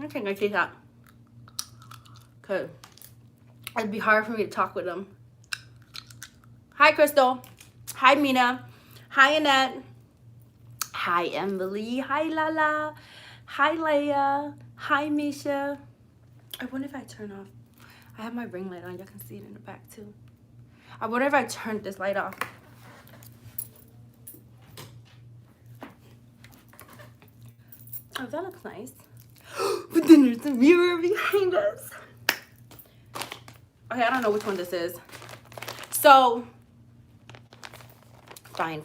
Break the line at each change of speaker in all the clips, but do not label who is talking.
I think I take that. Cause it'd be hard for me to talk with them. Hi, Crystal. Hi, Mina. Hi, Annette. Hi, Emily. Hi, Lala. Hi, Leia. Hi, Misha. I wonder if I turn off. I have my ring light on. Y'all can see it in the back, too. I wonder if I turned this light off. Oh, that looks nice. But then there's a mirror behind us. Okay, I don't know which one this is. So, fine.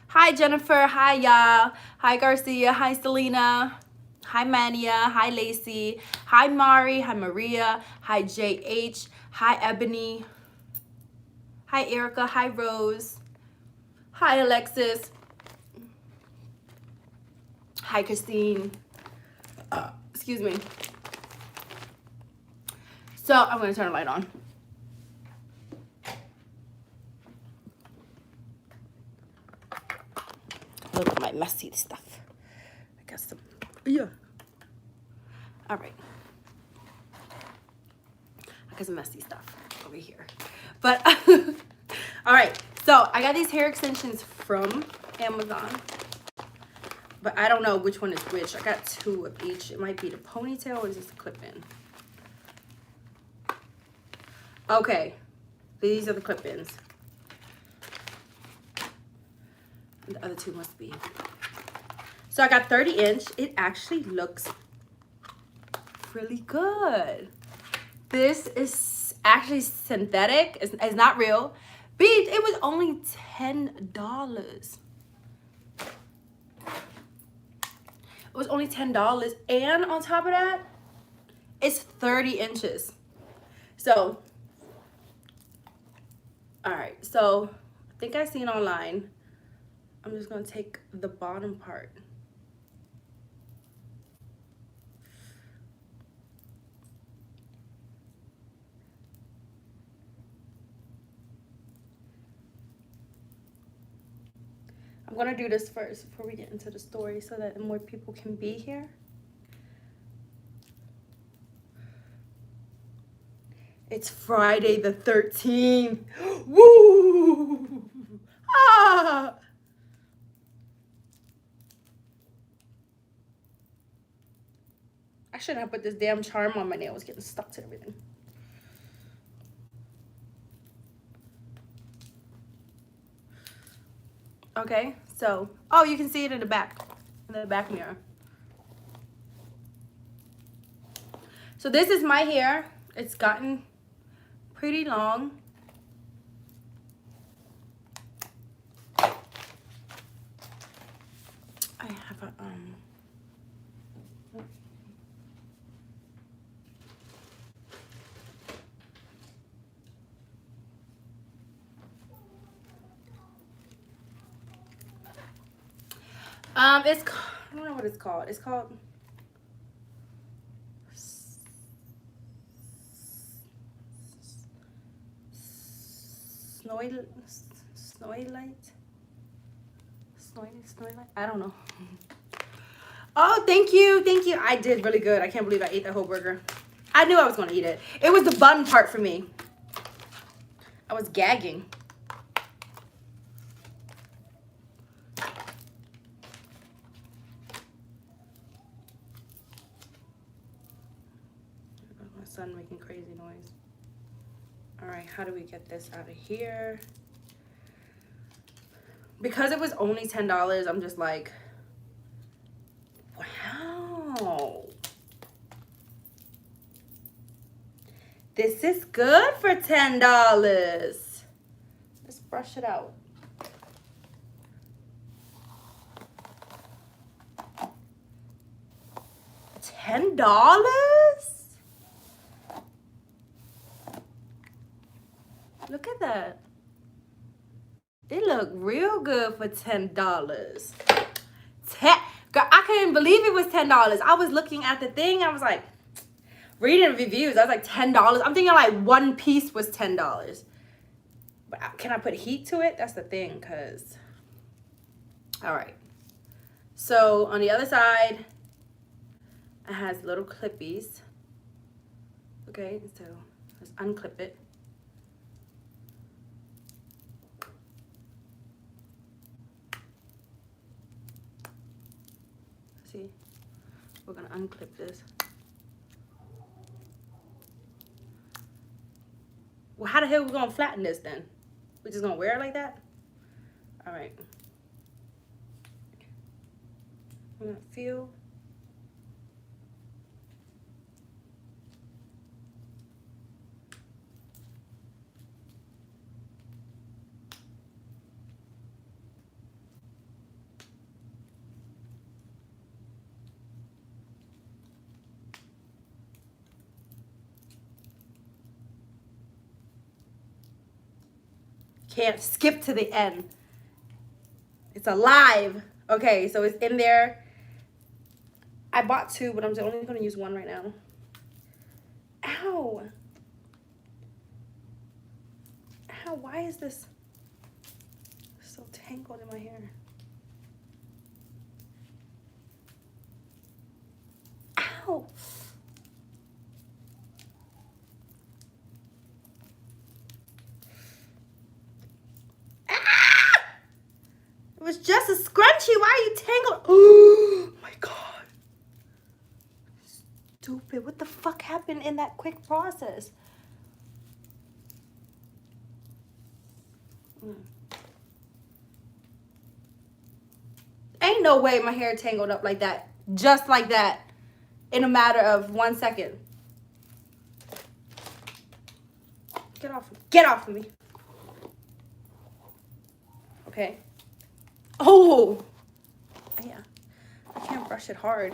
Hi, Jennifer. Hi, y'all. Hi, Garcia. Hi, Selena. Hi, Mania. Hi, Lacey. Hi, Mari. Hi, Maria. Hi, JH. Hi, Ebony. Hi, Erica. Hi, Rose. Hi, Alexis. Hi, Christine. Excuse me. So, I'm going to turn the light on. Look at my messy stuff. I got some. Yeah. All right. I got some messy stuff over here. But, all right. So, I got these hair extensions from Amazon. But I don't know which one is which. I got two of each. It might be the ponytail or is this the clip-in? Okay. These are the clip-ins. And the other two must be. So I got 30-inch. It actually looks really good. This is actually synthetic. It's not real. But it was only $10. It was only $10. And on top of that, it's 30 inches. So, all right. So, I think I seen online. I'm just going to take the bottom part. I'm going to do this first before we get into the story so that more people can be here. It's Friday the 13th. Woo! Ah! I shouldn't have put this damn charm on my nail. It's getting stuck to everything. Okay, so, oh, you can see it in the back mirror. So this is my hair. It's gotten pretty long. I have a, it's, I don't know what it's called. It's called Snowy light. I don't know. Oh, thank you. I did really good. I can't believe I ate that whole burger. I knew I was gonna eat it. It was the bun part for me. I was gagging. My son making crazy noise. All right, how do we get this out of here? Because it was only $10, I'm just like, wow. This is good for $10. Let's brush it out. $10? Look at that. It looked real good for $10. Girl, I couldn't believe it was $10. I was looking at the thing. I was like, reading reviews. I was like, $10. I'm thinking like one piece was $10. But can I put heat to it? That's the thing, because. All right. So on the other side, It has little clippies. Okay, so let's unclip it. See, we're gonna unclip this. Well, how the hell are we gonna flatten this then? We're just gonna wear it like that? All right. I'm gonna feel. Can't skip to the end. It's alive. Okay, so it's in there. I bought 2, but I'm only gonna use 1 right now. Ow. Ow, why is this so tangled in my hair? Ow. It was just a scrunchie. Why are you tangled? Oh my god. Stupid. What the fuck happened in that quick process? Ain't no way my hair tangled up like that. Just like that. In a matter of 1 second. Get off. Get off of me. Okay. Oh. Yeah. I can't brush it hard.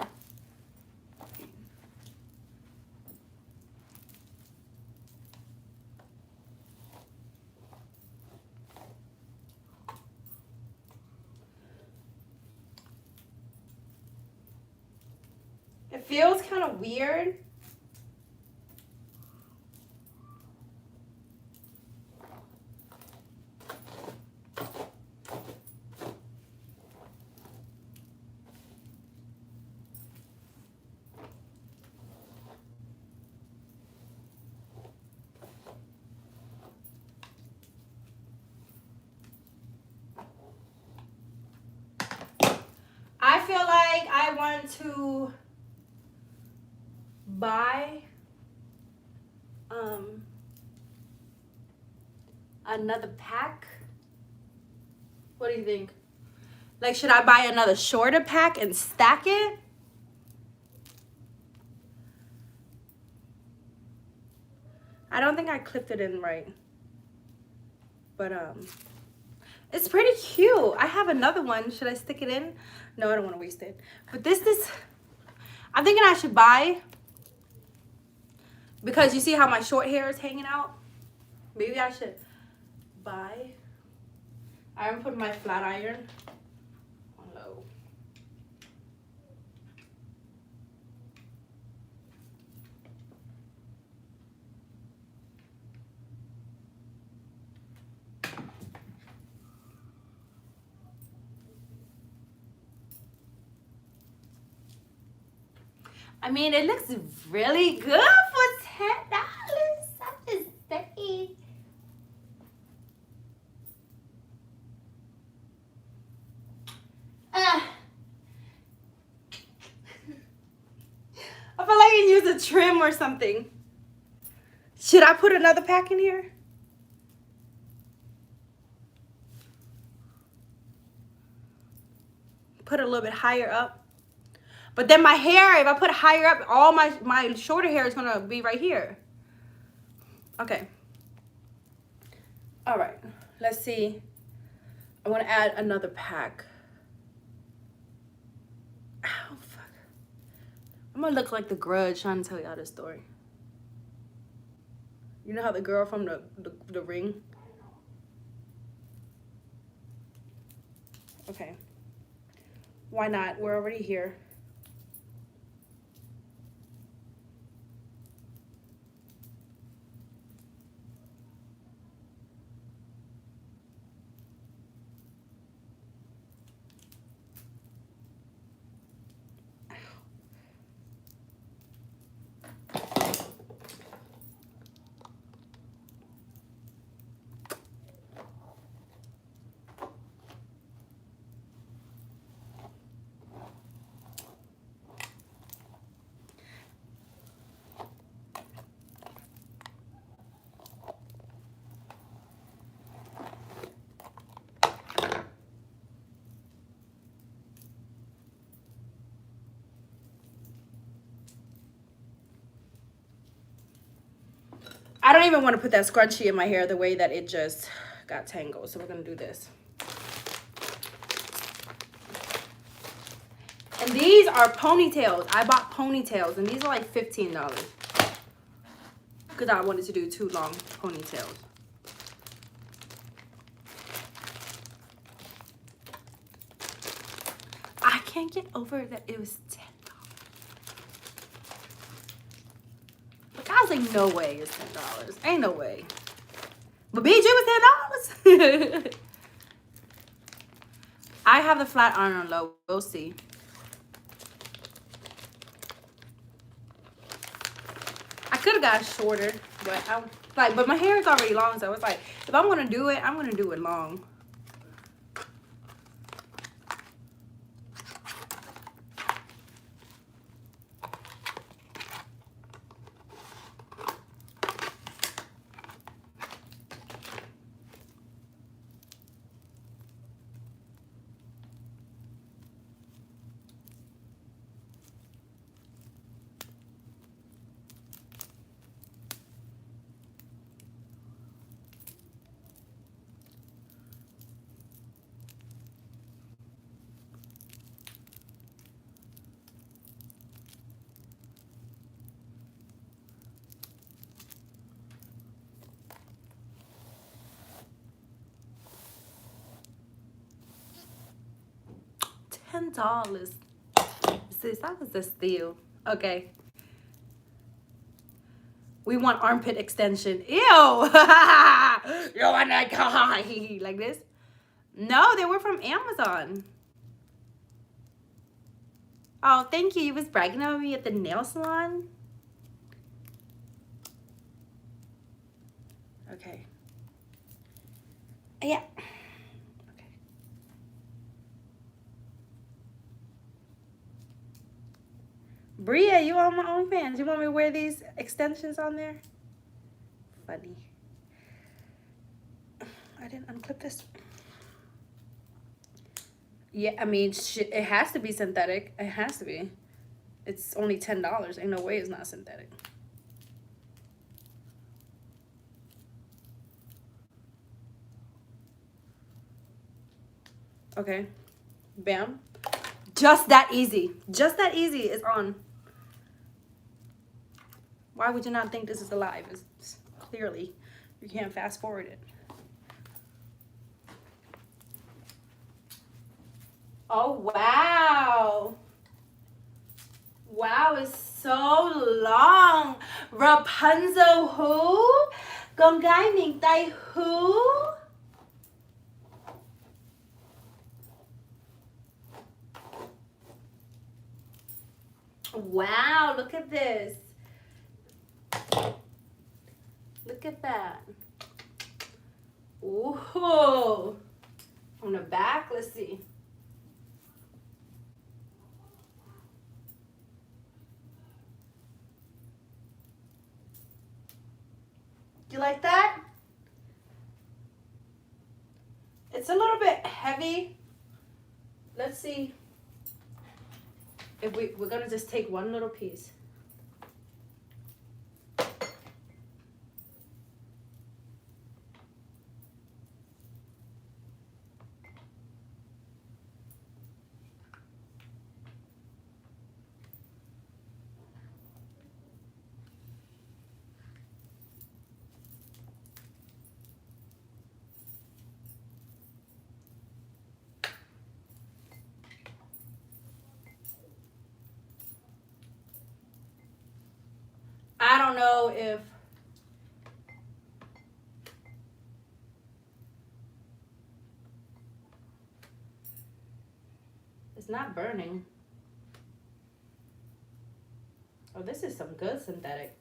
It feels kind of weird. I feel like I want to buy another pack. What do you think? Like, should I buy another shorter pack and stack it? I don't think I clipped it in right. But it's pretty cute. I have another one. Should I stick it in? No, I don't want to waste it. But this I'm thinking I should buy, because you see how my short hair is hanging out? Maybe I should buy. I'm putting my flat iron on low. I mean, it looks really good for $10. I just say. I feel like I can use a trim or something. Should I put another pack in here? Put it a little bit higher up. But then my hair, if I put it higher up, all my shorter hair is going to be right here. Okay. All right. Let's see. I want to add another pack. Ow, fuck. I'm going to look like the Grudge trying to tell y'all this story. You know how the girl from the Ring? Okay. Why not? We're already here. I don't even want to put that scrunchie in my hair the way that it just got tangled. So we're going to do this. And these are ponytails. I bought ponytails. And these are like $15. Because I wanted to do 2 long ponytails. I can't get over that it was $10. Like, I was like, no way it's $10. Ain't no way. But BG was $10. I have the flat iron on low. We'll see. I could have got shorter, but my hair is already long, so it's like, if I'm gonna do it, I'm gonna do it long. $10. Sis, that was a steal. Okay. We want armpit extension. Ew. You want that guy like this? No, they were from Amazon. Oh, thank you. You was bragging on me at the nail salon. Okay. Yeah. Okay. Bria, you on my OnlyFans? You want me to wear these extensions on there? Funny. I didn't unclip this. Yeah, I mean, it has to be synthetic. It has to be. It's only $10. Ain't no way it's not synthetic. Okay. Bam. Just that easy. Just that easy is on. Why would you not think this is alive? It's clearly, you can't fast forward it. Oh, wow. Wow, it's so long. Rapunzel who? Con gái miền Tây who? Wow, look at this. Look at that. Ooh. On the back, let's see. You like that? It's a little bit heavy. Let's see if we're gonna just take one little piece. I don't know if it's not burning. Oh, this is some good synthetic.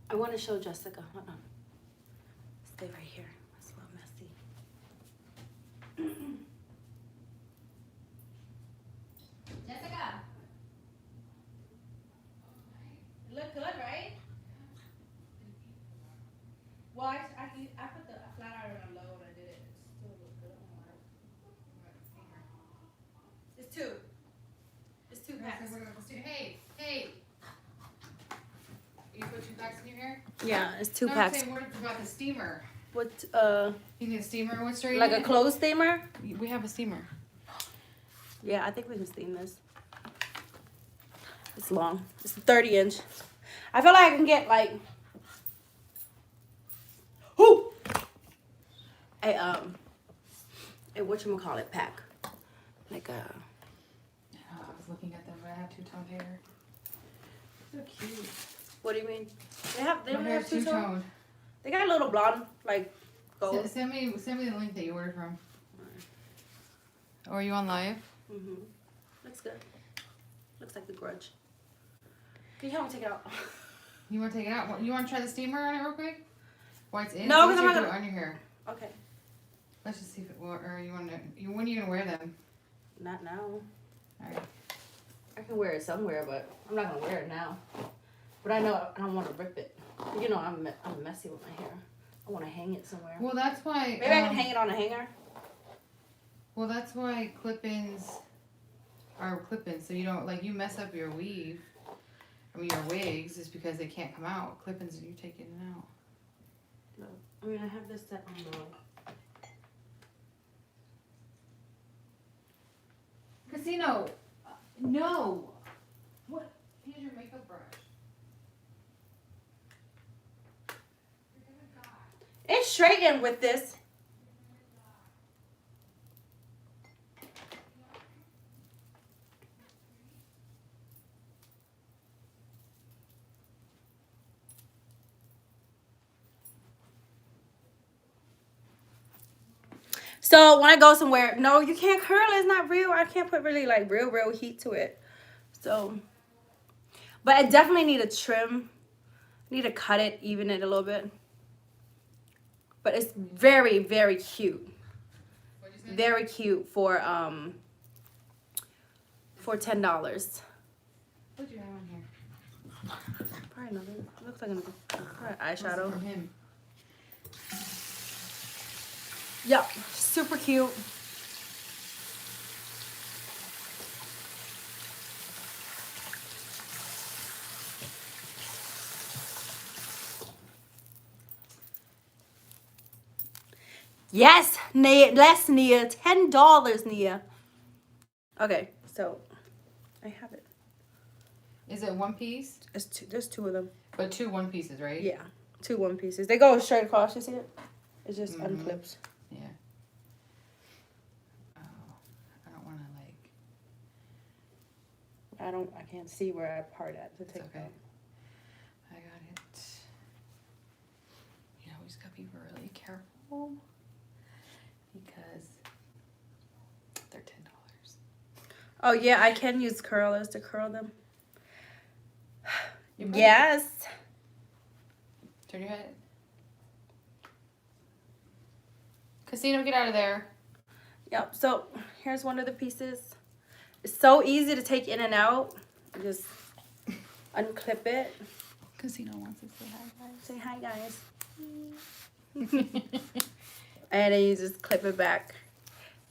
I want to show Jessica. Hold on. Stay right here. It's a little messy. Jessica. Look good, right? Well, I put the flat iron on low and I did it. It still looks good on my finger. It's two. It's 2 packs.
Hey,
Yeah, it's 2
No, I'm
packs.
saying, what about the steamer?
What,
You need a steamer? What's right
like
in
a
it?
clothes steamer?
We have a steamer.
Yeah, I think we can steam this. It's long. It's 30-inch. I feel like I can get like a whatchamacallit pack. Like a
I was looking at them, but I have two-tone hair. So cute.
what do you mean? They don't
My hair
have
is
two-tone?
two-toned.
They got a little blonde, like gold.
Send me the link that you ordered from. Or are you on live?
Mm-hmm. Looks good. Looks like The Grudge. Can you help me take it out?
You want to take it out? You want to try the steamer on it real quick? While it's in?
No, because I'm not
do
gonna.
it on your hair.
Okay.
Let's just see if it will. Or you want to? When are you gonna wear them?
Not now.
All right.
I can wear it somewhere, but I'm not gonna wear it now. But I know I don't want to rip it. You know, I'm messy with my hair. I want to hang it somewhere.
Well, that's why.
Maybe I can hang it on a hanger.
Well, that's why clip-ins are clip-ins. So you don't like you mess up your weave. I mean, your wigs is because they can't come out. Clip-ins, you take it out.
No. I mean, I have this set on the.
Casino. No. What? Here's your makeup brush.
It's straightened with this. So when I go somewhere, no, you can't curl it. It's not real. I can't put really like real heat to it. So, but I definitely need a trim. Need to cut it, even it a little bit. But it's very cute. Very cute for $10.
What do you have on here?
Probably nothing. It looks like probably eyeshadow.
From him.
Yep, super cute. Yes, Nia, less Nia, $10, Nia. Okay, so I have it.
Is it one piece?
It's two, there's 2 of them.
But 2 one pieces, right?
Yeah, 2 one pieces. They go straight across. You see it? It just unclips.
Yeah. Oh, I don't want to like.
I can't see where I part at to take
It's okay.
it.
I got it. You know, we just gotta be really careful because they're $10.
Oh yeah, I can use curlers to curl them.
You ready?
Yes.
Turn your head. Casino, get out of there.
Yep. So here's one of the pieces. It's so easy to take in and out. You just unclip it.
Casino wants to say hi, guys.
Say hi, guys. And then you just clip it back.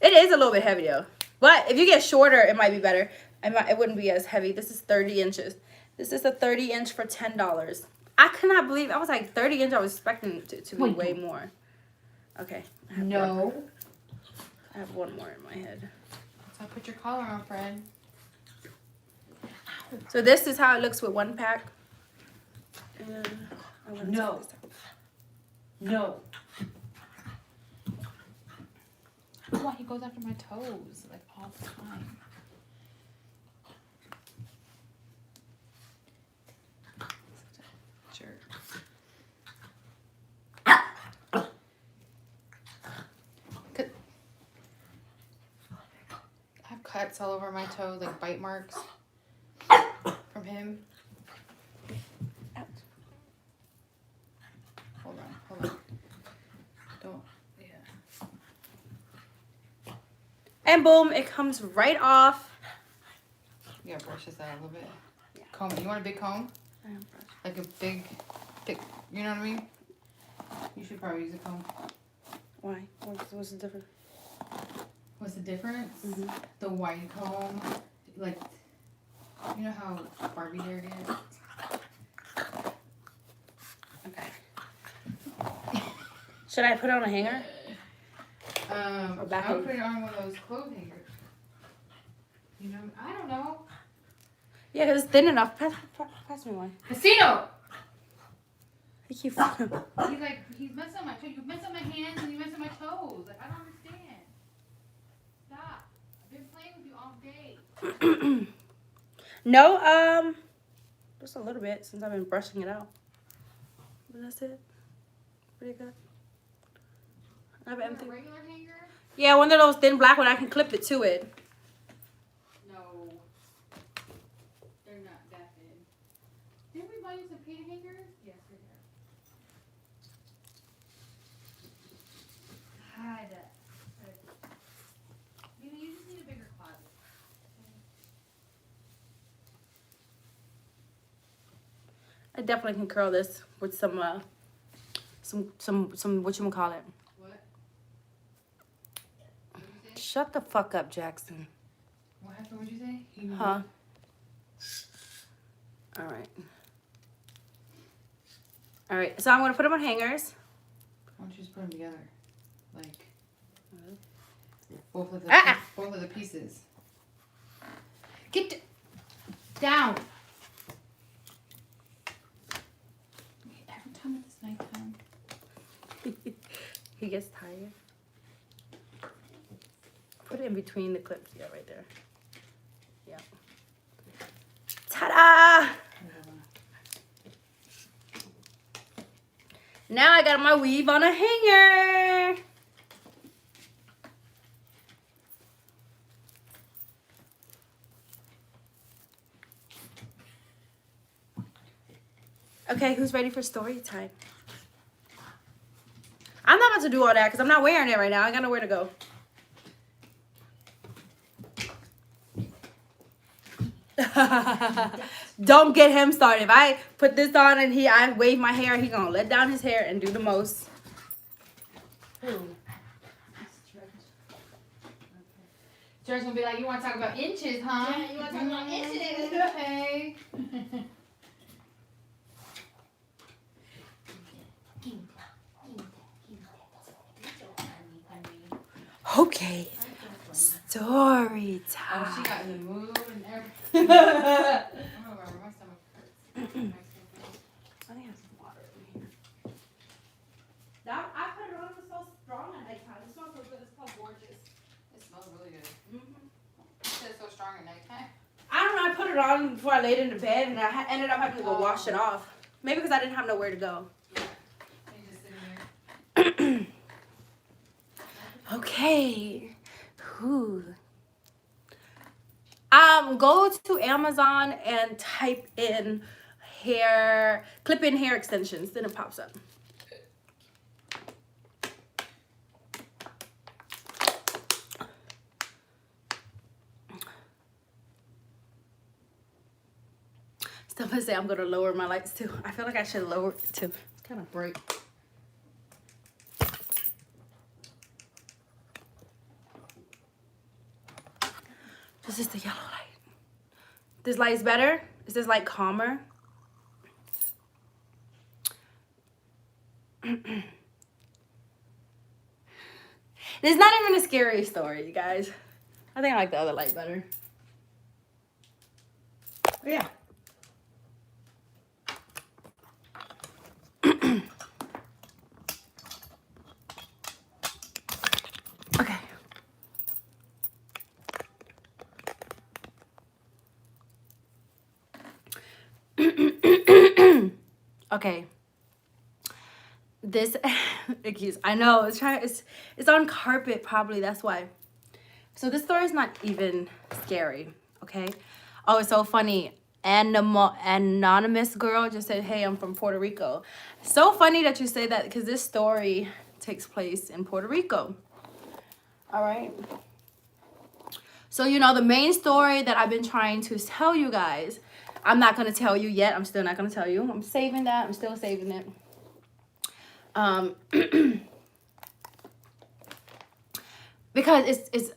It is a little bit heavy though. But if you get shorter, it might be better. It wouldn't be as heavy. This is 30 inches. This is a 30-inch for $10. I cannot believe. I was like 30 inch. I was expecting it to be way more. Okay. I have one more in my head.
So put your collar on, friend.
So this is how it looks with one pack. And I'm gonna
No.
take this out.
No. Why he goes after my toes like all the time. Such a jerk. I have cuts all over my toe, like bite marks from him. Hold on. Don't, yeah.
And boom, it comes right off.
You gotta brush this out a little bit.
Yeah.
Comb. You want a big comb?
I am brush.
Like a big, thick, you know what I mean? You should probably use a comb.
Why? What's the difference?
What's the difference?
Mm-hmm.
The white comb, like, you know how Barbie hair gets?
Okay. Should I put it on a hanger?
I
back
would
in-
put it on one of those clothes hangers. You know, I don't know.
Yeah, because it's thin enough. Pass me one.
Casino!
Thank you.
He's messing up my toes. You mess up my hands and you mess up my toes. Like, I don't understand. Stop. I've been playing with you all day.
No, just a little bit since I've been brushing it out. But that's it. Pretty good. I have
Is
empty.
it a regular hanger?
Yeah, one of those thin black one. I can clip it to it.
No. They're not that thin. Didn't we buy you some paint hangers? Yes, we did. God. You just need a bigger closet.
I definitely can curl this with some whatchamacallit.
What? What'd you say?
Shut the fuck up, Jackson.
What happened? What'd you say?
Huh? All right. All right, so I'm going to put them on hangers.
Why don't you just put them together? Like, both of the pieces. Get down. Every time it's nighttime.
He gets tired. Put it in between the clips. Yeah, right there. Yeah. Ta-da! Now I got my weave on a hanger. Okay, who's ready for story time? I'm not about to do all that because I'm not wearing it right now. I got nowhere to go. Don't get him started. If I put this on and I wave my hair, he gonna let down his hair and do the most.
George's gonna be like, you want to talk about inches, huh?
Yeah, you wanna talk about inches.
Okay.
Okay. Story time.
Oh, she got in the mood and everything. Oh, my stomach hurts.
I think I have some water in here. That, I put it on. It was so strong at nighttime. It smells so good. It's called Gorgeous.
It smells really good. You said it's so strong at nighttime.
I don't know. I put it on before I laid into bed, and I ended up having to go wash it off. Maybe because I didn't have nowhere to go.
Yeah. You just sitting there.
Okay. Who? Go to Amazon and type in clip-in hair extensions. Then it pops up. Stuff I say I'm gonna lower my lights too. I feel like I should lower it too. It's kind of bright. This is the yellow light. This light is better? Is this light calmer? It's not even a scary story, you guys. I think I like the other light better. But yeah. Okay. Okay. This excuse, I know it's on carpet probably, that's why. So this story is not even scary, okay? Oh, it's so funny. Anonymous girl just said, hey, I'm from Puerto Rico. So funny that you say that because this story takes place in Puerto Rico. All right. So, you know, the main story that I've been trying to tell you guys, I'm not going to tell you yet. I'm still not going to tell you. I'm saving that. I'm still saving it. Because it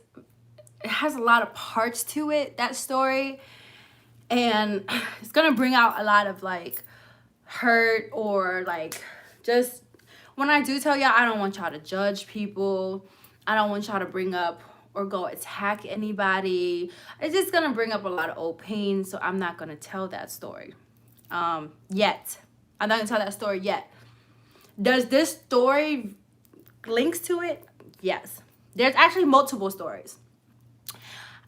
has a lot of parts to it, that story. And it's going to bring out a lot of, like, hurt or, like, just when I do tell y'all, I don't want y'all to judge people. I don't want y'all to bring up or go attack anybody. It's just gonna bring up a lot of old pain, so I'm not gonna tell that story yet. I'm not gonna tell that story yet. Does this story links to it? Yes. There's actually multiple stories.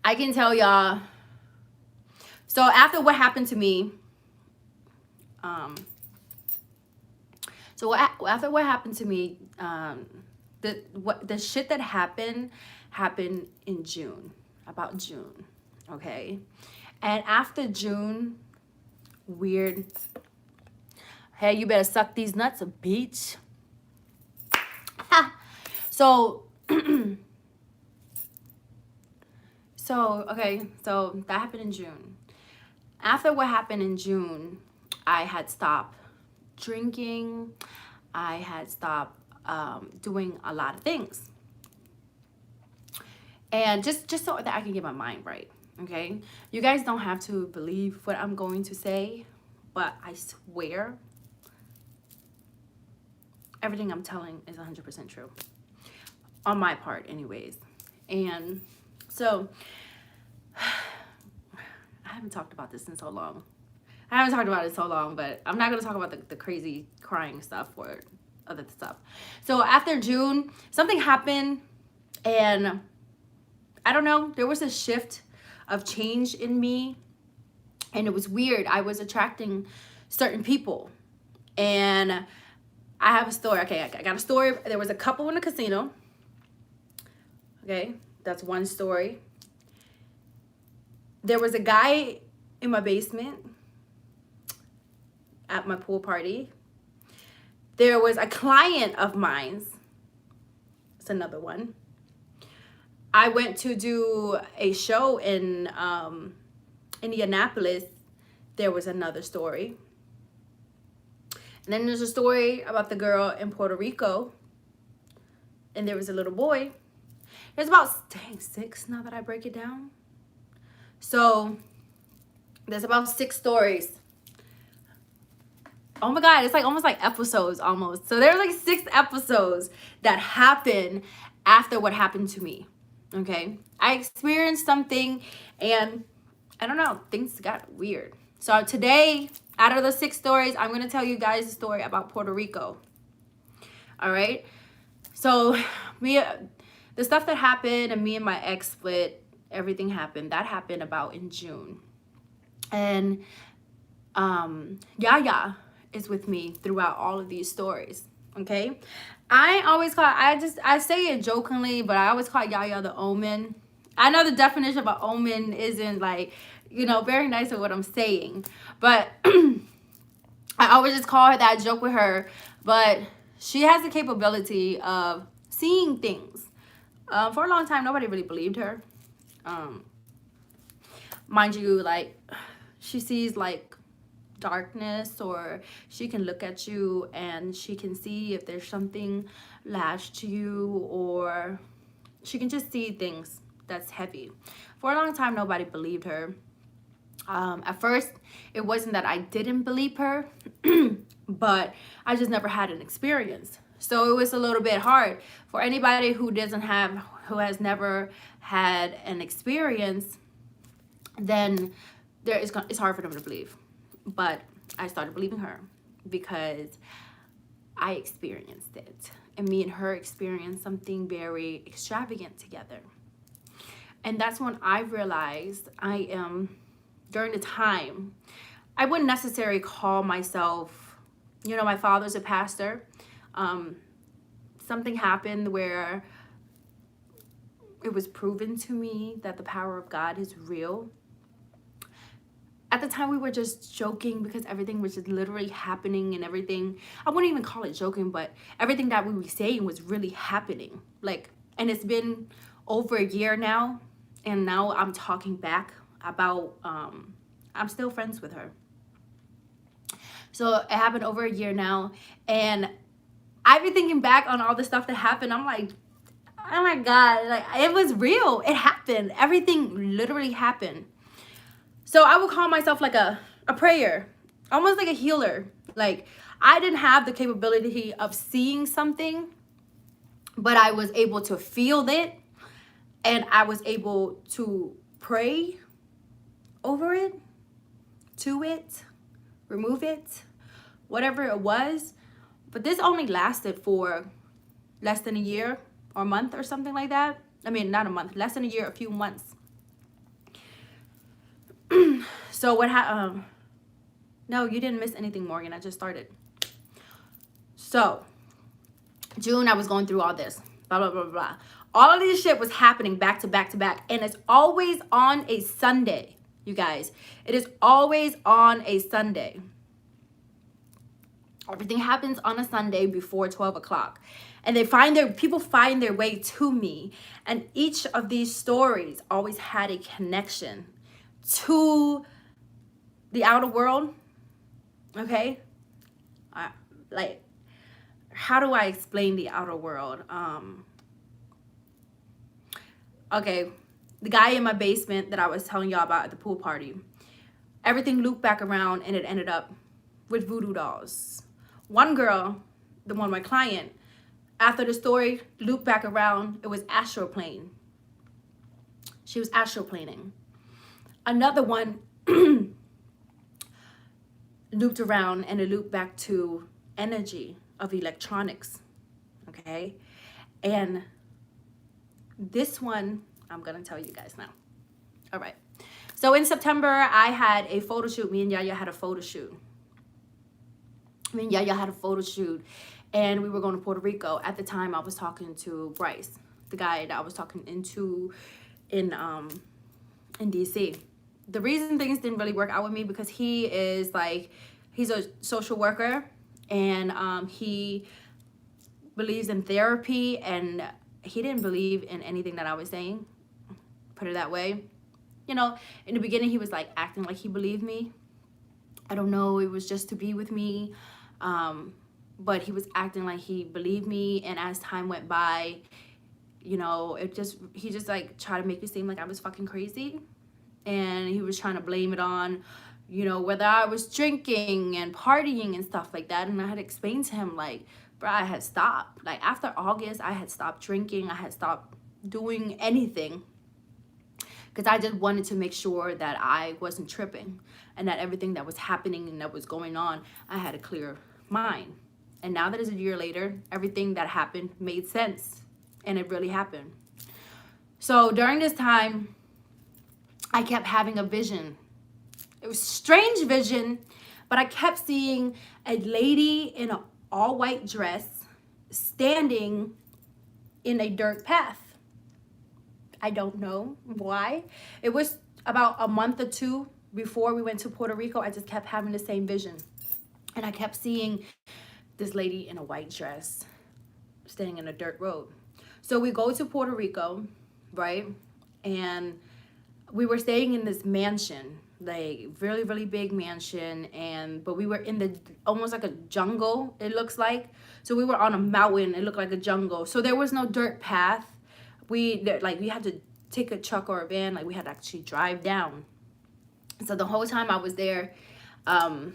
I can tell y'all. So after what happened to me, after what happened to me, the shit that happened in June, about June, okay? And after June, weird. Hey, you better suck these nuts, a bitch. So, okay, so that happened in June. After what happened in June, I had stopped drinking. I had stopped doing a lot of things. And just so that I can get my mind right, okay? You guys don't have to believe what I'm going to say, but I swear everything I'm telling is 100% true. On my part, anyways. And so, I haven't talked about this in so long. I haven't talked about it so long, but I'm not going to talk about the crazy crying stuff or other stuff. So after June, something happened, and I don't know, there was a shift of change in me, and it was weird. I was attracting certain people, and I have a story. Okay, I got a story. There was a couple in the casino. Okay, that's one story. There was a guy in my basement at my pool party. There was a client of mine's. It's another one. I went to do a show in Indianapolis. There was another story. And then there's a story about the girl in Puerto Rico. And there was a little boy. There's about, 6 now that I break it down. So there's about 6 stories. Oh my God, it's like almost like episodes almost. So there's like 6 episodes that happened after what happened to me. Okay, I experienced something, and I don't know, things got weird. So today, out of the 6 stories, I'm gonna tell you guys a story about Puerto Rico. All right, so the stuff that happened, and me and my ex split, everything happened. That happened about in June. And Yaya is with me throughout all of these stories. Okay, I say it jokingly, but I always call Yaya the omen. I know the definition of an omen isn't like, you know, very nice of what I'm saying, but I always just call her that, joke with her. But she has the capability of seeing things. For a long time, nobody really believed her. Mind you, like, she sees like darkness, or she can look at you and she can see if there's something lashed to you, or she can just see things that's heavy. For a long time, nobody believed her. At first, it wasn't that I didn't believe her, but I just never had an experience. So it was a little bit hard for anybody who has never had an experience. Then it's hard for them to believe. But I started believing her because I experienced it, and me and her experienced something very extravagant together. And that's when I realized during the time, I wouldn't necessarily call myself, you know, my father's a pastor. Something happened where it was proven to me that the power of God is real. At the time, we were just joking because everything was just literally happening, and everything, I wouldn't even call it joking, but everything that we were saying was really happening. Like, and it's been over a year now, and now I'm talking back about, I'm still friends with her. So it happened over a year now, and I've been thinking back on all the stuff that happened. I'm like, oh my God, like, it was real. It happened. Everything literally happened. So I would call myself like a prayer, almost like a healer. Like, I didn't have the capability of seeing something, but I was able to feel it, and I was able to pray over it, to it, remove it, whatever it was. But this only lasted for less than a year or a month or something like that. I mean, not a month, less than a year, a few months. So what happened? No, you didn't miss anything, Morgan. I just started. So June, I was going through all this, blah, blah, blah, blah. All of this shit was happening back to back to back. And it's always on a Sunday, you guys. It is always on a Sunday. Everything happens on a Sunday before 12 o'clock. And people find their way to me. And each of these stories always had a connection to the outer world. Okay? Like, how do I explain the outer world? Okay, the guy in my basement that I was telling y'all about at the pool party, everything looped back around and it ended up with voodoo dolls. One girl, the one, my client, after the story looped back around, it was astral plane. She was astral planing. Another one looped around and it looped back to energy of electronics. Okay, and this one, I'm going to tell you guys now. All right. So in September, I had a photo shoot. Me and Yaya had a photo shoot. And we were going to Puerto Rico. At the time, I was talking to Bryce, the guy that I was talking into in DC. The reason things didn't really work out with me because he's a social worker, and he believes in therapy, and he didn't believe in anything that I was saying, put it that way. You know, in the beginning, he was like acting like he believed me. I don't know, it was just to be with me. But he was acting like he believed me. And as time went by, you know, he just like tried to make it seem like I was fucking crazy. And he was trying to blame it on, you know, whether I was drinking and partying and stuff like that. And I had explained to him, like, bro, I had stopped. Like, after August, I had stopped drinking. I had stopped doing anything. Because I just wanted to make sure that I wasn't tripping. And that everything that was happening and that was going on, I had a clear mind. And now that it's a year later, everything that happened made sense. And it really happened. So during this time, I kept having a vision. It was a strange vision, but I kept seeing a lady in an all-white dress standing in a dirt path. I don't know why. It was about a month or two before we went to Puerto Rico. I just kept having the same vision. And I kept seeing this lady in a white dress standing in a dirt road. So we go to Puerto Rico, right? And we were staying in this mansion, like really, really big mansion. But we were in the almost like a jungle, it looks like. So we were on a mountain. It looked like a jungle. So there was no dirt path. We had to take a truck or a van. Like, we had to actually drive down. So the whole time I was there, I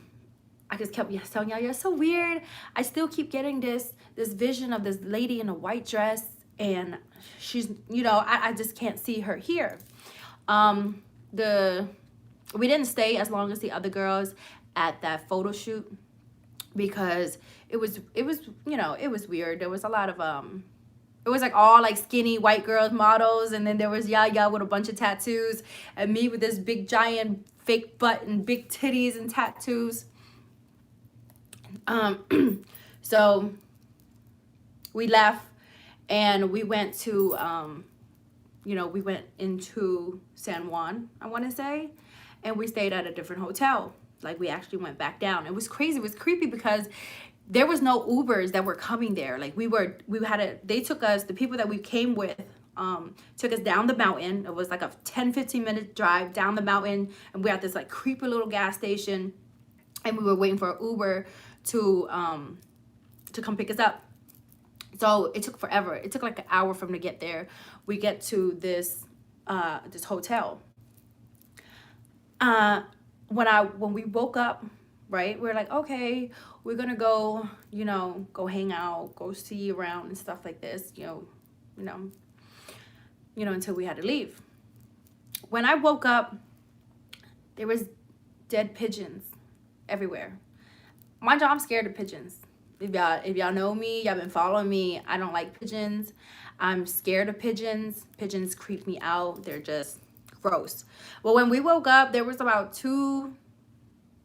just kept telling y'all, you're so weird. I still keep getting this vision of this lady in a white dress, and she's, you know, I just can't see her here. We didn't stay as long as the other girls at that photo shoot because it was you know, it was weird. There was a lot of it was like all like skinny white girls models, and then there was Yaya with a bunch of tattoos, and me with this big giant fake butt and big titties and tattoos. So we left and we went to you know, we went into San Juan, I want to say, and we stayed at a different hotel. Like, we actually went back down. It was crazy. It was creepy because there was no Ubers that were coming there. Like, they took us, the people that we came with, took us down the mountain. It was like a 10-15 minute drive down the mountain, and we had this like creepy little gas station, and we were waiting for an Uber to come pick us up. So it took forever. It took like an hour for them to get there. We get to this hotel. When we woke up, right? We're like, okay, we're gonna go, you know, go hang out, go see around and stuff like this, you know, until we had to leave. When I woke up, there was dead pigeons everywhere. Mind you, I'm scared of pigeons. If y'all know me, y'all been following me. I don't like pigeons. I'm scared of pigeons. Pigeons creep me out. They're just gross. Well, when we woke up, there was about 2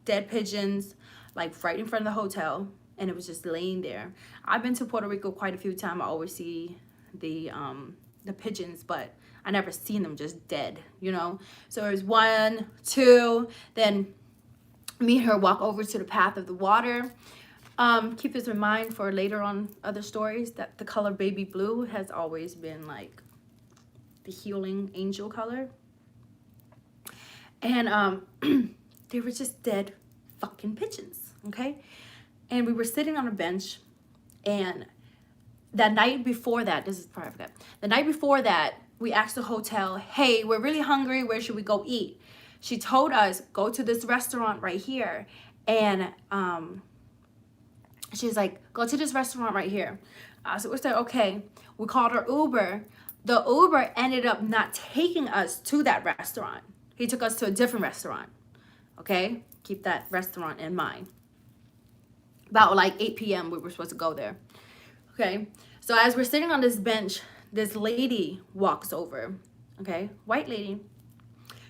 dead pigeons, like right in front of the hotel, and it was just laying there. I've been to Puerto Rico quite a few times. I always see the pigeons, but I never seen them just dead, you know. So it was 1, 2, then me and her walk over to the path of the water. Keep this in mind for later on other stories, that the color baby blue has always been like the healing angel color. And they were just dead fucking pigeons, okay? And we were sitting on a bench, and the night before that, this is part of that. The night before that, we asked the hotel, hey, we're really hungry, where should we go eat? She told us, go to this restaurant right here. And she's like, go to this restaurant right here. So we said, okay. We called her Uber. The Uber ended up not taking us to that restaurant. He took us to a different restaurant. Okay? Keep that restaurant in mind. About like 8 p.m. we were supposed to go there. Okay? So as we're sitting on this bench, this lady walks over. Okay? White lady.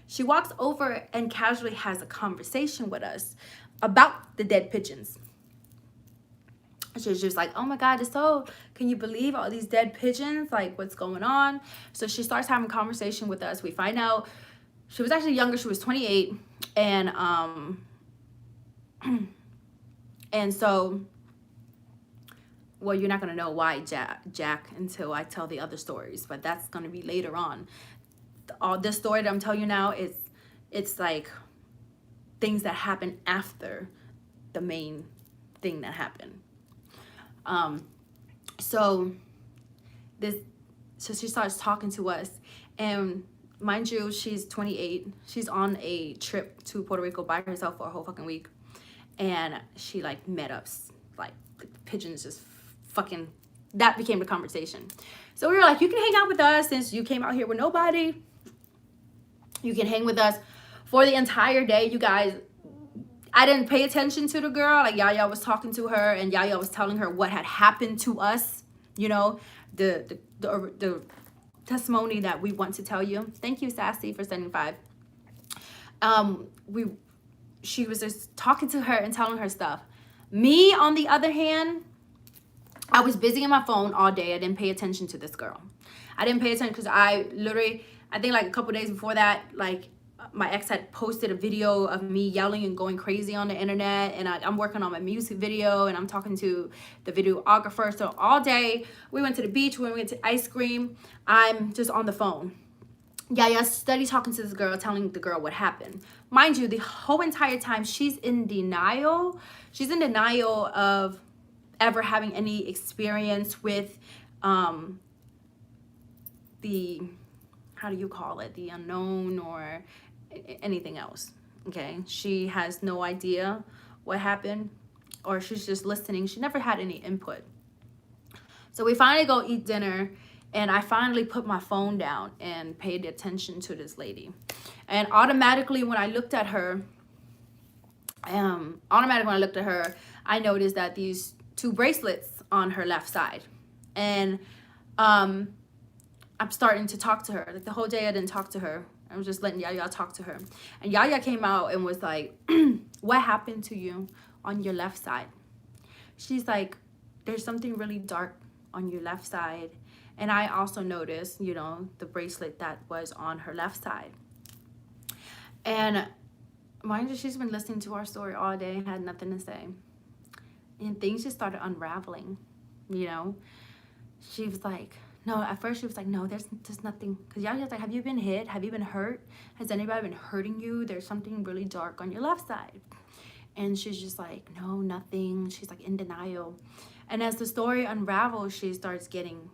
She walks over and casually has a conversation with us about the dead pigeons. She's just like, oh my God, can you believe all these dead pigeons? Like, what's going on? So she starts having a conversation with us. We find out she was actually younger. She was 28. And so, well, you're not going to know why Jack until I tell the other stories, but that's going to be later on. All this story that I'm telling you now it's like things that happen after the main thing that happened. So she starts talking to us, and mind you, she's 28. She's on a trip to Puerto Rico by herself for a whole fucking week, and she like met us, like the pigeons just fucking, that became the conversation. So we were like, you can hang out with us since you came out here with nobody. You can hang with us for the entire day, you guys. I didn't pay attention to the girl. Like, Yaya was talking to her, and Yaya was telling her what had happened to us. You know, the testimony that we want to tell you. Thank you, Sassy, for sending 5. She was just talking to her and telling her stuff. Me, on the other hand, I was busy on my phone all day. I didn't pay attention to this girl. I didn't pay attention because I think like a couple days before that, like, my ex had posted a video of me yelling and going crazy on the internet, and I'm working on my music video, and I'm talking to the videographer. So all day we went to the beach, we went to ice cream. I'm just on the phone. Yeah, steady talking to this girl, telling the girl what happened. Mind you, the whole entire time she's in denial. She's in denial of ever having any experience with the, how do you call it, the unknown or anything else. Okay, she has no idea what happened, or she's just listening. She never had any input. So we finally go eat dinner, and I finally put my phone down and paid attention to this lady. And automatically when I looked at her, I noticed that these 2 bracelets on her left side. And I'm starting to talk to her. Like, the whole day I didn't talk to her. I was just letting Yaya talk to her. And Yaya came out and was like, what happened to you on your left side? She's like, there's something really dark on your left side. And I also noticed, you know, the bracelet that was on her left side. And mind you, she's been listening to our story all day and had nothing to say. And things just started unraveling, you know. She was like, no, at first she was like, no, there's nothing. Because Yaya's like, have you been hit? Have you been hurt? Has anybody been hurting you? There's something really dark on your left side. And she's just like, no, nothing. She's like in denial. And as the story unravels, she starts getting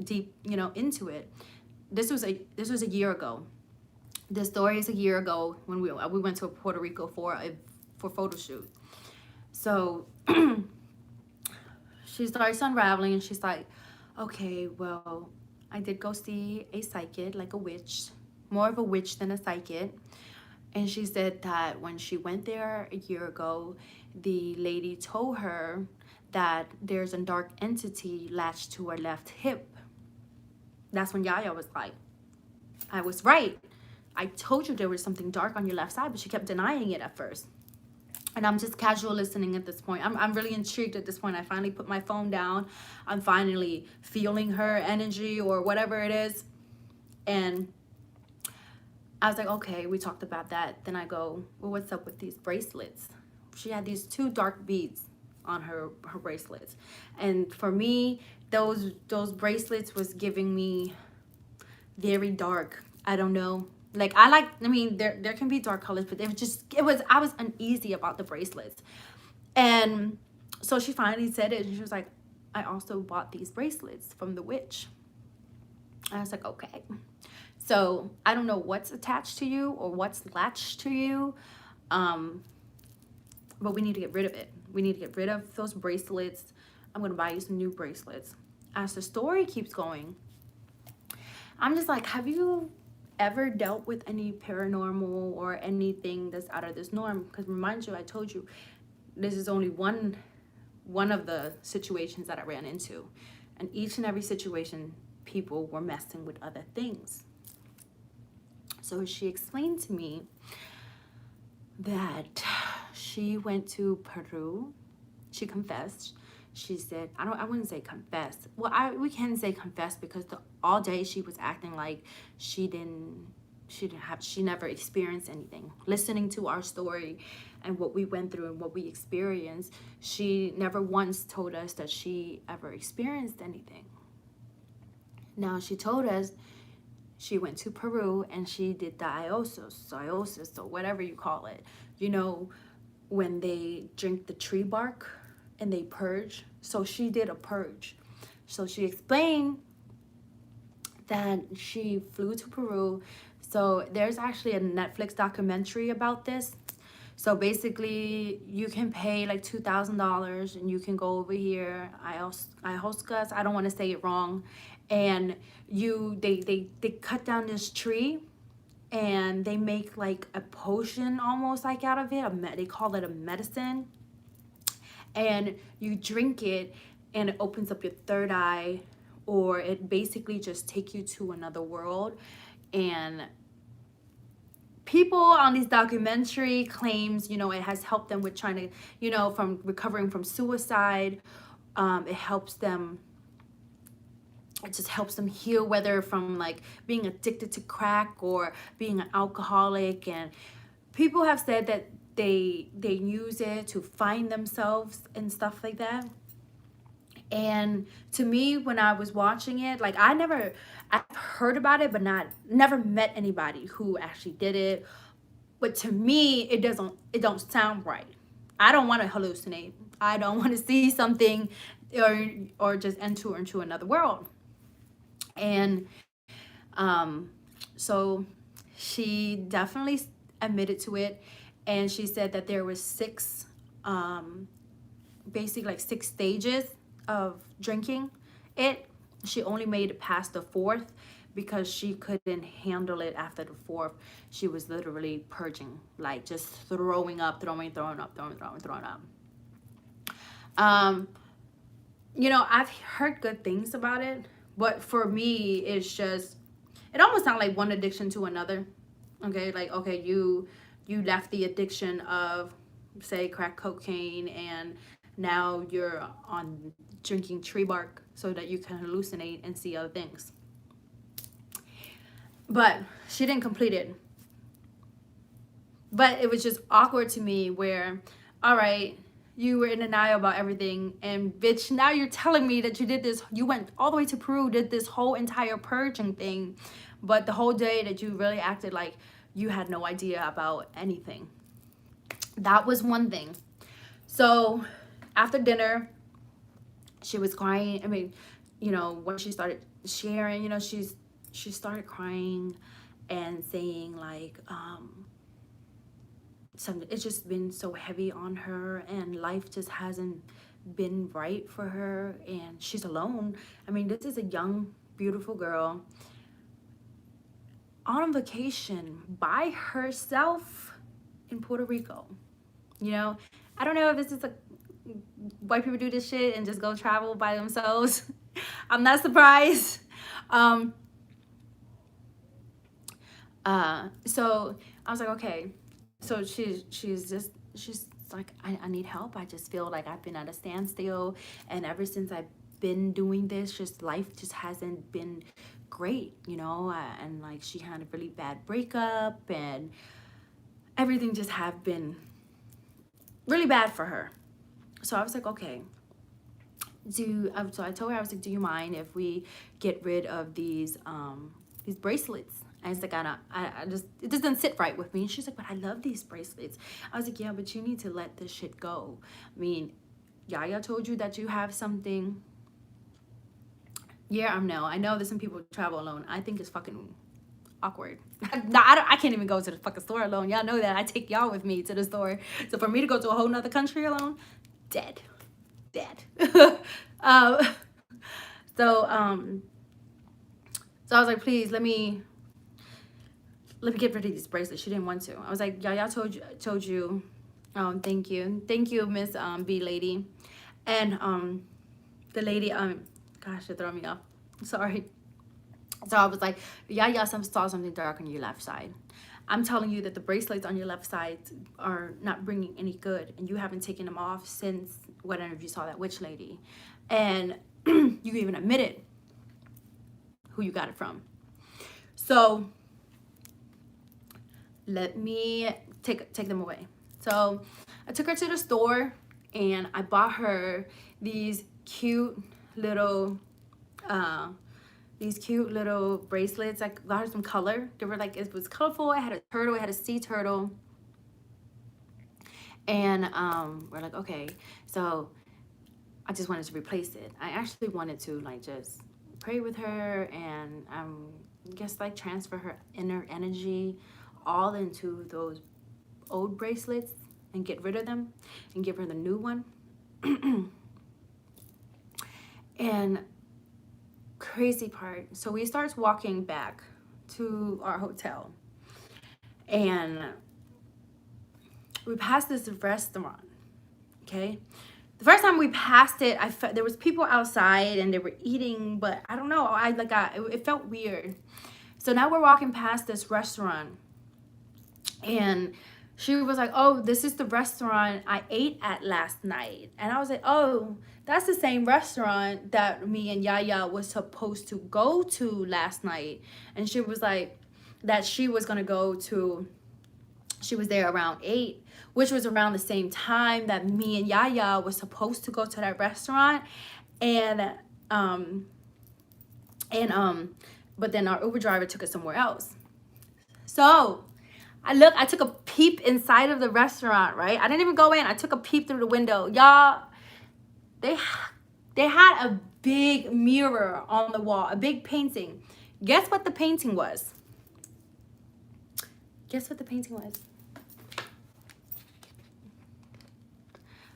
deep, you know, into it. This was a year ago. This story is a year ago when we went to Puerto Rico for for photo shoot. So she starts unraveling and she's like, okay, well, I did go see a psychic, like a witch, more of a witch than a psychic. And she said that when she went there a year ago, the lady told her that there's a dark entity latched to her left hip. That's when Yaya was like, I was right. I told you there was something dark on your left side, but she kept denying it at first. And I'm just casual listening at this point. I'm really intrigued at this point. I finally put my phone down. I'm finally feeling her energy or whatever it is. And I was like, okay, we talked about that. Then I go, well, what's up with these bracelets? She had these 2 dark beads on her bracelets. And for me, those bracelets was giving me very dark. I don't know. Like I mean, there can be dark colors, but I was uneasy about the bracelets. And so she finally said it, and she was like, I also bought these bracelets from the witch. And I was like, okay. So I don't know what's attached to you or what's latched to you, but we need to get rid of it. We need to get rid of those bracelets. I'm going to buy you some new bracelets. As the story keeps going, I'm just like, have you ever dealt with any paranormal or anything that's out of this norm? Because remind you, I told you, this is only one of the situations that I ran into. And each and every situation, people were messing with other things. So she explained to me that she went to Peru. She confessed. She said, I wouldn't say confess. Well, we can say confess because all day she was acting like she never experienced anything. Listening to our story and what we went through and what we experienced, she never once told us that she ever experienced anything. Now she told us she went to Peru and she did the iosis, or whatever you call it. You know, when they drink the tree bark and they purge. So she did a purge. So she explained that she flew to Peru. So there's actually a Netflix documentary about this. So basically, you can pay like $2,000 and you can go over here, ayahuasca, I don't want to say it wrong, and they cut down this tree and they make like a potion almost like out of it. They call it a medicine, and you drink it and it opens up your third eye, or it basically just take you to another world. And people on these documentary claims, it has helped them with trying to, from recovering from suicide. It just helps them heal, whether from like being addicted to crack or being an alcoholic. And people have said that they use it to find themselves and stuff like that. And to me, when I was watching it, like I've heard about it, but never met anybody who actually did it. But to me, it don't sound right. I don't want to hallucinate. I don't want to see something or just enter into another world. And so she definitely admitted to it, and she said that there was 6 basically like 6 stages of drinking it. She only made it past the 4th because she couldn't handle it after the 4th. She was literally purging, like just throwing up. I've heard good things about it, but for me, it almost sounds like one addiction to another. Okay, like, okay, you left the addiction of, say, crack cocaine, and now you're on drinking tree bark so that you can hallucinate and see other things. But she didn't complete it. But it was just awkward to me where, all right, you were in denial about everything, and bitch, now you're telling me that you did this, you went all the way to Peru, did this whole entire purging thing, but the whole day that you really acted like you had no idea about anything. That was one thing. So after dinner, she was crying. I mean, when she started sharing, she started crying and saying like, it's just been so heavy on her, and life just hasn't been right for her, and she's alone. I mean, this is a young, beautiful girl on vacation by herself in Puerto Rico. You know, I don't know if this is a white people do this shit and just go travel by themselves. I'm not surprised. So I was like, okay. So she's like, I need help. I just feel like I've been at a standstill, and ever since I've been doing this, just life just hasn't been great, you know. And like, she had a really bad breakup, and everything just have been really bad for her. So I was like, okay. So I told her, I was like, do you mind if we get rid of these bracelets? I was like, I just, it doesn't sit right with me. And she's like, but I love these bracelets. I was like, yeah, but you need to let this shit go. I mean, Yaya told you that you have something. Yeah, I know there's some people who travel alone. I think it's fucking awkward. I can't even go to the fucking store alone. Y'all know that. I take y'all with me to the store. So for me to go to a whole nother country alone, dead. um, so I was like, please let me get rid of these bracelets. She didn't want to. I was like, y'all told you. Thank you, Miss B lady. And the lady, gosh, it threw me off. Sorry. So I was like, y'all saw something dark on your left side. I'm telling you that the bracelets on your left side are not bringing any good, and you haven't taken them off since whatever you saw that witch lady. And you even admitted who you got it from. So let me take them away. So I took her to the store, and I bought her these cute little bracelets. I got her some color. They were like, it was colorful. It had a turtle. It had a sea turtle. And we're like, okay. So I just wanted to replace it. I actually wanted to like just pray with her and guess like transfer her inner energy all into those old bracelets and get rid of them and give her the new one. And crazy part, so we starts walking back to our hotel, and we passed this restaurant. Okay, the first time we passed it, there was people outside and they were eating, but I don't know, it felt weird. So now we're walking past this restaurant, and she was like, oh, this is the restaurant I ate at last night. And I was like, oh, that's the same restaurant that me and Yaya was supposed to go to last night. And she was like, that she was going to go to, she was there around 8, which was around the same time that me and Yaya was supposed to go to that restaurant. But then our Uber driver took us somewhere else. So I took a peep inside of the restaurant, right? I didn't even go in. I took a peep through the window. Y'all, they had a big mirror on the wall, a big painting. Guess what the painting was? Guess what the painting was?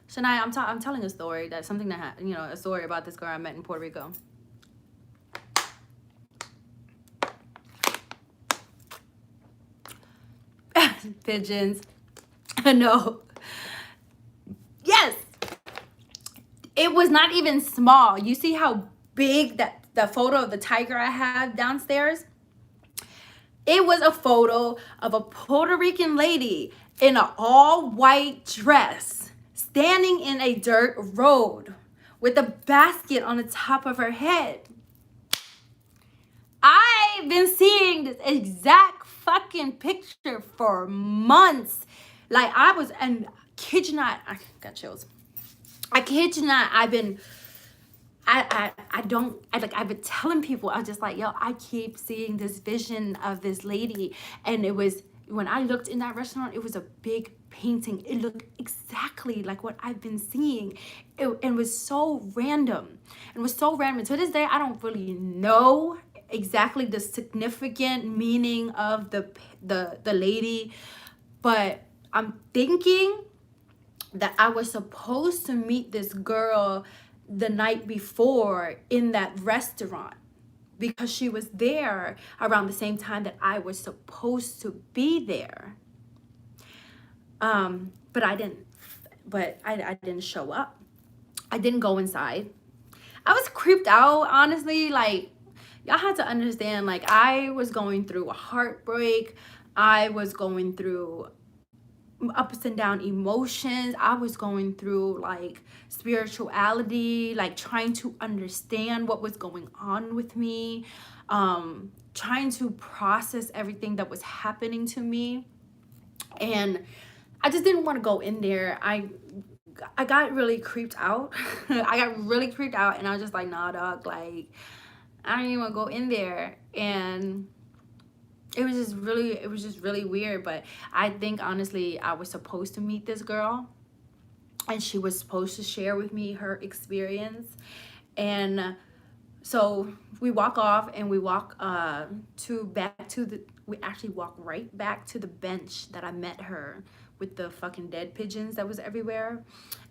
Shania, I'm telling a story. That's something that a story about this girl I met in Puerto Rico. Pigeons. No. Yes. It was not even small. You see how big the photo of the tiger I have downstairs? It was a photo of a Puerto Rican lady in an all-white dress standing in a dirt road with a basket on the top of her head. I've been seeing this exact fucking picture for months. Like, and kid you not, I got chills. I kid you not, I've been telling people, I was just like, yo, I keep seeing this vision of this lady. And it was, when I looked in that restaurant, it was a big painting. It looked exactly like what I've been seeing. It was so random. It was so random. To this day, I don't really know exactly the significant meaning of the lady, but I'm thinking that I was supposed to meet this girl the night before in that restaurant, because she was there around the same time that I was supposed to be there. But I didn't. But I didn't show up. I didn't go inside. I was creeped out, honestly. Like, y'all had to understand, like, I was going through a heartbreak. I was going through ups and down emotions. I was going through like spirituality, like trying to understand what was going on with me, trying to process everything that was happening to me. And I just didn't want to go in there. I got really creeped out. I got really creeped out, and I was just like, nah, dog, like, I don't even want to go in there. And it was just really weird. But I think, honestly, I was supposed to meet this girl, and she was supposed to share with me her experience. And so we walk off, and we walk we actually walk right back to the bench that I met her, with the fucking dead pigeons that was everywhere.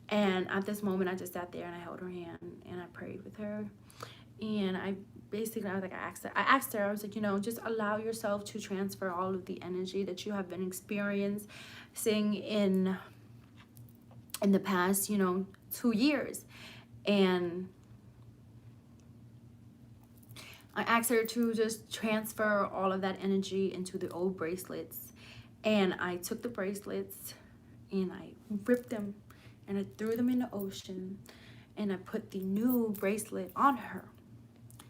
And at this moment, I just sat there and I held her hand and I prayed with her. And I asked her, I was like, you know, just allow yourself to transfer all of the energy that you have been experiencing in the past, 2 years. And I asked her to just transfer all of that energy into the old bracelets. And I took the bracelets and I ripped them and I threw them in the ocean, and I put the new bracelet on her.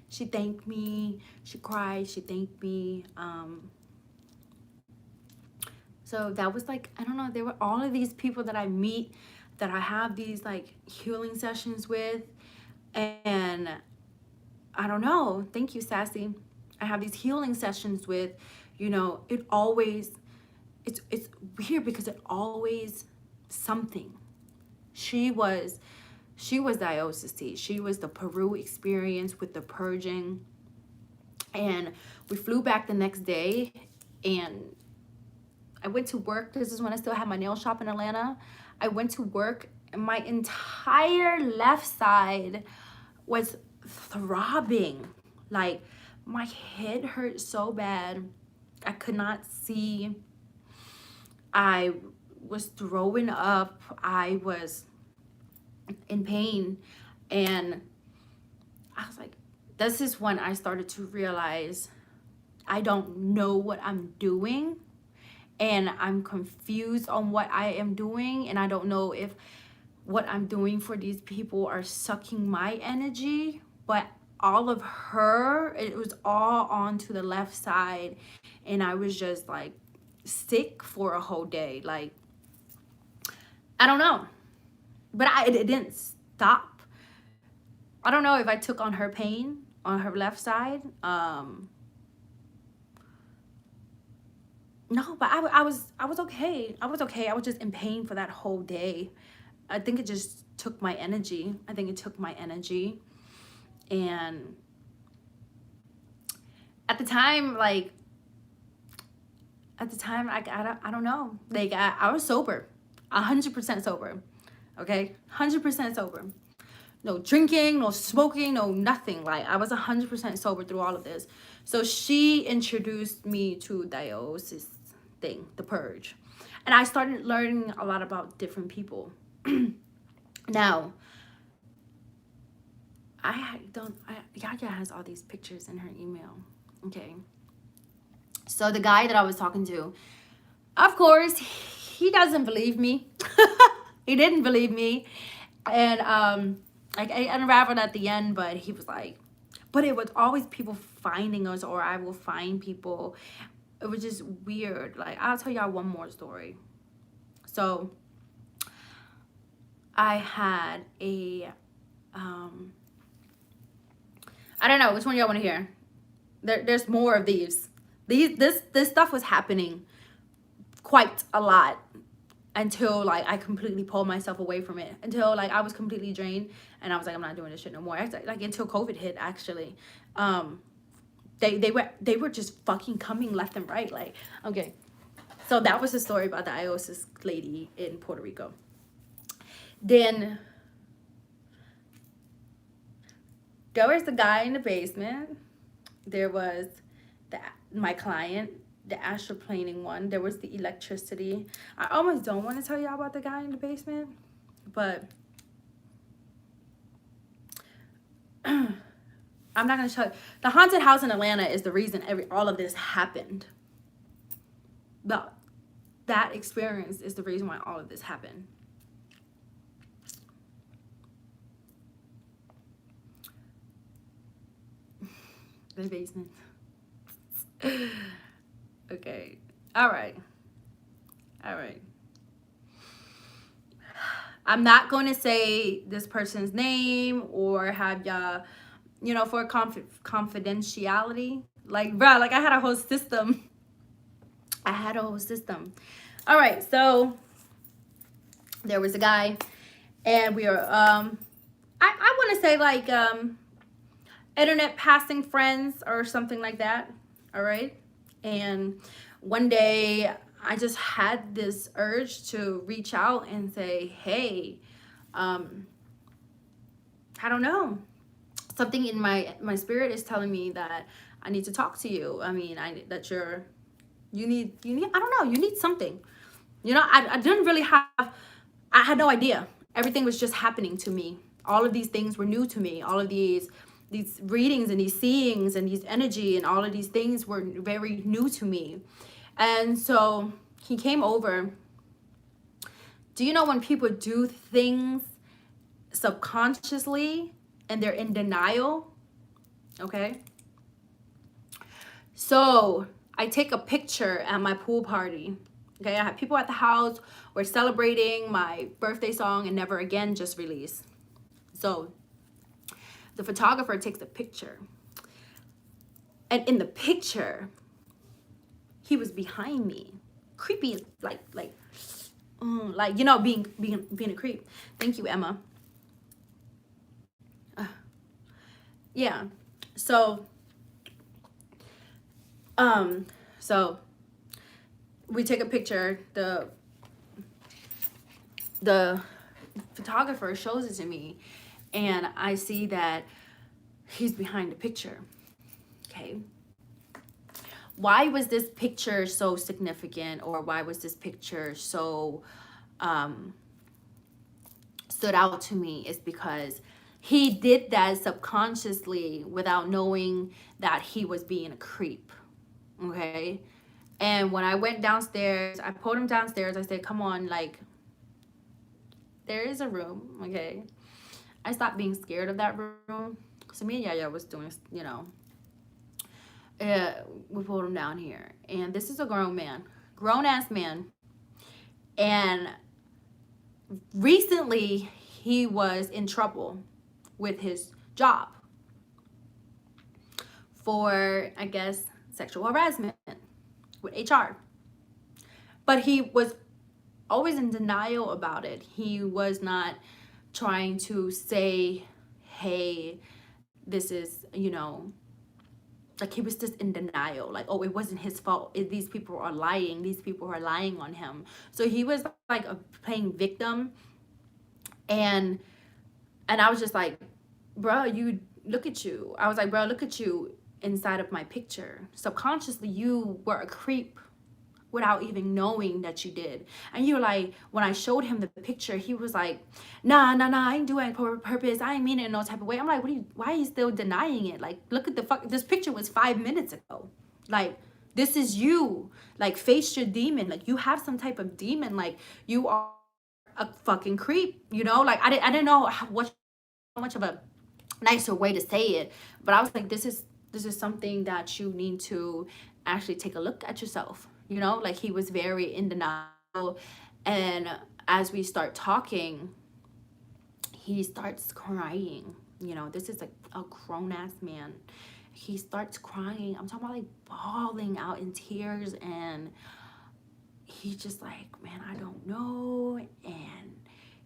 She thanked me. She cried. She thanked me. So that was like, I don't know, there were all of these people that I meet, that I have these like healing sessions with. And I don't know. Thank you, Sassy. I have these healing sessions with, it always, it's weird because it always something. She was diocese. She was the Peru experience with the purging. And we flew back the next day, and I went to work. This is when I still had my nail shop in Atlanta. I went to work, and my entire left side was throbbing. Like, my head hurt so bad. I could not see. I was throwing up. I was in pain. And I was like, this is when I started to realize I don't know what I'm doing, and I'm confused on what I am doing, and I don't know if what I'm doing for these people are sucking my energy. But all of her, it was all onto the left side, and I was just like sick for a whole day. Like, I don't know, but it didn't stop. I don't know if I took on her pain on her left side. No, but I was okay. I was okay. I was just in pain for that whole day. I think it just took my energy. And at the time, I don't know. Like, I was sober, 100% sober. Okay, 100% sober. No drinking, no smoking, no nothing. Like, I was 100% sober through all of this. So she introduced me to diocese thing, the purge. And I started learning a lot about different people. Now, Yaya has all these pictures in her email. Okay. So the guy that I was talking to, of course, he doesn't believe me. He didn't believe me. And I unraveled at the end, but he was like, but it was always people finding us, or I will find people. It was just weird. Like, I'll tell y'all one more story. So I had a I don't know which one y'all want to hear. There's more of these. This stuff was happening quite a lot until like I completely pulled myself away from it, until like I was completely drained, and I was like, I'm not doing this shit no more. Like, until COVID hit, actually. They were just fucking coming left and right. Like, okay, So that was the story about the IOSIS lady in Puerto Rico. Then there was the guy in the basement. There was my client, the astroplaning one. There was the electricity. I almost don't want to tell y'all about the guy in the basement, but I'm not gonna tell you. The haunted house in Atlanta is the reason all of this happened. But that experience is the reason why all of this happened. The basement. Okay. All right. I'm not going to say this person's name or have y'all, for confidentiality. Like, bro, like I had a whole system. All right. So there was a guy, and we were, I want to say like, internet passing friends or something like that. All right. And one day I just had this urge to reach out and say, hey, I don't know, something in my spirit is telling me that I need to talk to you. I mean, you need I don't know, you need something. I didn't really I had no idea. Everything was just happening to me. All of these things were new to me. All of these readings and these seeings and these energy and all of these things were very new to me. And so he came over. Do you know when people do things subconsciously and they're in denial? Okay. So I take a picture at my pool party. Okay, I have people at the house. We're celebrating my birthday song and Never Again just released. So the photographer takes a picture. And in the picture, he was behind me. Creepy, like being a creep. Thank you, Emma. Yeah. So we take a picture. The photographer shows it to me, and I see that he's behind the picture. Okay. Why was this picture so significant, or why was this picture so stood out to me is because he did that subconsciously without knowing that he was being a creep. Okay. And when I went downstairs, I pulled him downstairs. I said, come on, like, there is a room. Okay. I stopped being scared of that room. So me and Yaya was doing, we pulled him down here. And this is a grown ass man. And recently he was in trouble with his job for, I guess, sexual harassment with HR. But he was always in denial about it. He was not trying to say, hey, this is, like he was just in denial. Like, oh, it wasn't his fault. These people are lying. These people are lying on him. So he was like playing victim. And I was just like, bro, look at you. I was like, bro, look at you inside of my picture. Subconsciously, you were a creep without even knowing that you did. And you were like, when I showed him the picture, he was like, nah, I ain't doing it for purpose. I ain't mean it in no type of way. I'm like, why are you still denying it? Like, look at this picture was 5 minutes ago. Like, this is you. Like, face your demon. Like, you have some type of demon. Like, you are a fucking creep, Like, I didn't know how much of a nicer way to say it, but I was like, this is something that you need to actually take a look at yourself. Like he was very in denial. And as we start talking, he starts crying. This is like a grown-ass man. He starts crying. I'm talking about like bawling out in tears. And he's just like, man, I don't know. And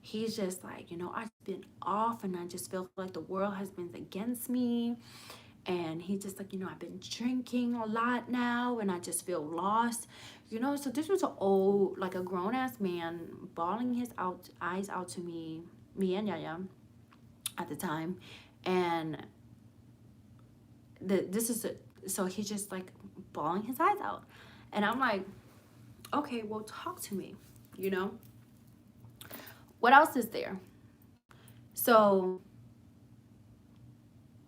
he's just like, I've been off and I just feel like the world has been against me. And he just like, I've been drinking a lot now and I just feel lost. So this was a grown ass man bawling his eyes out to me and Yaya at the time. And so he's just like bawling his eyes out. And I'm like, okay, well, talk to me, What else is there? So,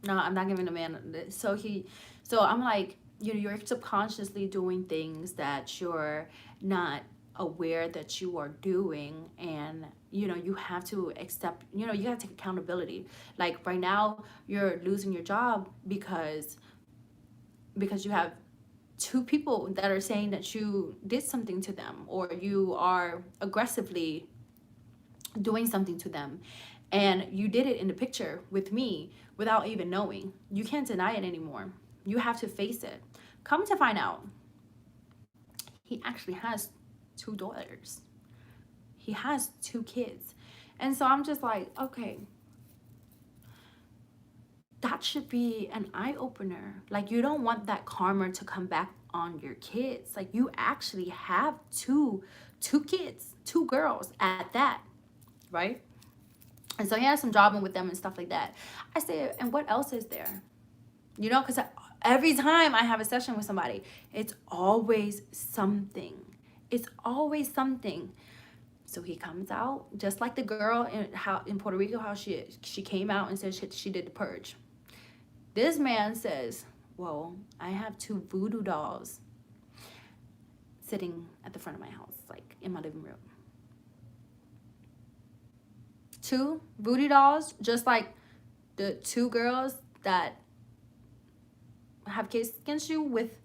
no, I'm not giving the man this. So I'm like, you're subconsciously doing things that you're not aware that you are doing. And, you have to accept, you got to take accountability. Like right now, you're losing your job because you have two people that are saying that you did something to them, or you are aggressively doing something to them, and you did it in the picture with me without even knowing. You can't deny it anymore. You have to face it. Come to find out, he actually has 2 daughters. He has 2 kids. And so I'm just like, okay, that should be an eye-opener. Like, you don't want that karma to come back on your kids. Like, you actually have two kids, 2 girls at that, right? And so he has some drama with them and stuff like that. I say, and what else is there? Because every time I have a session with somebody, it's always something. It's always something. So he comes out just like the girl in Puerto Rico, how she came out and said she did the purge. This man says, well, I have 2 voodoo dolls sitting at the front of my house, like in my living room. 2 voodoo dolls, just like the 2 girls that have kids against you with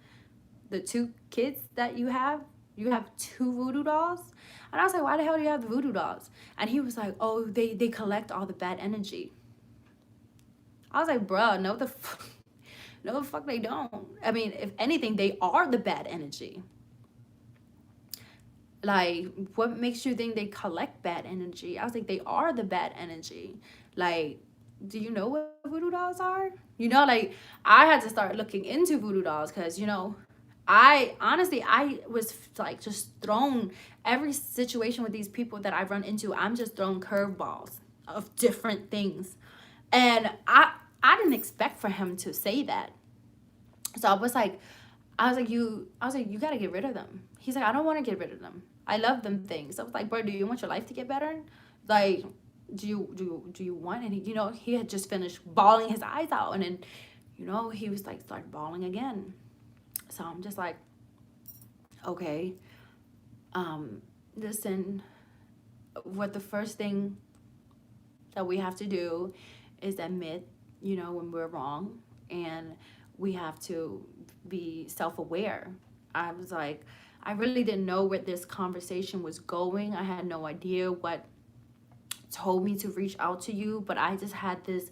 the 2 kids that you have. You have 2 voodoo dolls. And I was like, why the hell do you have the voodoo dolls? And he was like, oh, they collect all the bad energy. I was like, bruh, no the fuck they don't. I mean, if anything, they are the bad energy. Like, what makes you think they collect bad energy? I was like, they are the bad energy. Like, do you know what voodoo dolls are? Like, I had to start looking into voodoo dolls because, I was like just thrown every situation with these people that I run into. I'm just thrown curveballs of different things. And I didn't expect for him to say that. So I was like, you got to get rid of them. He's like, I don't want to get rid of them. I love them things. I was like, bro, do you want your life to get better? Like, do you want any? He had just finished bawling his eyes out, and then, he was like, started bawling again. So I'm just like, okay, listen, what the first thing that we have to do is admit, when we're wrong, and we have to be self-aware. I was like, I really didn't know where this conversation was going. I had no idea what told me to reach out to you, but I just had this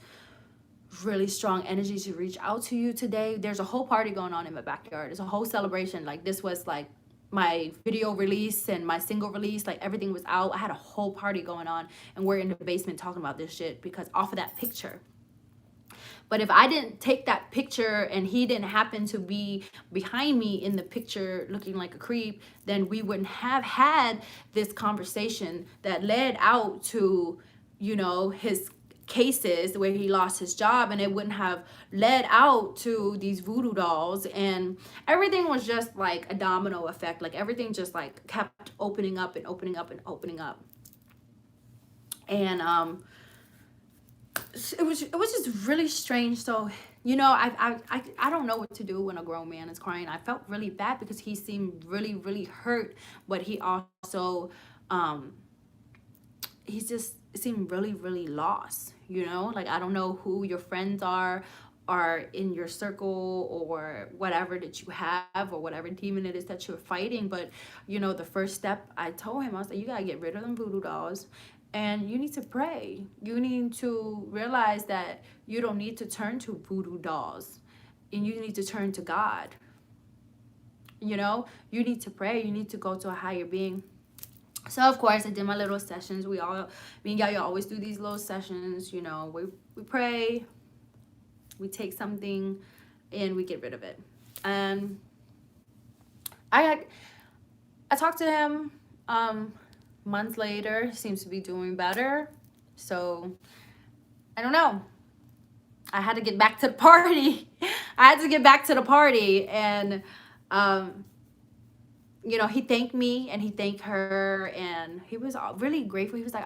really strong energy to reach out to you today. There's a whole party going on in my backyard. It's a whole celebration. Like, this was like my video release and my single release, like everything was out. I had a whole party going on, and we're in the basement talking about this shit because off of that picture. But if I didn't take that picture and he didn't happen to be behind me in the picture looking like a creep, then we wouldn't have had this conversation that led out to, his cases where he lost his job, and it wouldn't have led out to these voodoo dolls, and everything was just like a domino effect. Like, everything just like kept opening up and opening up and opening up. And it was just really strange. So I don't know what to do when a grown man is crying. I felt really bad because he seemed really, really hurt, but he also he just seemed really, really lost. Like, I don't know who your friends are in your circle or whatever that you have, or whatever demon it is that you're fighting. But the first step, I told him, I was like, you gotta get rid of them voodoo dolls. And you need to pray. You need to realize that you don't need to turn to voodoo dolls. And you need to turn to God. You need to pray. You need to go to a higher being. So, of course, I did my little sessions. Me and Yaya always do these little sessions. We pray. We take something and we get rid of it. And I talked to him months later. He seems to be doing better. So I don't know. I had to get back to the party. I had to get back to the party. And you know, he thanked me and he thanked her, and he was really grateful. He was like,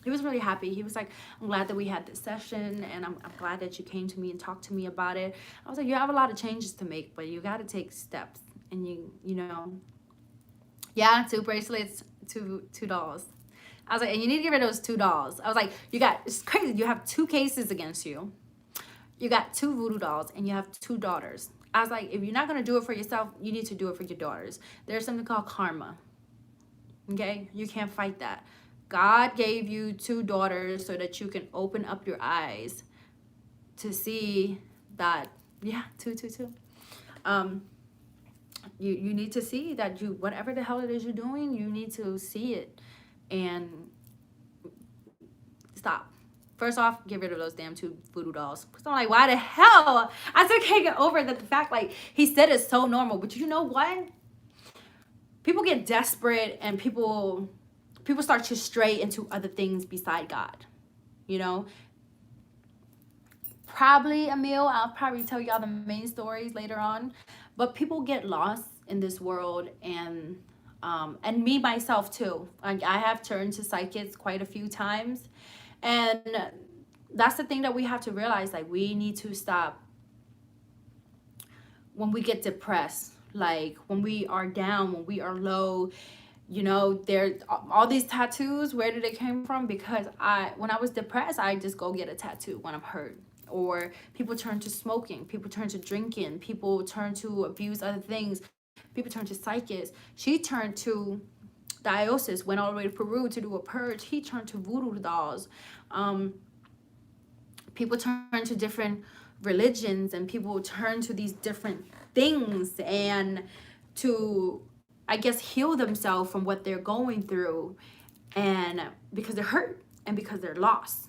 he was really happy. He was like, I'm glad that we had this session, and I'm glad that you came to me and talked to me about it. I was like, you have a lot of changes to make, but you got to take steps. And you know, yeah, 2 bracelets, $2. I was like, and you need to get rid of those $2. I was like, it's crazy. You have 2 cases against you. You got 2 voodoo dolls, and you have 2 daughters. I was like, if you're not going to do it for yourself, you need to do it for your daughters. There's something called karma. Okay? You can't fight that. God gave you 2 daughters so that you can open up your eyes to see that, yeah, 2. You need to see that whatever the hell it is you're doing, you need to see it and stop. First off, get rid of those damn 2 voodoo dolls. Because I'm like, why the hell? I still can't get over that the fact, like, he said it's so normal. But you know what? People get desperate and people start to stray into other things beside God. You know? Probably, Emil, I'll probably tell y'all the main stories later on. But people get lost in this world, and me myself too. Like, I have turned to psychics quite a few times. And that's the thing that we have to realize. Like, we need to stop when we get depressed, like when we are down, when we are low. You know, there's all these tattoos. Where did it come from? Because when I was depressed, I just go get a tattoo when I'm hurt. Or people turn to smoking, people turn to drinking, people turn to abuse other things, people turn to psychics. She turned to diocese, went all the way to Peru to do a purge. He turned to voodoo dolls. People turn to different religions, and people turn to these different things and to, I guess, heal themselves from what they're going through, and because they're hurt and because they're lost.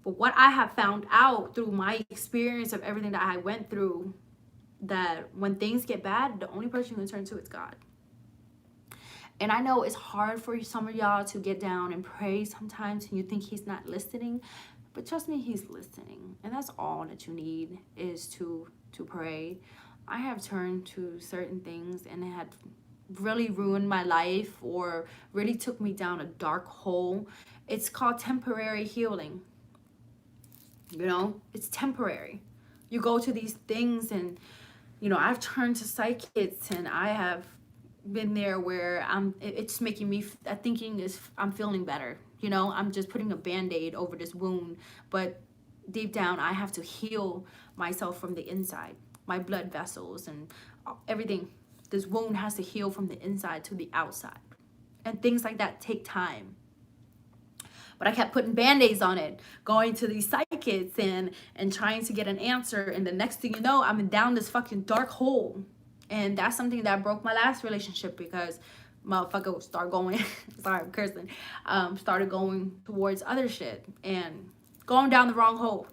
But what I have found out through my experience of everything that I went through, that when things get bad, the only person you can turn to is God. And I know it's hard for some of y'all to get down and pray sometimes, and you think he's not listening. But trust me, he's listening. And that's all that you need, is to pray. I have turned to certain things, and it had really ruined my life or really took me down a dark hole. It's called temporary healing. You know, it's temporary. You go to these things, and, you know, I've turned to psychics, and I have been there where it's making me I'm feeling better. You know, I'm just putting a band-aid over this wound, but deep down I have to heal myself from the inside. My blood vessels and everything. This wound has to heal from the inside to the outside, and things like that take time. But I kept putting band-aids on it, going to these psychics and trying to get an answer, and the next thing you know, I'm down this fucking dark hole. And that's something that broke my last relationship, because motherfucker started going, sorry, I'm cursing, started going towards other shit and going down the wrong hole.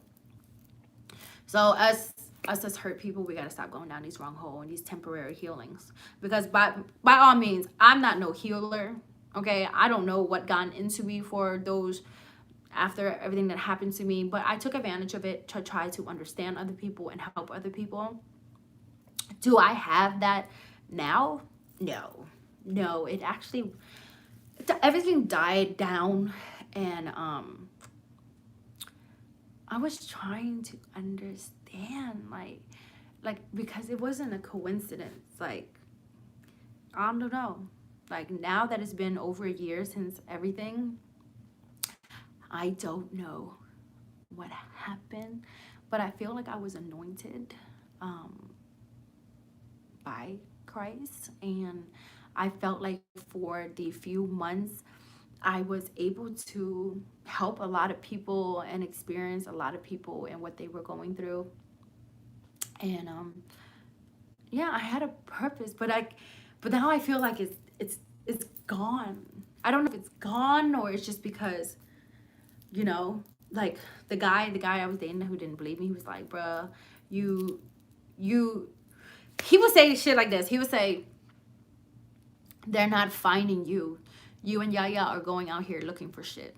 So us as hurt people, we gotta stop going down these wrong hole and these temporary healings. Because by all means, I'm not no healer, okay? I don't know what got into me for those, after everything that happened to me, but I took advantage of it to try to understand other people and help other people. Do I have that now? No, it actually, everything died down, and I was trying to understand, like because it wasn't a coincidence. Like, I don't know. Like, now that it's been over a year since everything, I don't know what happened, but I feel like I was anointed by Christ, and I felt like for the few months I was able to help a lot of people and experience a lot of people and what they were going through. And yeah, I had a purpose, but now I feel like it's gone. I don't know if it's gone or it's just because, you know, like the guy I was dating who didn't believe me, he was like, bruh, you he would say shit like this. He would say, they're not finding you. You and Yaya are going out here looking for shit.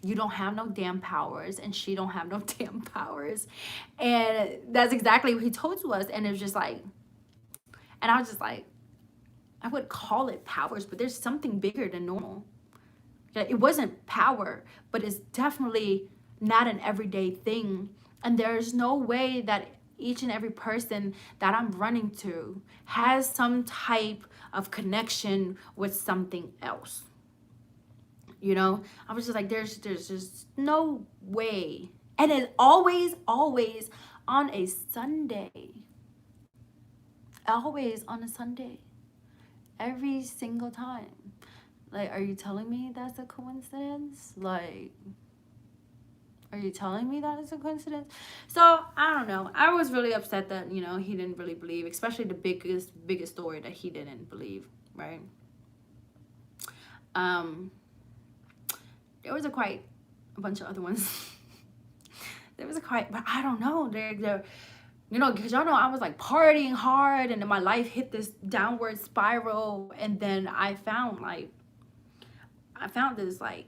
You don't have no damn powers, and she don't have no damn powers. And that's exactly what he told to us. And it was just like, and I was just like, I would call it powers, but there's something bigger than normal. It wasn't power, but it's definitely not an everyday thing. And there's no way that each and every person that I'm running to has some type of connection with something else. You know, I was just like, there's just no way. And it's always on a Sunday. Always on a Sunday. Every single time. Like, are you telling me that's a coincidence? Like, are you telling me that is a coincidence? So, I don't know. I was really upset that, you know, he didn't really believe, especially the biggest story that he didn't believe, right? There was quite a bunch of other ones. There was but I don't know. They're you know, because y'all know I was like partying hard, and then my life hit this downward spiral, and then I found this like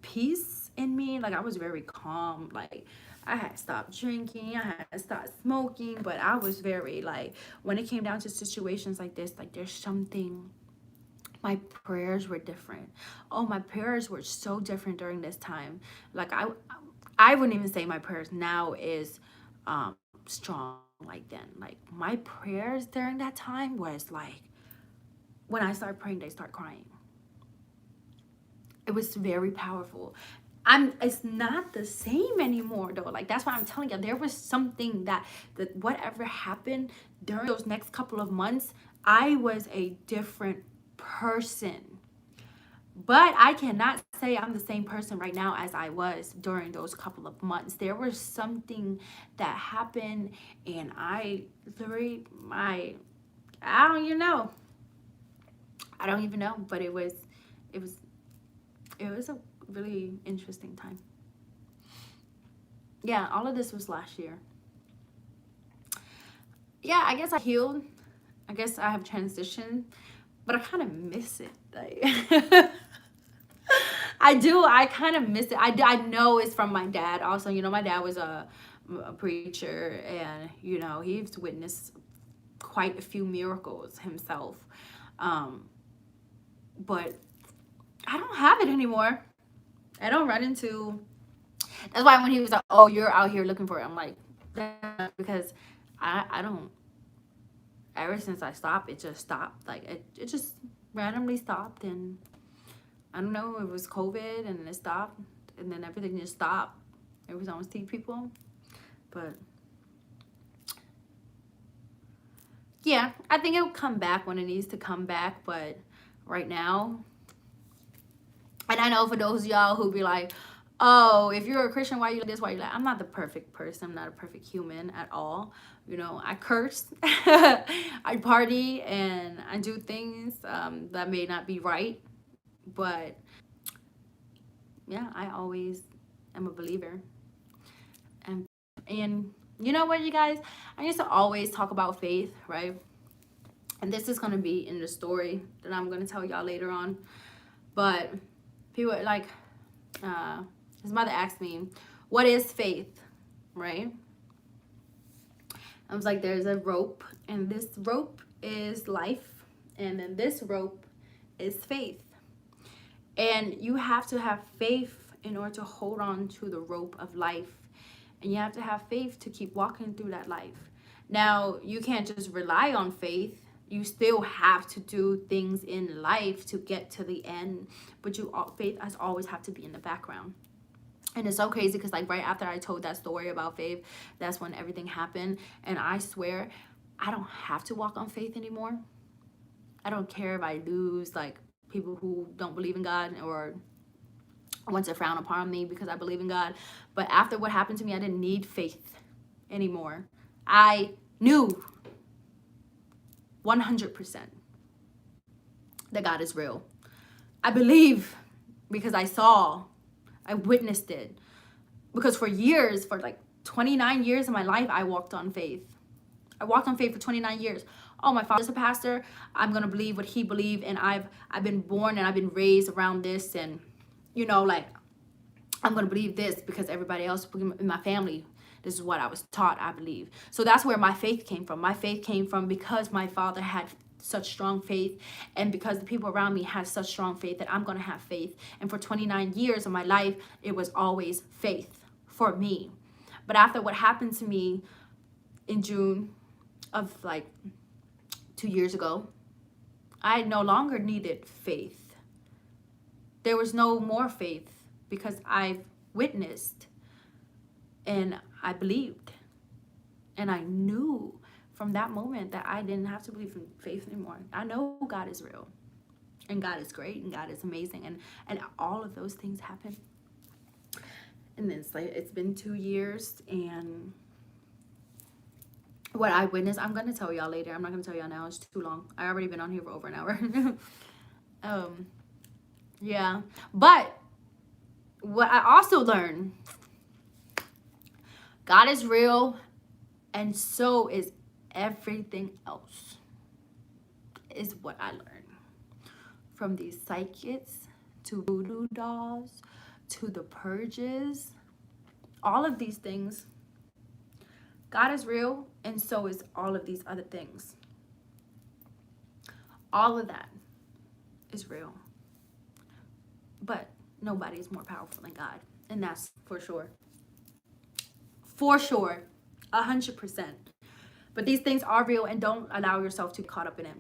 peace in me. Like, I was very calm. Like, I had stopped drinking, I had stopped smoking, but I was very like, when it came down to situations like this, like, there's something. My prayers were different. Oh, my prayers were so different during this time. Like, I wouldn't even say my prayers now is strong like then. Like, my prayers during that time was like, when I start praying, they start crying. It was very powerful. It's not the same anymore though. Like, that's why I'm telling you, there was something that whatever happened during those next couple of months, I was a different person. But I cannot say I'm the same person right now as I was during those couple of months. There was something that happened, and I don't even know. I don't even know, but it was a really interesting time. Yeah, all of this was last year. Yeah, I guess I healed. I guess I have transitioned, but I kind of miss it. Like, I do. I kind of miss it. I know it's from my dad. Also, you know, my dad was a preacher, and you know, he's witnessed quite a few miracles himself. But I don't have it anymore. I don't run into. That's why when he was like, "Oh, you're out here looking for it," I'm like, because I don't. Ever since I stopped, it just stopped. Like, it just randomly stopped, and I don't know. It was COVID, and it stopped, and then everything just stopped. Every time I see people, but yeah, I think it'll come back when it needs to come back. But right now, and I know for those of y'all who be like, oh, if you're a Christian, why you like this? Why you like? I'm not the perfect person. I'm not a perfect human at all. You know, I curse, I party, and I do things that may not be right. But yeah, I always am a believer. And you know what, you guys? I used to always talk about faith, right? And this is going to be in the story that I'm going to tell y'all later on. But people like, his mother asked me, what is faith, right? I was like, there's a rope, and this rope is life, and then this rope is faith. And you have to have faith in order to hold on to the rope of life. And you have to have faith to keep walking through that life. Now, you can't just rely on faith. You still have to do things in life to get to the end. But faith has always have to be in the background. And it's so crazy because, like, right after I told that story about faith, that's when everything happened. And I swear, I don't have to walk on faith anymore. I don't care if I lose, like, people who don't believe in God or want to frown upon me because I believe in God. But after what happened to me, I didn't need faith anymore. I knew 100% that God is real. I believe because I saw I witnessed it. Because for years, for like 29 years of my life, I walked on faith. I walked on faith for 29 years. Oh, my father's a pastor. I'm going to believe what he believed. And I've been born and I've been raised around this. And, you know, like, I'm going to believe this because everybody else in my family, this is what I was taught, I believe. So that's where my faith came from. My faith came from because my father had such strong faith, and because the people around me had such strong faith, that I'm going to have faith. And for 29 years of my life, it was always faith for me. But after what happened to me in June of like 2 years ago, I no longer needed faith. There was no more faith because I've witnessed and I believed. And I knew from that moment that I didn't have to believe in faith anymore. I know God is real, and God is great, and God is amazing, and all of those things happen. And then it's been 2 years, and what I witnessed, I'm gonna tell y'all later. I'm not gonna tell y'all now. It's too long. I already been on here for over an hour. Yeah, but what I also learned, God is real, and so is everything else, is what I learned. From these psychics to voodoo dolls to the purges, all of these things, God is real, and so is all of these other things. All of that is real. But nobody is more powerful than God, and that's for sure. For sure, 100%. But these things are real, and don't allow yourself to be caught up in it.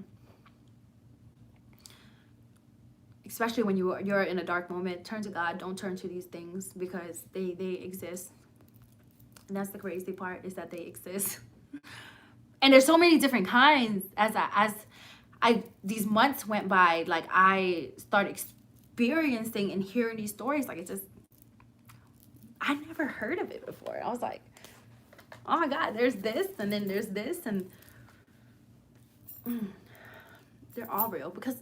Especially when you're in a dark moment, turn to God. Don't turn to these things because they exist. And that's the crazy part, is that they exist. And there's so many different kinds. As I these months went by, like I started experiencing and hearing these stories. Like I never heard of it before. I was like, oh my God, there's this, and then there's this, and they're all real because,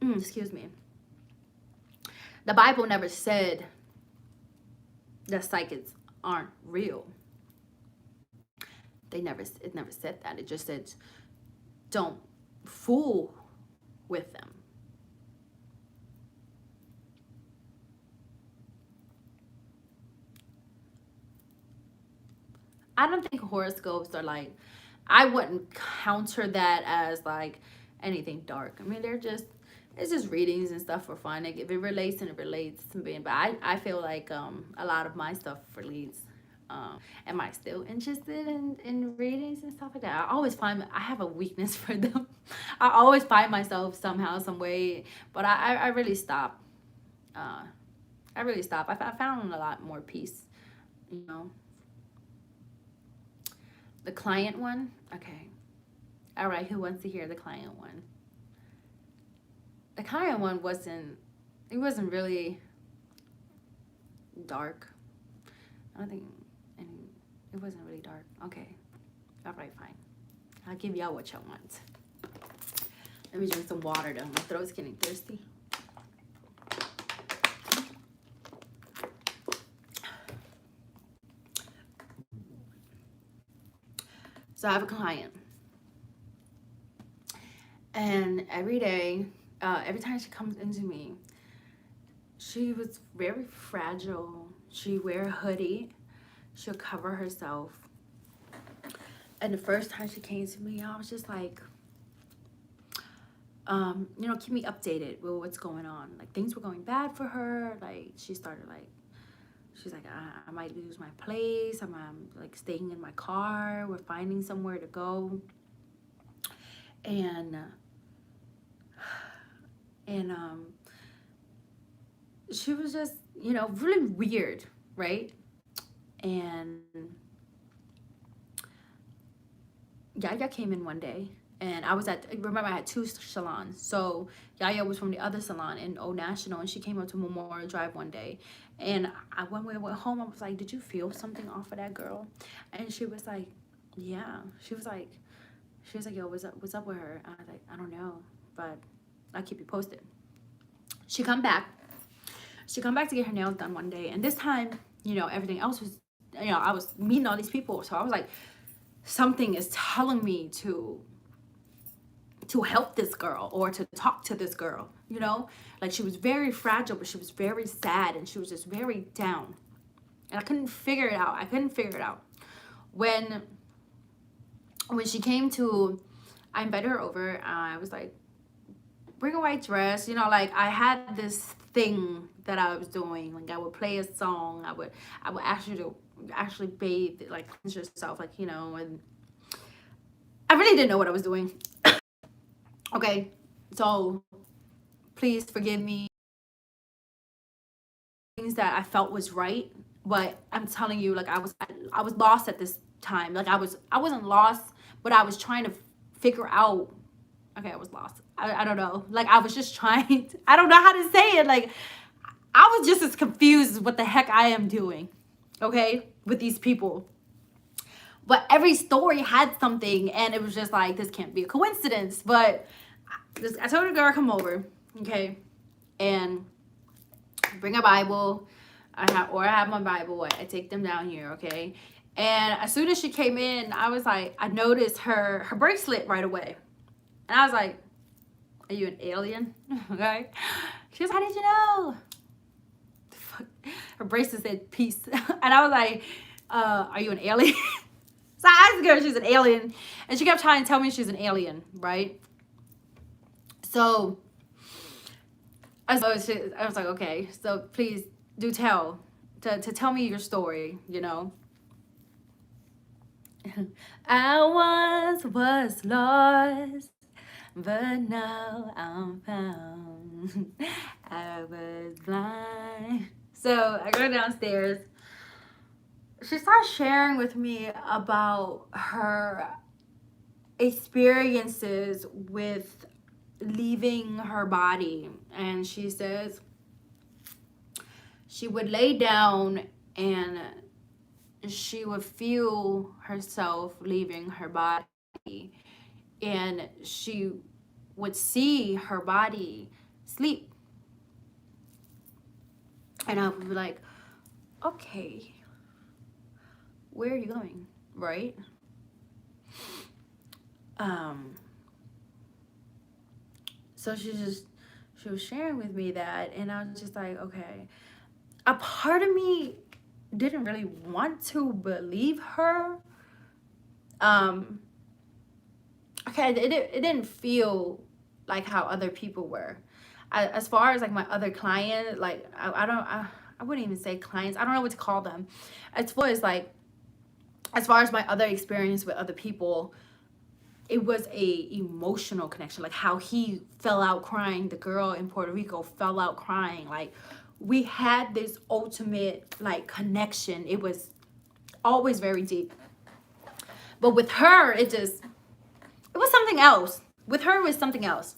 excuse me, the Bible never said that psychics aren't real. It never said that. It just said, don't fool with them. I don't think horoscopes are like, I wouldn't counter that as like anything dark. I mean, it's just readings and stuff for fun. Like, if it relates, and it relates to me. But I feel like a lot of my stuff relates. Am I still interested in readings and stuff like that? I always find I have a weakness for them. I always find myself somehow, some way. But I really stopped. I really stopped. I found a lot more peace, you know. The client one? Okay. All right, who wants to hear the client one? The client one wasn't really dark. I don't think it wasn't really dark. Okay. All right, fine. I'll give y'all what y'all want. Let me drink some water though. My throat's getting thirsty. So I have a client, and every day, every time she comes into me, she was very fragile. She wear a hoodie. She'll cover herself. And the first time she came to me, I was just like, you know, keep me updated with what's going on. Like, things were going bad for her. Like, she's like, I might lose my place. I'm like staying in my car. We're finding somewhere to go. And she was just, you know, really weird, right? And Yaya came in one day, and remember I had 2 salons. So Yaya was from the other salon in Old National, and she came up to Memorial Drive one day. And when we went home, I was like, did you feel something off of that girl? And she was like, yeah. She was like, yo, what's up with her? I was like, I don't know, but I'll keep you posted. She come back. She come back to get her nails done one day, and this time, you know, everything else was, you know, I was meeting all these people, so I was like, something is telling me to help this girl or to talk to this girl, you know? Like, she was very fragile, but she was very sad, and she was just very down. And I couldn't figure it out. When she came to, I invited her over. I was like, bring a white dress. You know, like, I had this thing that I was doing. Like, I would play a song. I would ask you to actually bathe, like, cleanse yourself, like, you know, and I really didn't know what I was doing. Okay, so please forgive me. Things that I felt was right, but I'm telling you, like, I was lost at this time. Like, I wasn't lost, but I was trying to figure out. Okay, I was lost. I don't know. Like, I was just trying to, I don't know how to say it. Like, I was just as confused as what the heck I am doing, okay, with these people. But every story had something, and it was just like, this can't be a coincidence. But I told the girl, come over, okay, and bring a Bible. I have my Bible. I take them down here, okay. And as soon as she came in, I was like, I noticed her bracelet right away, and I was like, are you an alien? Okay. She was, how did you know? Her bracelet said peace. And I was like, are you an alien? So I asked her if she's an alien. And she kept trying to tell me she's an alien, right? So I was like, okay, so please do tell. To tell me your story, you know. I once was lost, but now I'm found. I was blind. So I go downstairs. She starts sharing with me about her experiences with leaving her body. And she says she would lay down and she would feel herself leaving her body, and she would see her body sleep, and I would be like, okay, where are you going, right? So she was sharing with me that, and I was just like, okay. A part of me didn't really want to believe her. Okay, it didn't feel like how other people were. As far as like my other client, like I wouldn't even say clients. I don't know what to call them. As far as my other experience with other people, it was a emotional connection. Like how he fell out crying. The girl in Puerto Rico fell out crying. Like we had this ultimate like connection. It was always very deep. But with her, it was something else. With her, it was something else.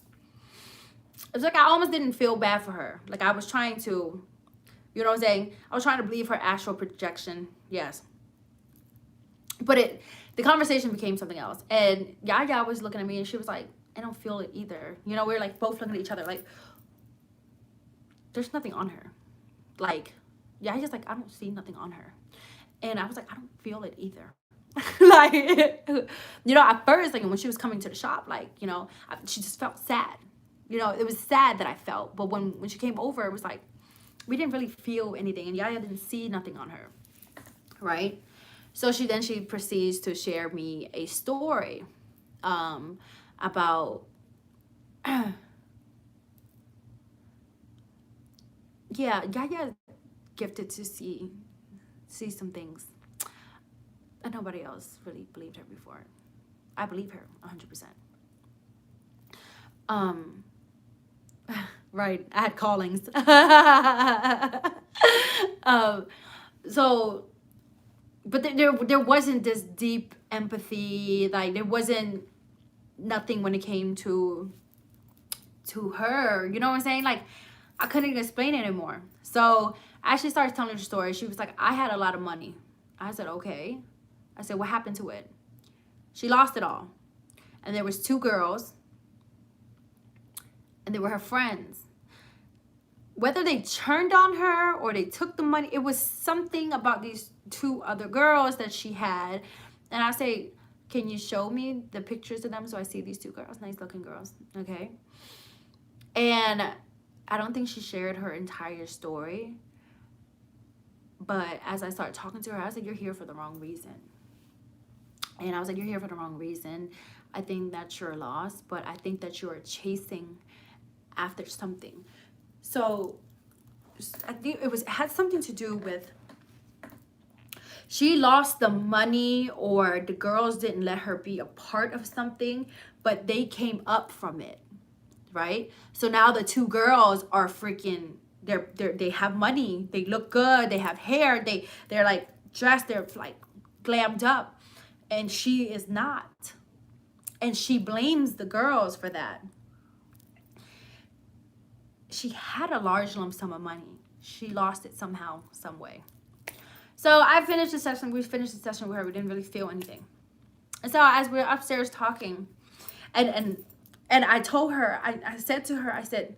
It's like I almost didn't feel bad for her. Like I was trying to, you know what I'm saying? I was trying to believe her astral projection. Yes. But the conversation became something else. And Yaya was looking at me and she was like, I don't feel it either. You know, we were like both looking at each other like, there's nothing on her. Like, Yaya's like, I don't see nothing on her. And I was like, I don't feel it either. Like, you know, at first, like when she was coming to the shop, like, you know, she just felt sad. You know, it was sad that I felt. But when she came over, it was like, we didn't really feel anything. And Yaya didn't see nothing on her. Right? So she proceeds to share me a story about yeah, Yaya gifted to see some things that nobody else really believed her before. I believe her 100%. Right, I had callings. So but there wasn't this deep empathy, like there wasn't nothing when it came to her, you know what I'm saying? Like I couldn't even explain it anymore. So as she started telling her story, she was like, I had a lot of money. I said, okay. I said, what happened to it? She lost it all. And there was 2 girls, and they were her friends. whether they turned on her or they took the money, it was something about these 2 other girls that she had. And I say, can you show me the pictures of them so I see these 2 girls, nice looking girls, okay? And I don't think she shared her entire story. But as I started talking to her, I was like, you're here for the wrong reason. And I was like, you're here for the wrong reason. I think that's your loss, but I think that you're chasing after something. So I think it had something to do with she lost the money, or the girls didn't let her be a part of something, but they came up from it, right? So now the 2 girls are freaking, they have money, they look good, they have hair, they're like dressed, they're like glammed up, and she is not. And she blames the girls for that. She had a large lump sum of money. She lost it somehow, some way. So I finished the session. We finished the session with her. We didn't really feel anything. And so as we were upstairs talking, and I told her, I said to her, I said,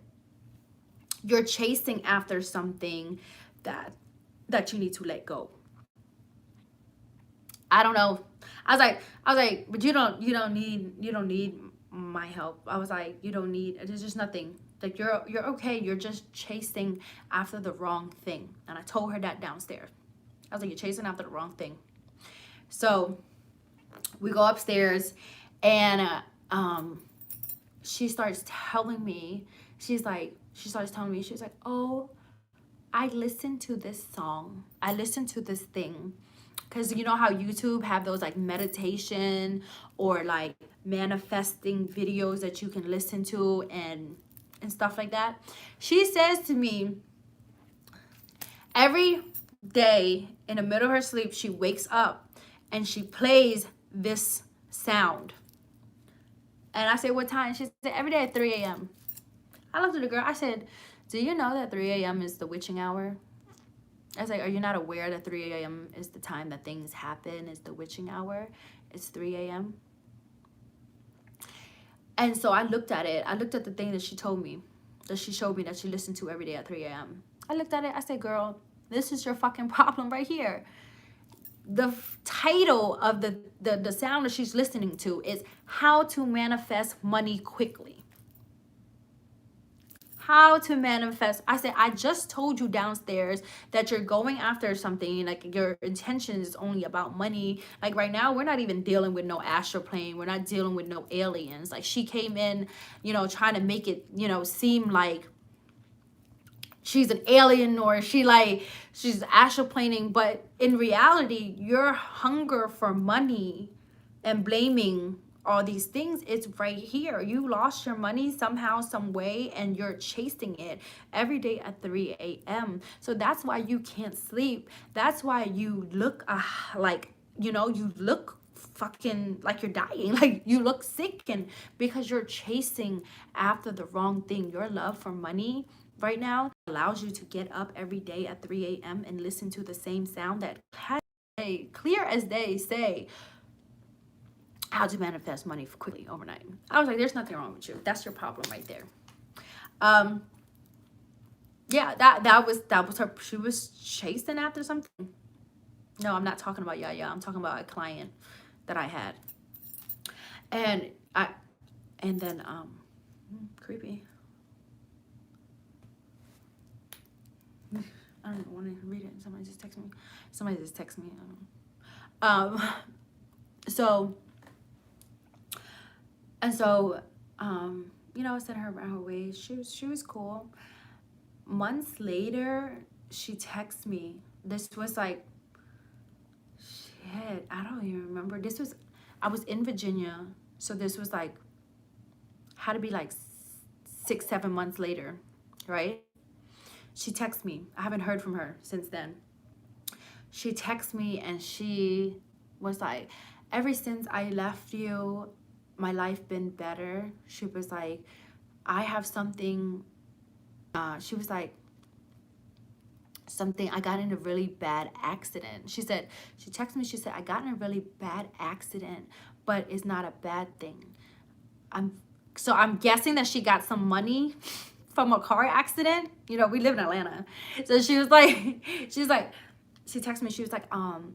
you're chasing after something that you need to let go. I don't know. I was like, but you don't need my help. I was like, you don't need, there's just nothing. Like, you're okay. You're just chasing after the wrong thing. And I told her that downstairs. I was like, you're chasing after the wrong thing. So we go upstairs, and she starts telling me, she starts telling me, she was like, oh, I listened to this song. I listened to this thing. Because you know how YouTube have those like meditation or like manifesting videos that you can listen to and stuff like that. She says to me, every day in the middle of her sleep, she wakes up and she plays this sound. And I said, what time? She said, every day at 3 a.m. I looked at the girl. I said, do you know that 3 a.m. is the witching hour? I was like, are you not aware that 3 a.m. is the time that things happen, is the witching hour? It's 3 a.m. And so I looked at it. I looked at the thing that she told me, that she showed me that she listened to every day at 3 a.m. I looked at it. I said, girl, this is your fucking problem right here. The title of the sound that she's listening to is How to Manifest Money Quickly. How to manifest. I said, I just told you downstairs that you're going after something, like your intention is only about money. Like right now, we're not even dealing with no astral plane. We're not dealing with no aliens. Like she came in, trying to make it, seem like she's an alien or she's astral planing. But in reality, your hunger for money and blaming all these things, it's right here. You lost your money somehow, some way, and you're chasing it every day at 3 a.m. So that's why you can't sleep. That's why you look you look fucking like you're dying. Like you look sick, and because you're chasing after the wrong thing. Your love for money right now allows you to get up every day at 3 a.m. and listen to the same sound that clear as day say, how to manifest money quickly overnight. I was like, there's nothing wrong with you. That's your problem right there. Yeah, that was her. She was chasing after something. No, I'm not talking about Yaya. I'm talking about a client that I had. And then creepy. I don't want to read it. Somebody just text me. I sent her around her ways. She was cool. Months later, she texted me. This was like, shit, I don't even remember. I was in Virginia, so this was like, had to be like 6-7 months later, right? She texted me. I haven't heard from her since then. She texted me and she was like, ever since I left you, my life been better. She was like, I have something. She was like, I got in a really bad accident. She texted me, she said, I got in a really bad accident, but it's not a bad thing. I'm guessing that she got some money from a car accident. You know, we live in Atlanta. So she was like, she texted me, she was like,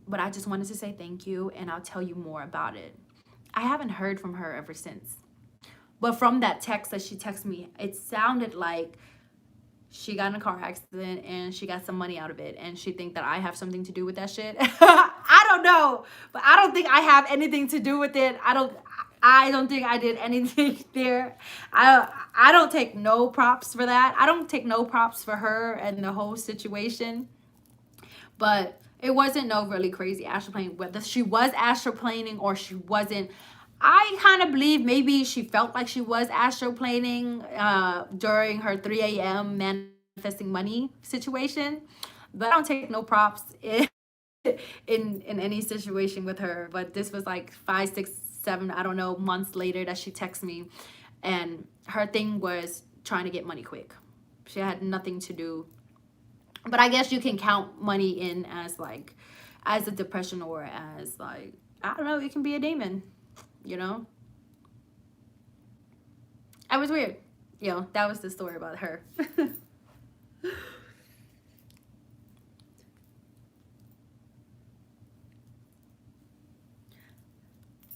but I just wanted to say thank you and I'll tell you more about it. I haven't heard from her ever since. But from that text that she texted me, it sounded like she got in a car accident and she got some money out of it and she think that I have something to do with that shit. I don't know, but I don't think I have anything to do with it. I don't think I did anything there. I don't take no props for that. I don't take no props for her and the whole situation. But it wasn't no really crazy astroplaning. Whether she was astroplaning or she wasn't, I kind of believe maybe she felt like she was astroplaning during her 3 a.m. manifesting money situation. But I don't take no props in any situation with her. But this was like 5, 6, 7, I don't know, months later that she texted me. And her thing was trying to get money quick. She had nothing to do. But I guess you can count money in as like, as a depression or as like, I don't know, it can be a demon, you know? It was weird. You know, that was the story about her.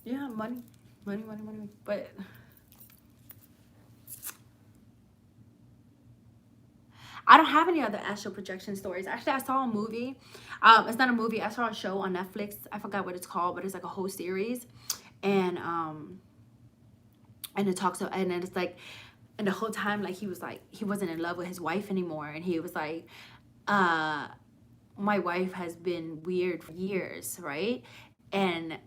Yeah, money. Money. But I don't have any other astral projection stories. Actually, I saw a movie. It's not a movie. I saw a show on Netflix. I forgot what it's called, but it's like a whole series. And it talks, and then it's like, and the whole time, like, he was like, he wasn't in love with his wife anymore. And he was like, my wife has been weird for years, right? And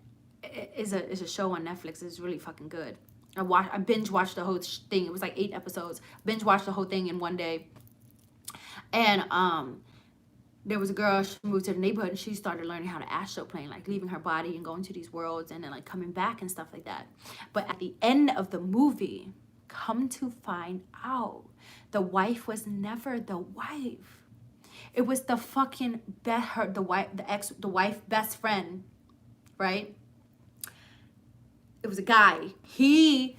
it's a show on Netflix. It's really fucking good. I binge watched the whole thing. It was like 8 episodes. Binge watched the whole thing in one day. And there was a girl, she moved to the neighborhood and she started learning how to astroplane, like leaving her body and going to these worlds and then like coming back and stuff like that. But at the end of the movie, come to find out, the wife was never the wife. It was the fucking the wife best friend, right? It was a guy. He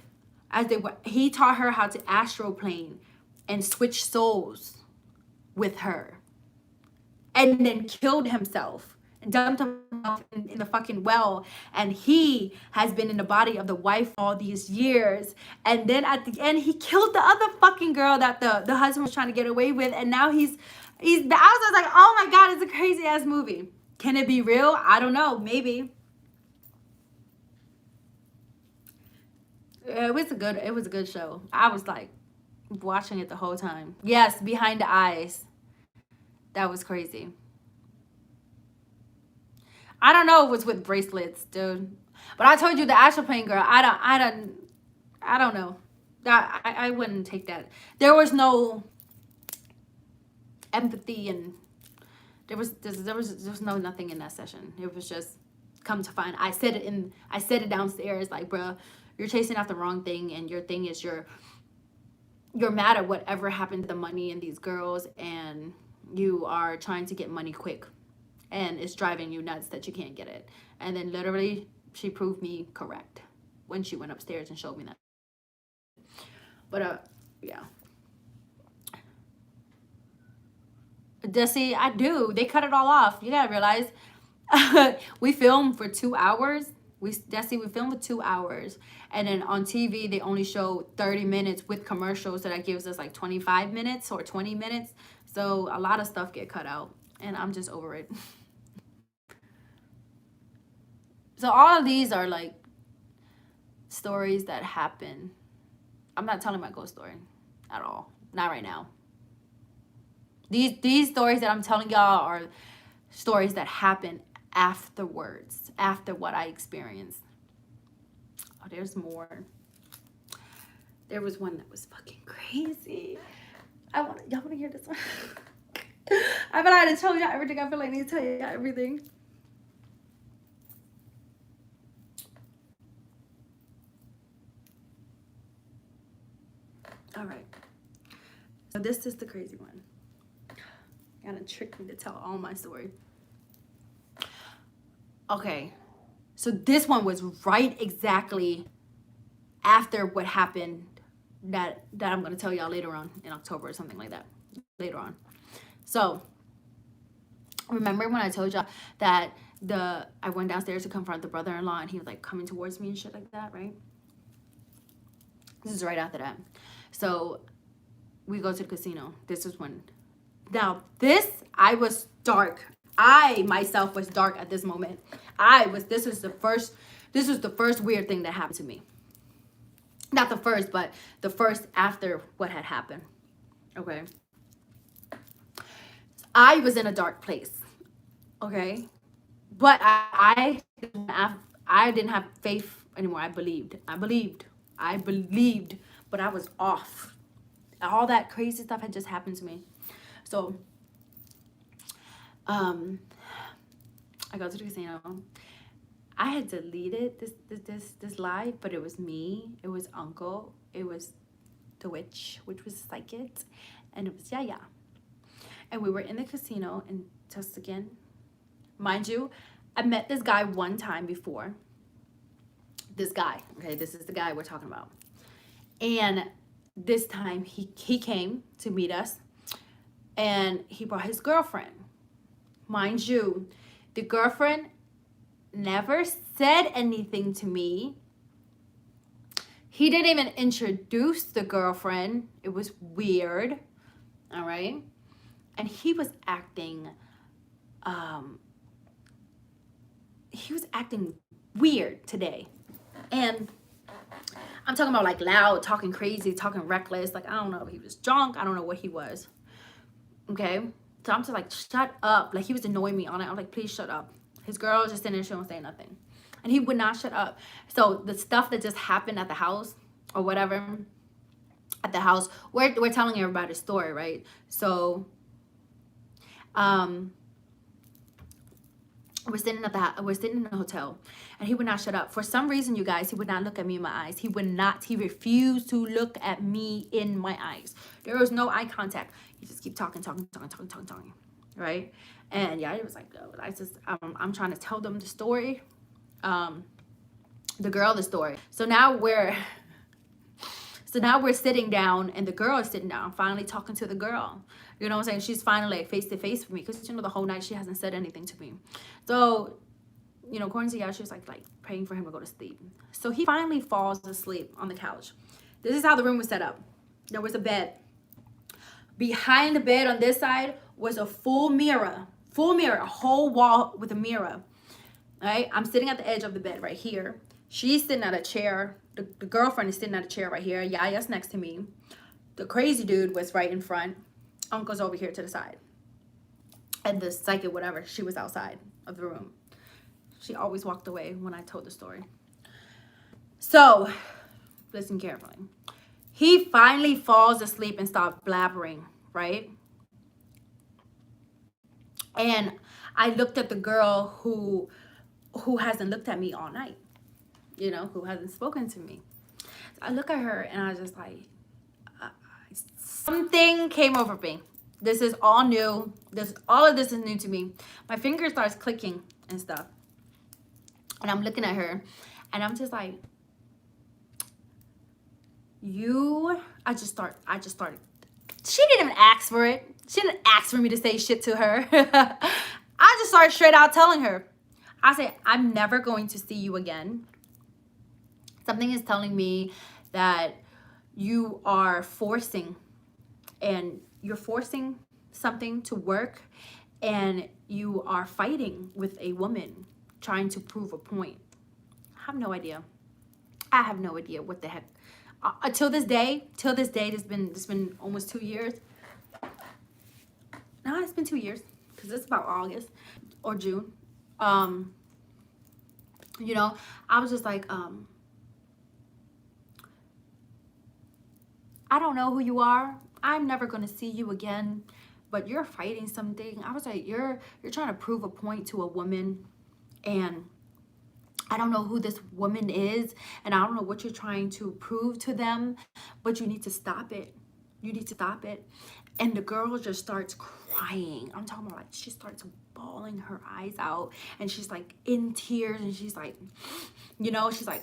taught her how to astroplane and switch souls with her, and then killed himself and dumped himself in the fucking well. And he has been in the body of the wife all these years. And then at the end, he killed the other fucking girl that the husband was trying to get away with. And now I was like, oh my God, it's a crazy ass movie. Can it be real? I don't know. Maybe. It was a good show. I was like watching it the whole time. Yes, Behind the Eyes. That was crazy. I don't know if it was with bracelets, dude. But I told you the astroplane girl. I don't know. I wouldn't take that. There was no empathy and there was no nothing in that session. It was just, come to find. I said it downstairs, like, bruh, you're chasing after the wrong thing, and your thing is you're mad at whatever happened to the money and these girls, and you are trying to get money quick, and it's driving you nuts that you can't get it. And then literally she proved me correct when she went upstairs and showed me that. But yeah. Desi, I do. They cut it all off. You gotta realize, we filmed for 2 hours. We filmed for 2 hours, and then on TV they only show 30 minutes with commercials, so that gives us like 25 minutes or 20 minutes. So a lot of stuff get cut out, and I'm just over it. So all of these are like stories that happen. I'm not telling my ghost story at all. Not right now. These stories that I'm telling y'all are stories that happen afterwards, after what I experienced. Oh, there's more. There was one that was fucking crazy. Y'all want to hear this one? I feel like I done told y'all everything. I feel like I need to tell y'all everything. All right. So this is the crazy one. Y'all done tricked me to tell all my story. Okay. So this one was right exactly after what happened that I'm going to tell y'all later on in October or something like that later on. So remember when I told y'all that I went downstairs to confront the brother-in-law and he was like coming towards me and shit like that, right? This is right after that. So we go to the casino. This is when, now this, I was dark. I myself was dark at this moment. This was the first weird thing that happened to me. Not the first, but the first after what had happened. Okay. I was in a dark place. Okay. But I didn't have faith anymore. I believed, but I was off. All that crazy stuff had just happened to me. So, I go to the casino. I had deleted this live, but it was me, it was Uncle, it was the witch, which was Psychic, and it was Yaya. And we were in the casino in Tuskegee. Mind you, I met this guy one time before. This guy, okay, this is the guy we're talking about. And this time he came to meet us, and he brought his girlfriend. Mind you, the girlfriend never said anything to me. He didn't even introduce the girlfriend. It was weird. All right. And he was acting weird today. And I'm talking about like loud, talking crazy, talking reckless. Like, I don't know if he was drunk. I don't know what he was. Okay. So I'm just like, shut up. Like, he was annoying me on it. I'm like, please shut up. His girl just sitting there, she don't say nothing. And he would not shut up. So the stuff that just happened at the house or whatever, at the house, we're telling everybody a story, right? So we're sitting in the hotel, and he would not shut up. For some reason, you guys, he would not look at me in my eyes. He refused to look at me in my eyes. There was no eye contact. He just keep talking, right? And yeah, it was like, oh, I'm trying to tell them the story, the girl the story. So now we're sitting down, and the girl is sitting down. I'm finally talking to the girl. You know what I'm saying? She's finally like face to face with me, because the whole night she hasn't said anything to me. So, according to y'all, she was like praying for him to go to sleep. So he finally falls asleep on the couch. This is how the room was set up. There was a bed. Behind the bed on this side was a full mirror, a whole wall with a mirror. Right? I'm sitting at the edge of the bed right here. She's sitting at a chair. The girlfriend is sitting at a chair right here. Yaya's next to me. The crazy dude was right in front. Uncle's over here to the side. And the psychic, whatever, she was outside of the room. She always walked away when I told the story. So, listen carefully. He finally falls asleep and stops blabbering, right? And I looked at the girl who hasn't looked at me all night, who hasn't spoken to me. So I look at her, and I was just like, something came over me. This is all new. All of this is new to me. My finger starts clicking and stuff. And I'm looking at her, and I'm just like, I just started. She didn't even ask for it. She didn't ask for me to say shit to her. I just started straight out telling her. I said, I'm never going to see you again. Something is telling me that you are forcing something to work, and you are fighting with a woman trying to prove a point. I have no idea what the heck. Till this day, it's been almost 2 years. No, it's been 2 years, because it's about August or June. I was just like, I don't know who you are. I'm never going to see you again, but you're fighting something. I was like, you're trying to prove a point to a woman, and I don't know who this woman is, and I don't know what you're trying to prove to them, but you need to stop it. You need to stop it. And the girl just starts crying. I'm talking about, like, she starts bawling her eyes out, and she's like in tears, and she's like, she's like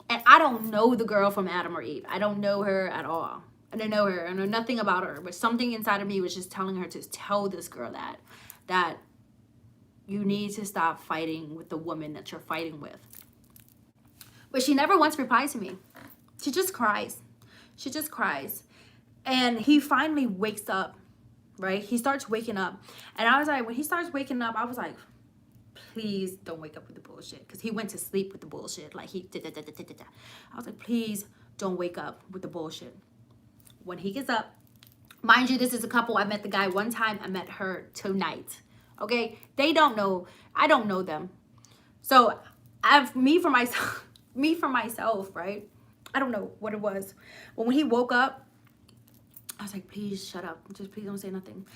And I don't know the girl from Adam or Eve. I don't know her at all. I don't know her. I know nothing about her. But something inside of me was just telling her to tell this girl that you need to stop fighting with the woman that you're fighting with. But she never once replies to me. She just cries. She just cries. And he finally wakes up, right? He starts waking up. And I was like, when he starts waking up, I was like, please don't wake up with the bullshit. Because he went to sleep with the bullshit. Like I was like, please don't wake up with the bullshit. When he gets up, mind you, this is a couple. I met the guy one time. I met her tonight. Okay? They don't know. I don't know them. So me for myself, right? I don't know what it was. But when he woke up, I was like, please shut up. Just please don't say nothing.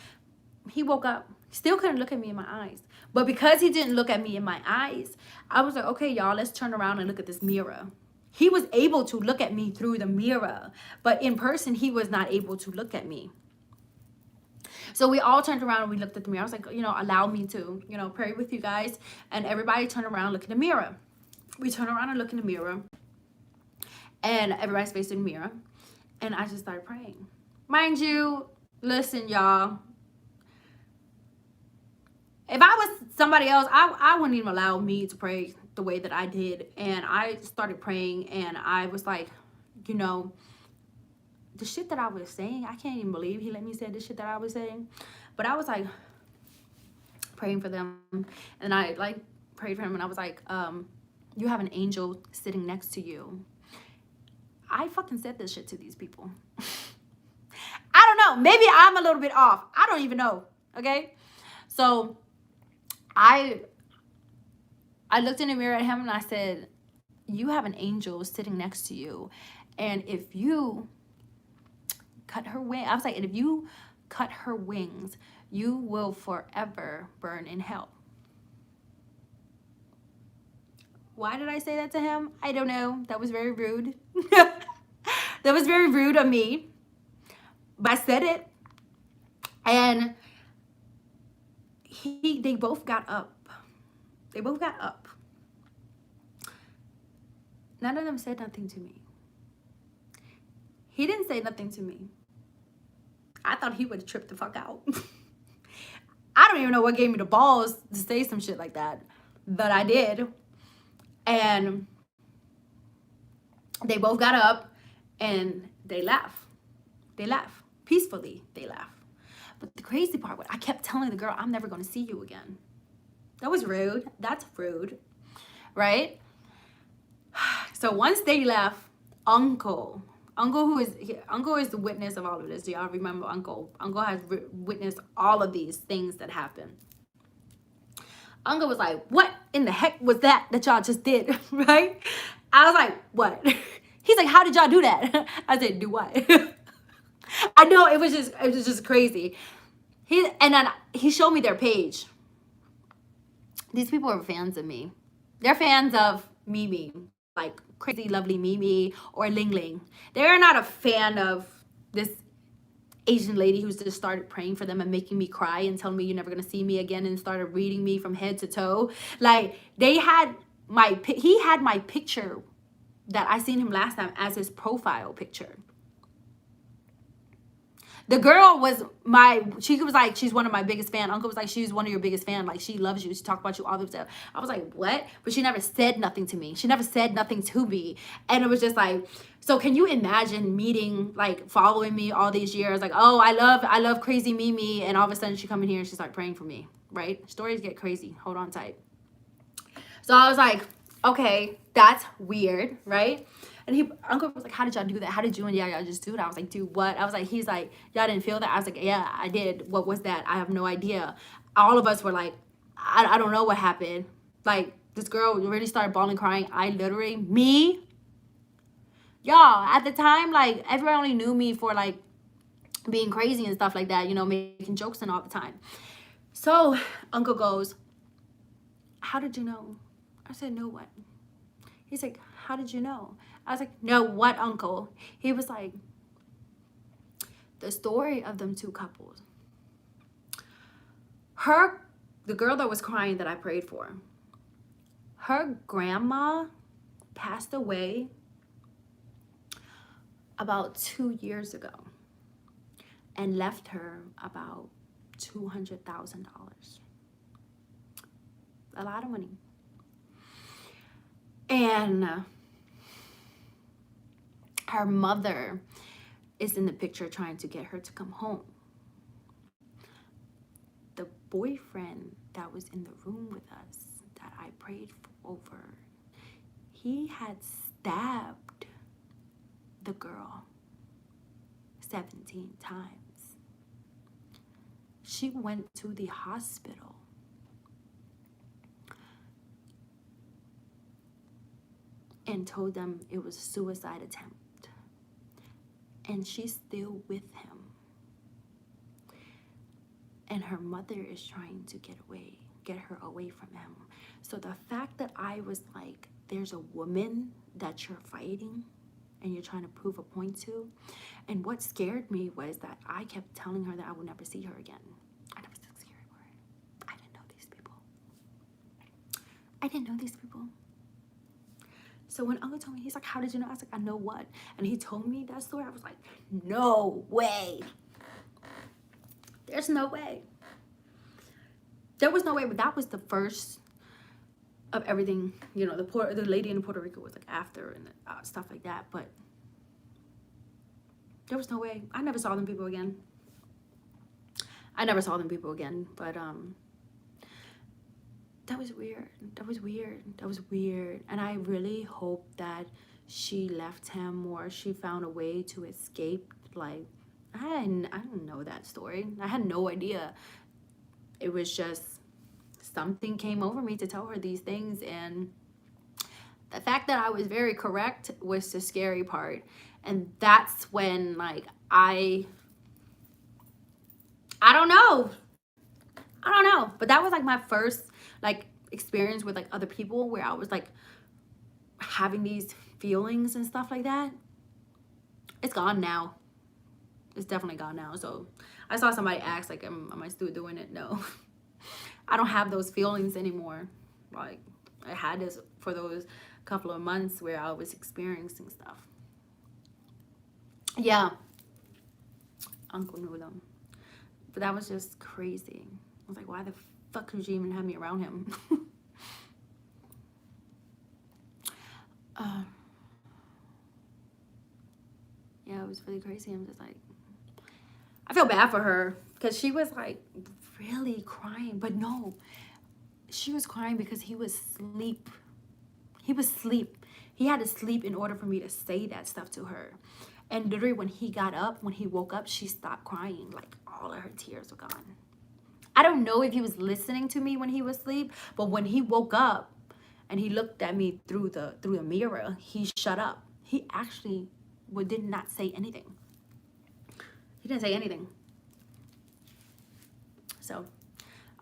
He woke up, still couldn't look at me in my eyes. But because he didn't look at me in my eyes, I was like, okay, y'all, let's turn around and look at this mirror. He was able to look at me through the mirror, but in person, he was not able to look at me. So we all turned around and we looked at the mirror. I was like, allow me to, pray with you guys. And everybody turned around and looked in the mirror. We turn around and look in the mirror. And everybody's facing the mirror. And I just started praying. Mind you, listen, y'all. If I was somebody else, I wouldn't even allow me to pray the way that I did. And I started praying, and I was like, the shit that I was saying, I can't even believe he let me say the shit that I was saying. But I was like praying for them, and I like prayed for him, and I was like, you have an angel sitting next to you. I fucking said this shit to these people. I don't know. Maybe I'm a little bit off. I don't even know. Okay? So I looked in the mirror at him and I said, you have an angel sitting next to you. And if you cut her wing, I was like, and if you cut her wings, you will forever burn in hell. Why did I say that to him? I don't know. That was very rude. That was very rude of me. But I said it. And they both got up. They both got up. None of them said nothing to me. He didn't say nothing to me. I thought he would have tripped the fuck out. I don't even know what gave me the balls to say some shit like that. But I did. And they both got up and they laughed. They laughed. Peacefully, they laughed. But the crazy part was I kept telling the girl, I'm never going to see you again. That was rude. That's rude. Right? So once they left, Uncle is the witness of all of this. Do y'all remember Uncle? Uncle has witnessed all of these things that happened. Uncle was like, what in the heck was that y'all just did? Right? I was like, what? He's like, how did y'all do that? I said, do what? I know, it was just crazy. He showed me their page. These people are fans of me. They're fans of Mimi, like crazy lovely Mimi or Ling Ling. They're not a fan of this Asian lady who's just started praying for them and making me cry and telling me you're never gonna see me again and started reading me from head to toe. Like he had my picture that I seen him last time as his profile picture. The girl was she was like, she's one of my biggest fan. Uncle was like, she's one of your biggest fan. Like, she loves you. She talked about you all the time. I was like, what? But she never said nothing to me. She never said nothing to me. And it was just like, so can you imagine following me all these years? Like, oh, I love crazy Mimi. And all of a sudden she come in here and she start praying for me, right? Stories get crazy. Hold on tight. So I was like, okay, that's weird, right? And Uncle was like, how did y'all do that? How did you and y'all just do that? I was like, do what? He's like, y'all didn't feel that? I was like, yeah, I did. What was that? I have no idea. All of us were like, I don't know what happened. Like, this girl really started bawling, crying. Y'all, at the time, like, everyone only knew me for, like, being crazy and stuff like that, making jokes and all the time. So Uncle goes, how did you know? I said, no, what? He's like, how did you know? I was like, no, what, Uncle? He was like, the story of them two couples. The girl that was crying that I prayed for, her grandma passed away about 2 years ago and left her about $200,000. A lot of money. And her mother is in the picture trying to get her to come home. The boyfriend that was in the room with us that I prayed over, he had stabbed the girl 17 times. She went to the hospital. And told them it was a suicide attempt. And she's still with him. And her mother is trying to get her away from him. So the fact that I was like, there's a woman that you're fighting and you're trying to prove a point to. And what scared me was that I kept telling her that I would never see her again. I never said scary word. I didn't know these people. I didn't know these people. So when Uncle told me, he's like, how did you know? I was like, I know what? And he told me that story. I was like, no way. There's no way. There was no way, but that was the first of everything. You know, the lady in Puerto Rico was like after and stuff like that. But there was no way. I never saw them people again. But that was weird. That was weird. And I really hope that she left him or she found a way to escape. Like, I don't know that story. I had no idea. It was just something came over me to tell her these things. And the fact that I was very correct was the scary part. And that's when, like, I don't know. But that was like my first like experience with like other people where I was like having these feelings and stuff like that. It's gone now. It's definitely gone now. So I saw somebody ask like, am I still doing it? No. I don't have those feelings anymore. Like, I had this for those couple of months where I was experiencing stuff. Yeah. Uncle knew them. But that was just crazy. I was like, why the fuck did you even have me around him? Yeah, it was really crazy. I'm just like, I feel bad for her because she was like really crying. But no, she was crying because he was asleep. He was asleep. He had to sleep in order for me to say that stuff to her. And literally when he got up, when he woke up, she stopped crying. Like all of her tears were gone. I don't know if he was listening to me when he was asleep, but when he woke up and he looked at me through the mirror, he shut up. He actually did not say anything. He didn't say anything. So,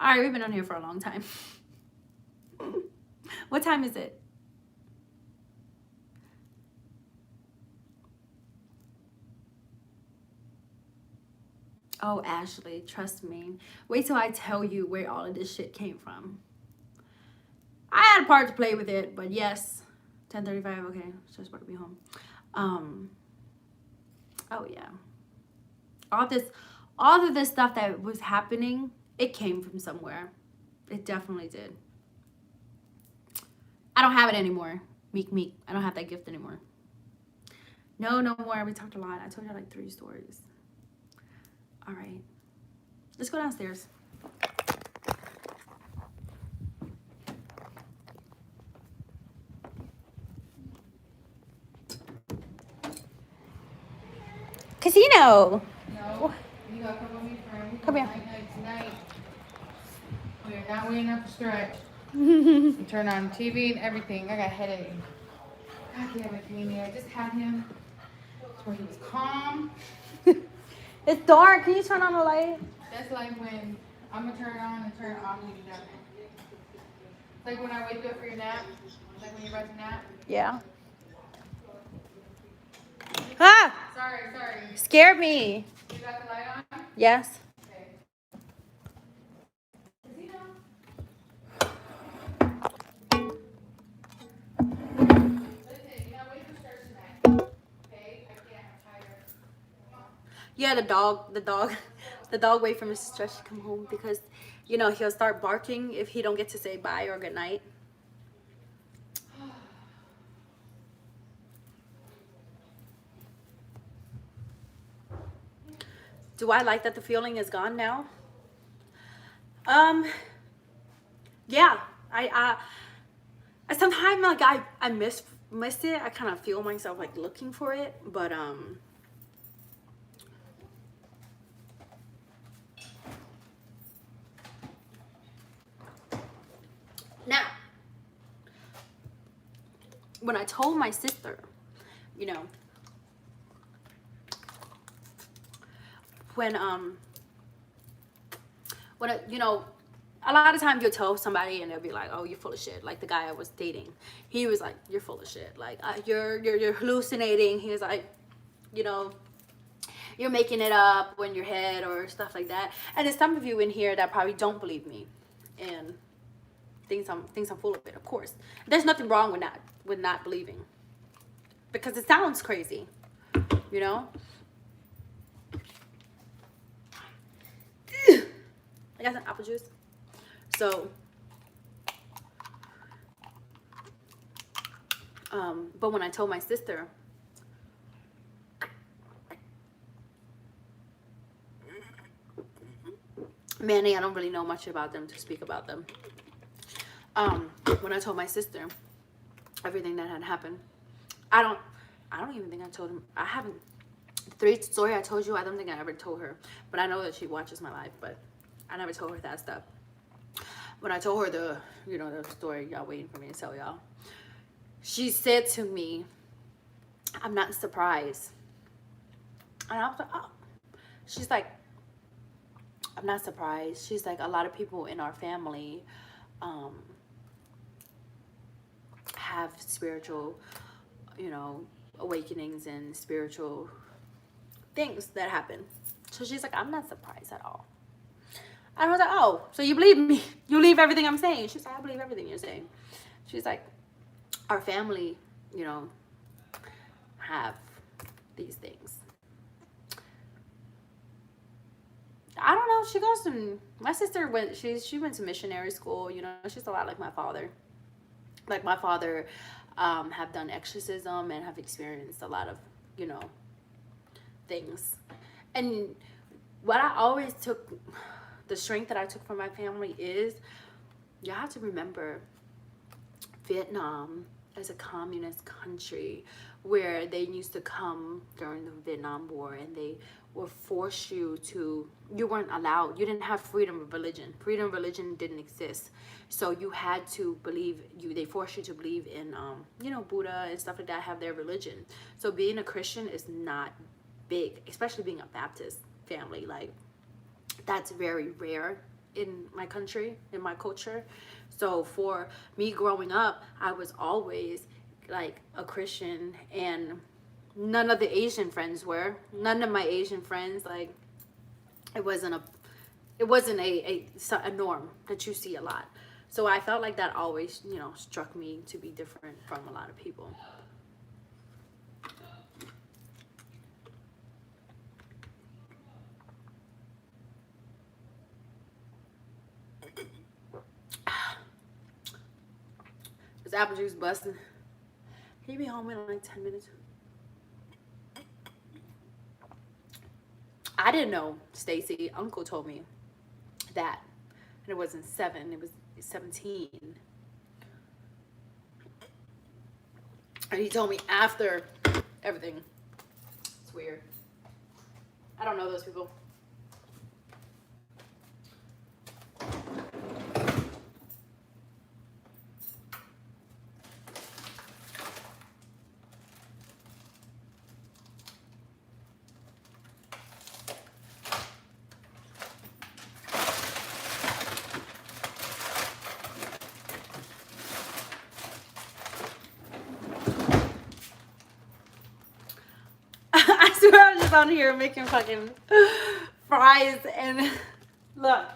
all right, we've been on here for a long time. What time is it? Oh, Ashley, trust me. Wait till I tell you where all of this shit came from. I had a part to play with it, but yes. 10:35, okay. Just about to be home. Oh yeah. All of this stuff that was happening, it came from somewhere. It definitely did. I don't have it anymore. Meek. I don't have that gift anymore. No more. We talked a lot. I told you like 3 stories. All right. Let's go downstairs. Casino.
No, you gotta come with me, friend.
Come here.
Night tonight. We are not waiting up for stretch. You turn on TV and everything. I got a headache. God damn it, came here. I just had him where he was calm.
It's dark. Can you turn on the light?
That's like when I'm gonna turn it on and turn it off when you're done. It's like when I wake you up for your nap. Like when you're about to nap.
Yeah. Ah!
Sorry.
Scared me.
You got the light on?
Yes.
Okay. Listen, you're not waiting for stretch tonight. Okay? I can't have
Yeah, the dog wait for Mr. Stretch to come home because, you know, he'll start barking if he don't get to say bye or good night. Do I like that the feeling is gone now? Yeah, I sometimes like I miss it. I kind of feel myself like looking for it, but now when I told my sister, you know, when you know, a lot of times you'll tell somebody and they'll be like, oh, you're full of shit. Like the guy I was dating, he was like, you're full of shit. Like you're hallucinating. He was like, you know, you're making it up in your head or stuff like that. And there's some of you in here that probably don't believe me and thinks I'm full of it. Of course, there's nothing wrong with not believing because it sounds crazy, you know. I got some apple juice. So, but when I told my sister, Manny, I don't really know much about them to speak about them. When I told my sister everything that had happened, I don't even think I told him. I haven't. The story I told you, I don't think I ever told her. But I know that she watches my life, but I never told her that stuff. When I told her the story, y'all waiting for me to tell y'all, she said to me, I'm not surprised. And I was like, oh. She's like, I'm not surprised. She's like, a lot of people in our family have spiritual, you know, awakenings and spiritual things that happen. So she's like, I'm not surprised at all. And I was like, oh, so you believe me? You believe everything I'm saying? She's like, I believe everything you're saying. She's like, our family, you know, have these things. I don't know. She goes to, my sister went, she went to missionary school. You know, she's a lot like my father. Like my father have done exorcism and have experienced a lot of, you know, things. And what I always took, the strength that I took from my family is, you have to remember Vietnam as a communist country where they used to come during the Vietnam War and they would force you to, you weren't allowed, you didn't have freedom of religion. Freedom of religion didn't exist. So you had to believe, they forced you to believe in, you know, Buddha and stuff like that, have their religion. So being a Christian is not big, especially being a Baptist family. Like, that's very rare in my country, in my culture. So for me growing up, I was always like a Christian, and none of the Asian friends were. None of my Asian friends, like, it wasn't a norm that you see a lot. So I felt like that always, you know, struck me to be different from a lot of people. This apple juice busting. Can you be home in like 10 minutes? I didn't know, Stacy. Uncle told me that. And it wasn't 7, it was 17. And he told me after everything. It's weird. I don't know those people. I swear I was just on here making fucking fries and look.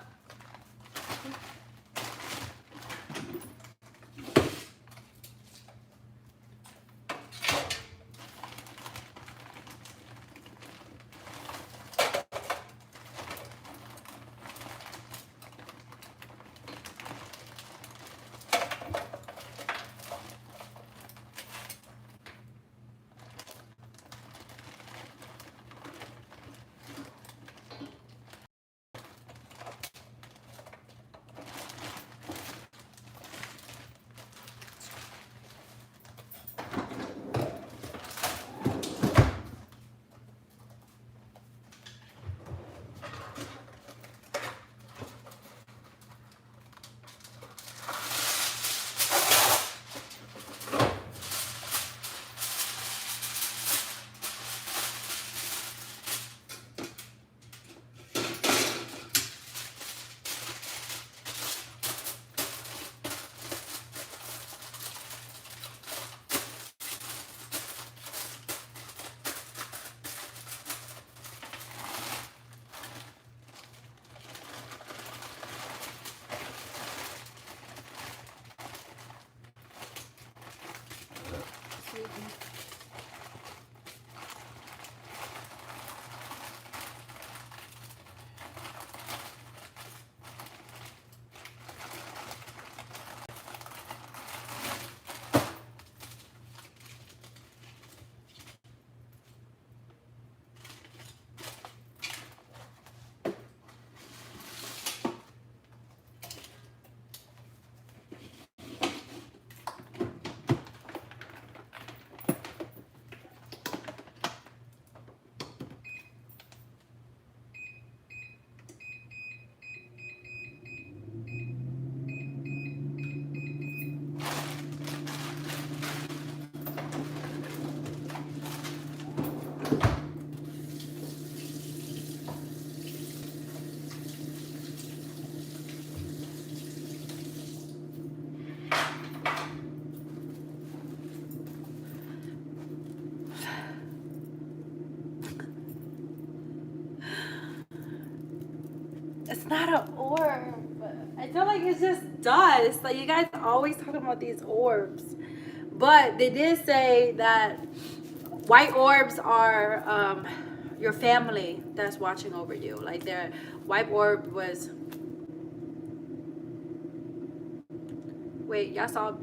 not an orb. I feel like it's just dust. Like, you guys always talking about these orbs. But they did say that white orbs are your family that's watching over you. Like, their white orb was... Wait, y'all saw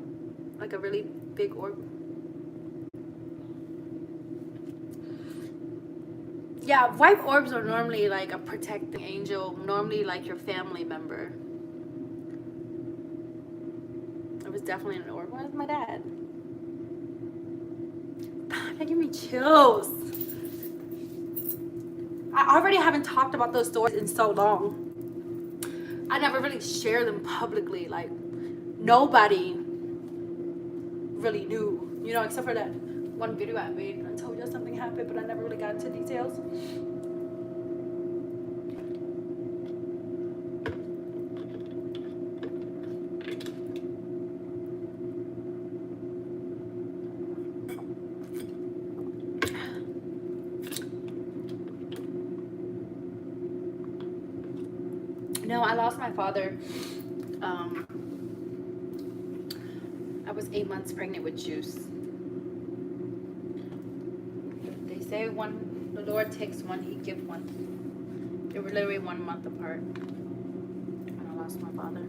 like a really big orb? Yeah, white orbs are normally like a protecting angel, normally like your family member. It was definitely an orb. Where's my dad? That give me chills. I already haven't talked about those stories in so long. I never really share them publicly. Like, nobody really knew, you know, except for that one video I made. I told you something happened, but I never really got into details. No, I lost my father. I was 8 months pregnant with Juice. They say when the Lord takes one, He gives one. They were literally 1 month apart. And I lost my father.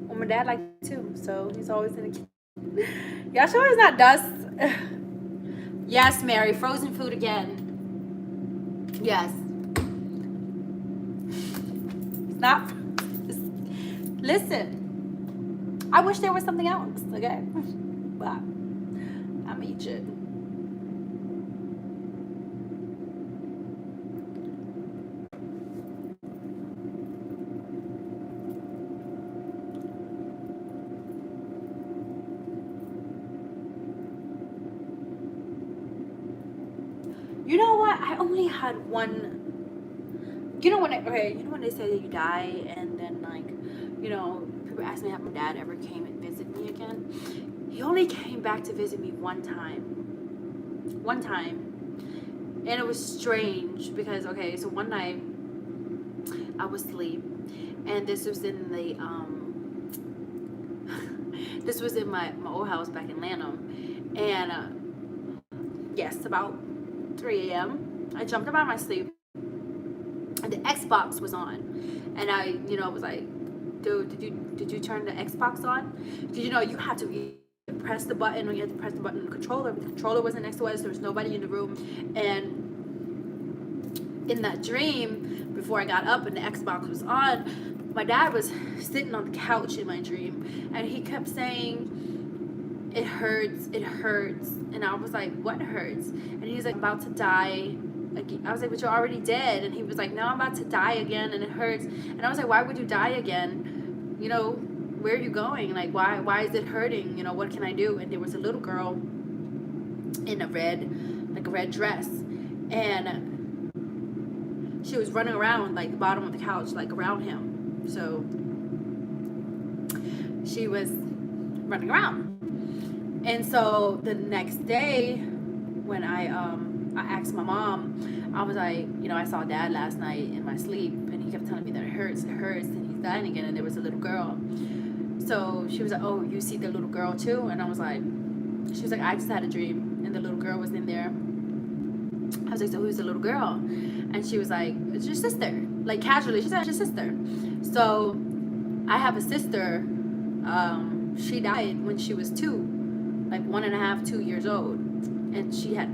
Well, my dad liked it too, so he's always in the kitchen. Y'all sure it's not dust? Yes, Mary, frozen food again. Yes. It's not. Listen, I wish there was something else, okay? But I'm eat it. You know what? I only had one. You know when when they say that you die and then, like, you know, people ask me how my dad ever came and visit me again. He only came back to visit me one time. One time. And it was strange because, okay, so one night I was asleep and this was in the this was in my old house back in Lanham. And yes, about 3 a.m. I jumped up out of my sleep and the Xbox was on, and I, you know, was like, dude, did you turn the Xbox on? Because, you know, you have to press the button when you have to press the button on the controller, but the controller wasn't next to us. There was nobody in the room. And in that dream, before I got up and the Xbox was on, my dad was sitting on the couch in my dream, and he kept saying, it hurts, and I was like, what hurts? And he's like, about to die. I was like, but you're already dead. And he was like, no, I'm about to die again, and it hurts. And I was like, why would you die again? You know, where are you going? Like, why is it hurting? You know, what can I do? And there was a little girl in a red dress, and she was running around like the bottom of the couch, like around him. So she was running around. And so the next day, when I asked my mom, I was like, you know, I saw Dad last night in my sleep, and he kept telling me that it hurts, and he's dying again, and there was a little girl. So she was like, oh, you see the little girl too? And I was like, she was like, I just had a dream, and the little girl was in there. I was like, so who's the little girl? And she was like, it's your sister. Like, casually, she said, it's your sister. So I have a sister. She died when she was 2. Like 1.5, 2 years old, and she had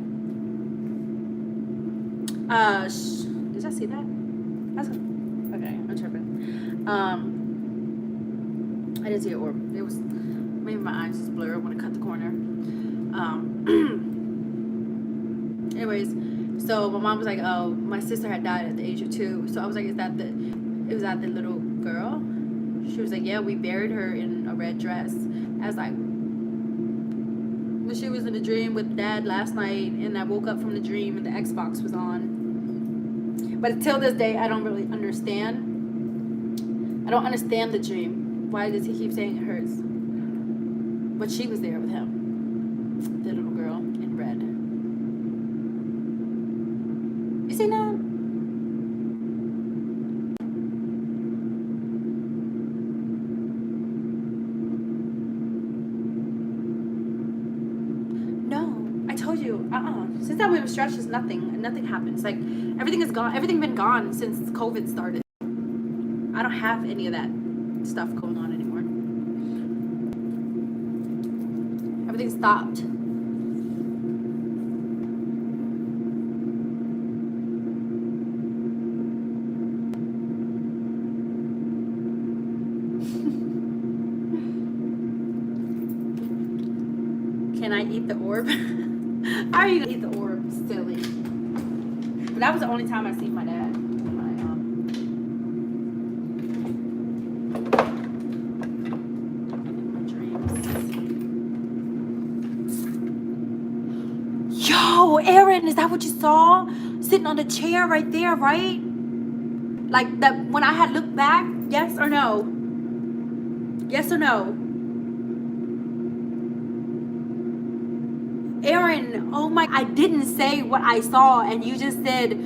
did I see that? That's okay. I'm tripping. I didn't see it, or it was maybe my eyes just blurred when I cut the corner. Anyways, so my mom was like, oh, my sister had died at the age of 2. So I was like, was that the little girl? She was like, yeah, we buried her in a red dress. I was like, she was in a dream with Dad last night, and I woke up from the dream and the Xbox was on. But until this day, I don't really understand I don't understand the dream. Why does he keep saying it hurts? But she was there with him. The little girl in red. You see that? No, I told you. Since that we were stretched, there's nothing. Nothing happens. Like everything is gone. Everything been gone since COVID started. I don't have any of that stuff going on anymore. Everything stopped. Can I eat the orb? How are you gonna eat the orb? Silly. But that was the only time I seen my dad. Yo, Aaron, is that what you saw? Sitting on the chair right there, right? Like that when I had looked back? Yes or no? Yes or no? Aaron, oh my, I didn't say what I saw and you just said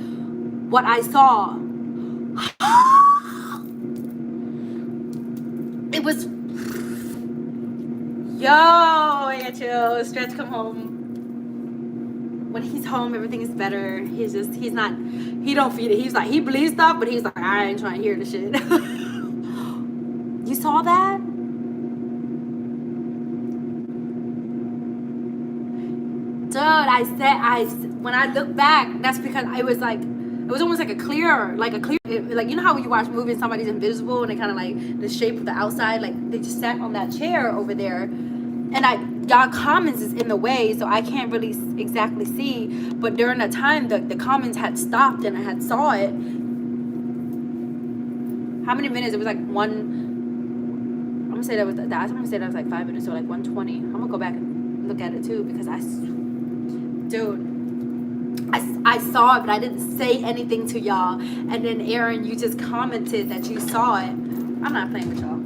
what I saw. It was, yo, I got you. Stretch, come home. When he's home, everything is better. He don't feed it. He's like, he believes stuff, but he's like, I ain't trying to hear the shit. You saw that? Dude, when I look back, that's because I was like, it was almost like a clear, like you know how when you watch movies, somebody's invisible and they kind of like the shape of the outside, like they just sat on that chair over there. And y'all comments is in the way, so I can't really exactly see. But during the time, the comments had stopped and I had saw it. How many minutes? It was like I'm gonna say that was like 5 minutes or like 120. I'm gonna go back and look at it too because I saw it, but I didn't say anything to y'all. And then Aaron, you just commented that you saw it. I'm not playing with y'all.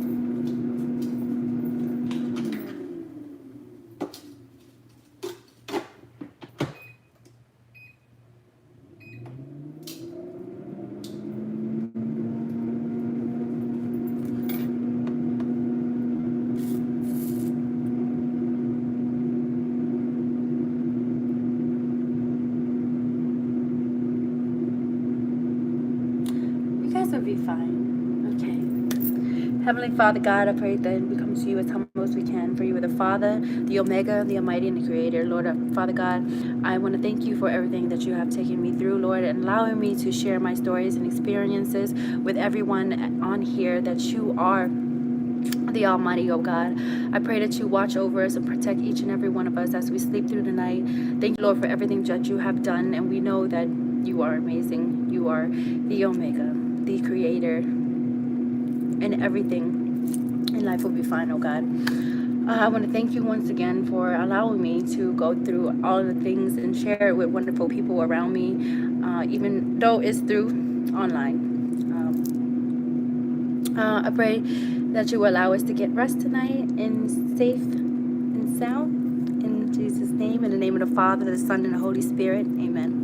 Will be fine. Okay. Heavenly Father God, I pray that we come to you as humble as we can. For you are the Father, the Omega, the Almighty, and the Creator. Lord, Father God, I want to thank you for everything that you have taken me through, Lord, and allowing me to share my stories and experiences with everyone on here, that you are the Almighty, oh God. I pray that you watch over us and protect each and every one of us as we sleep through the night. Thank you, Lord, for everything that you have done, and we know that you are amazing. You are the Omega, the Creator, and everything in life will be fine, oh God. I want to thank you once again for allowing me to go through all of the things and share it with wonderful people around me, even though it's through online. I pray that you will allow us to get rest tonight and safe and sound. In Jesus' name, in the name of the Father, the Son, and the Holy Spirit. Amen.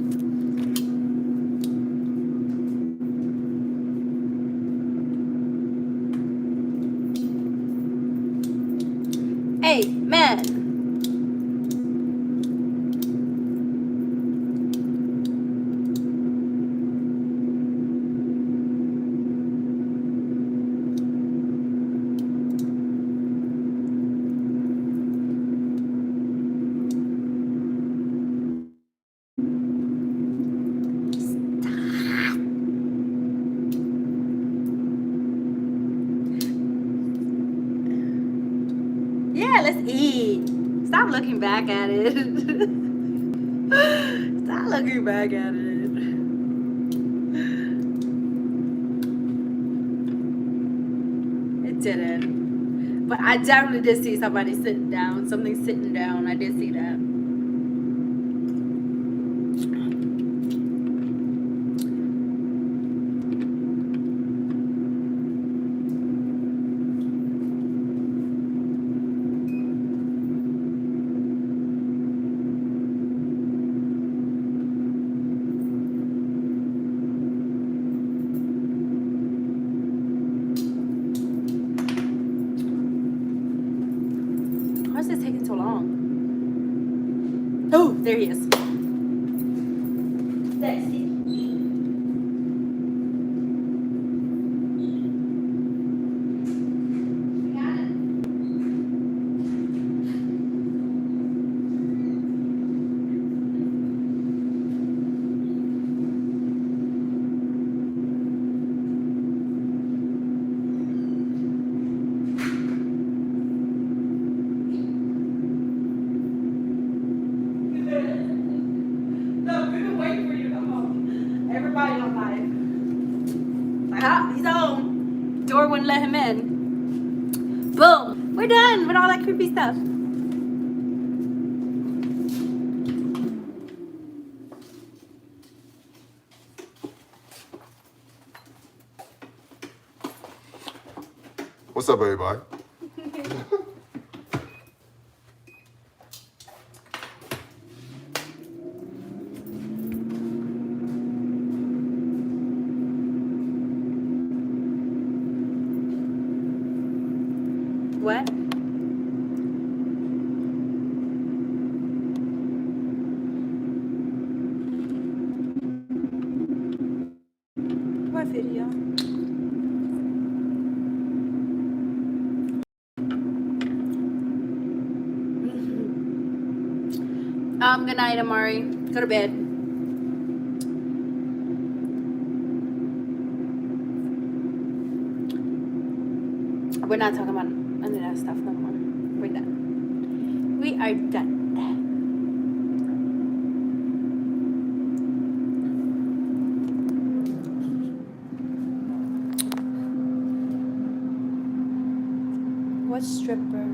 Amen. Yeah, let's eat. Stop looking back at it. Stop looking back at it. It didn't. But I definitely did see somebody sitting down. Something sitting down. I did see that. is this taking so long? Oh, there he is. Sexy. Everybody on live. He's home. Door wouldn't let him in. Boom. We're done with all that creepy stuff.
What's up, everybody?
What? What video? Good night, Amari. Go to bed. We're not talking about any of that stuff no more. We're done. We are done. What stripper?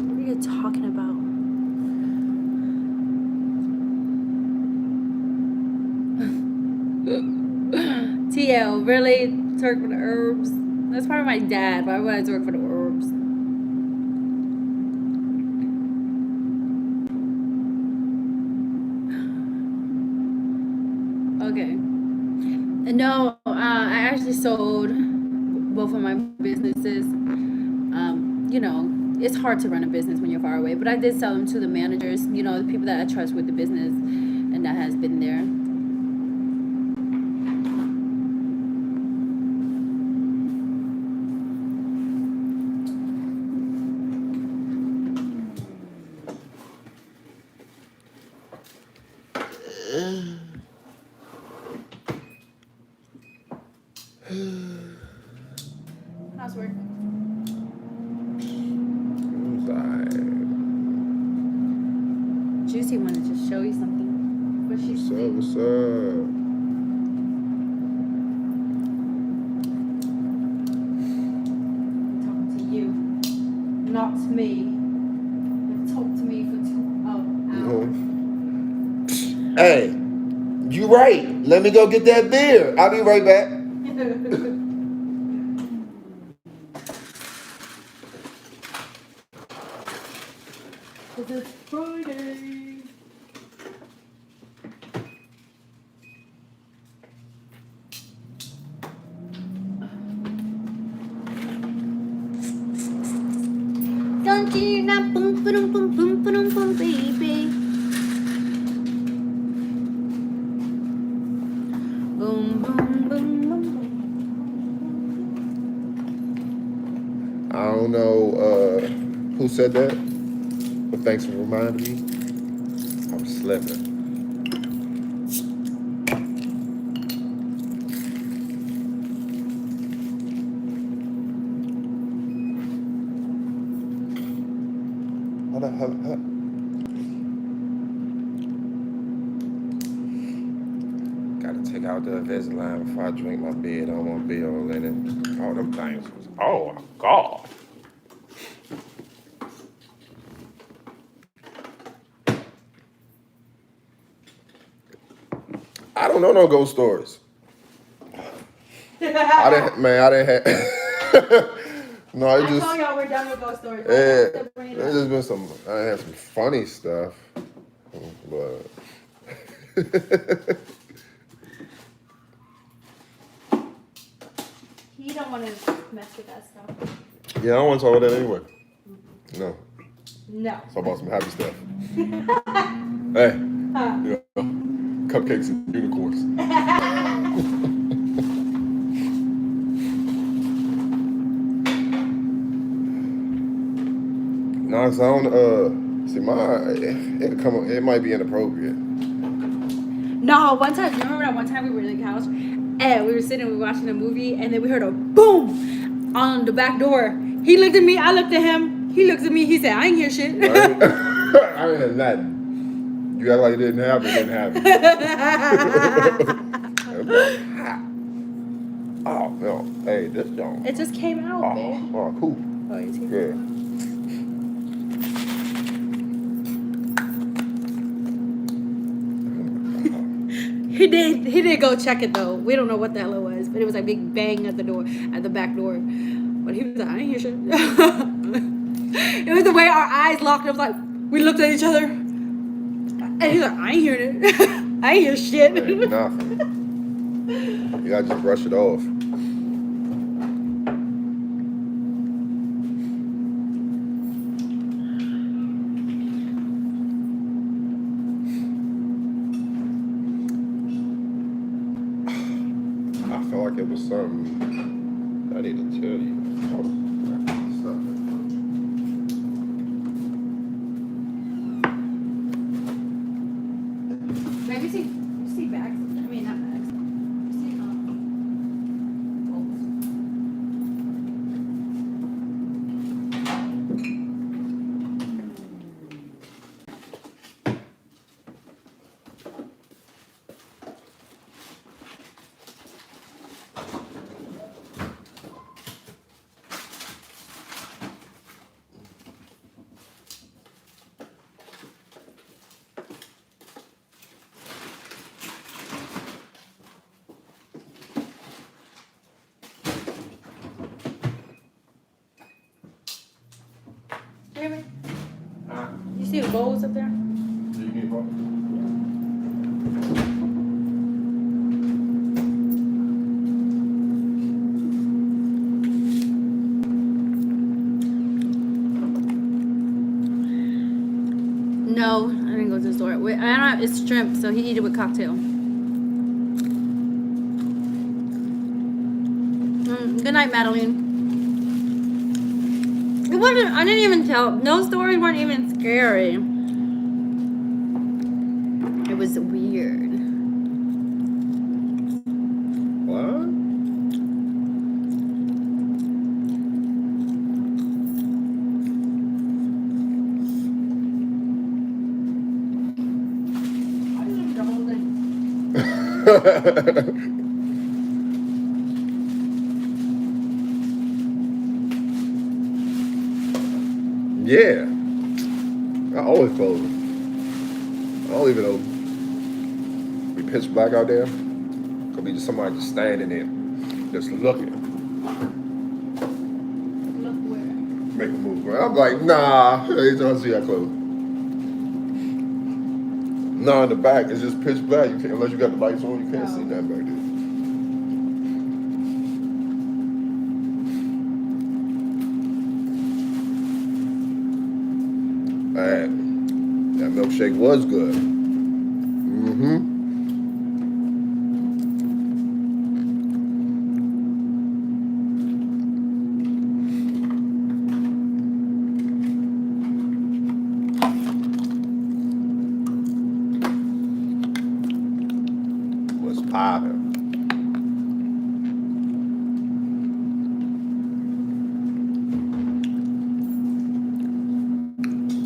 What are you talking about? TL, really? Twerk for the herbs? That's part of my dad. Why would I twerk for the herbs? Okay. No, I actually sold both of my businesses. You know, it's hard to run a business when you're far away, but I did sell them to the managers, you know, the people that I trust with the business, and that has been there. How's work? Juicy wanted to show you something.
What's up?
I'm talking to you, not me. You've talked to me for 2 hours.
Hey, you right. Let me go get that beer. I'll be right back.
Cause it's Friday. Don't you not boom boom boom boom boom boom baby. Boom boom boom boom.
I don't know who said that, but thanks for reminding me. I was slipping. Hold up. Gotta take out the Invisalign before I drink my beer. I don't want beer all in it. All them things was, oh my God. I don't know no ghost stories. I didn't have. No,
I told y'all we're done with ghost stories.
There's just been some. I had some funny stuff, but.
He don't want to mess with that stuff.
Yeah, I don't want to talk about that anyway. No.
No.
So I bought some happy stuff. Hey, you know, cupcakes and unicorns. No, I don't. See, it might be inappropriate.
No, one time, you remember that one time we were in the couch and we were sitting, we were watching a movie, and then we heard a boom on the back door. He looked at me, I looked at him. He looked at me, he said, I ain't hear shit.
I ain't heard nothing. You act like it didn't happen. It didn't happen. Oh no! Hey, this don't.
It just came out, babe.
Oh, cool.
Oh, you see?
Yeah.
He did go check it though. We don't know what the hell it was, but it was like big bang at the door, at the back door. But he was like, I ain't hear shit. It was the way our eyes locked. It was like we looked at each other, and he's like, I ain't hearing it. I ain't hear shit.
Ain't nothing. You gotta just brush it off. I felt like it was something I need to tell you.
Maybe see bags. I mean, not bags. See, you see the bowls up there? No, I didn't go to the store. Wait, I don't know, it's shrimp, so he eat it with cocktail. Good night, Madeline. It wasn't, I didn't even tell, no stories weren't even scary. It was weird.
What? Yeah. I always close them. I don't leave it open. Be pitch black out there. Could be just somebody just standing there, just looking.
Look where?
Make a move. I'm like, nah. Every time I see that close. No, in the back, it's just pitch black. You can't, unless you got the lights on, you can't see nothing back there. That milkshake was good. Mm-hmm. Was popping.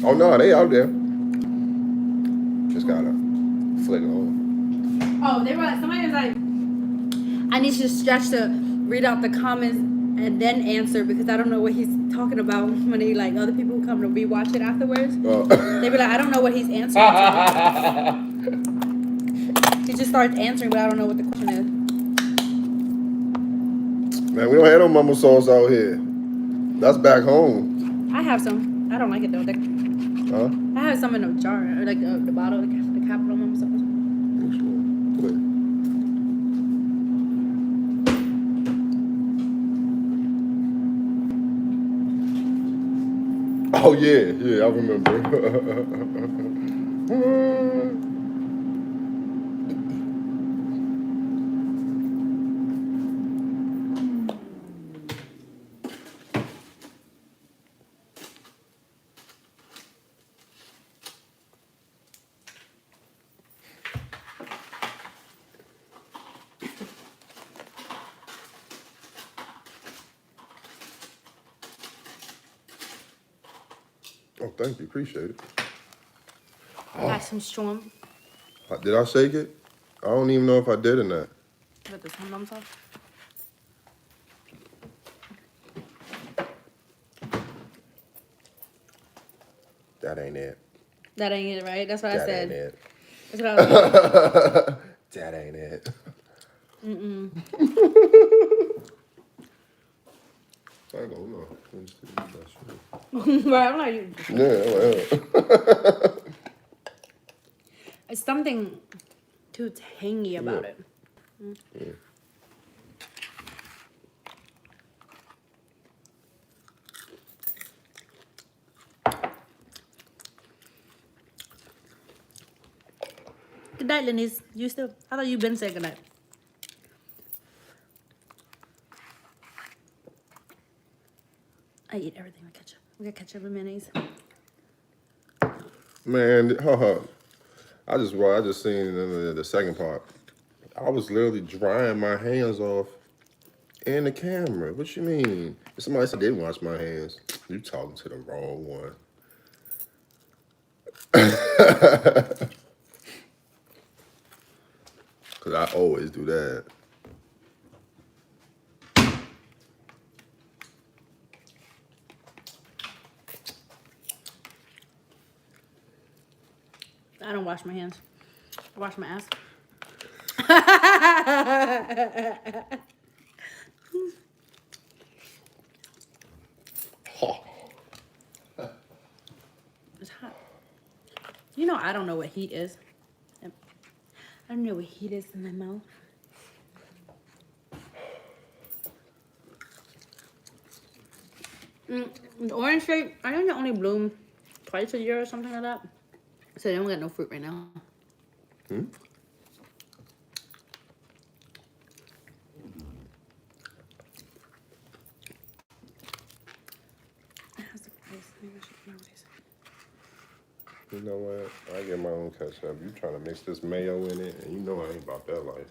Oh no, they out there. Just gotta flick it on.
Oh, they were like, somebody was like, I need you to stretch to read out the comments and then answer because I don't know what he's talking about when he like other people who come to rewatch it afterwards. They be like, I don't know what he's answering to. He just starts answering, but I don't know what the question is.
Man, we don't have no mama sauce out here. That's back home.
I have some. I don't like it though.
Huh?
I have some in a jar, or like the bottle, the Capital Mama sauce.
Oh yeah, yeah, I remember. Oh, thank you, appreciate it.
Got some shrimp.
Did I shake it? I don't even know if I did or not.
Got the tum sauce.
That ain't it.
That ain't it, right? That's what I
That
said.
ain't it.
That's what I was like.
That ain't it.
Mm-mm.
I don't know.
Right, I'm like,
Yeah.
it's something too tangy about
Yeah.
it.
Yeah.
Good night, Lenny's. You still? I thought you been saying good night. I eat everything with ketchup. We got ketchup and mayonnaise.
Man, I just seen the second part. I was literally drying my hands off in the camera. What you mean? If somebody said they didn't wash my hands, you talking to the wrong one. Cause I always do that.
I don't wash my hands. I wash my ass. It's hot. You know I don't know what heat is. I don't know what heat is in my mouth. The orange shape, I think they only bloom twice a year or something like that. So they don't got no fruit right now.
Hmm?
It has the price. Maybe I should know these.
You know what? I get my own ketchup. You trying to mix this mayo in it, and you know I ain't about that life.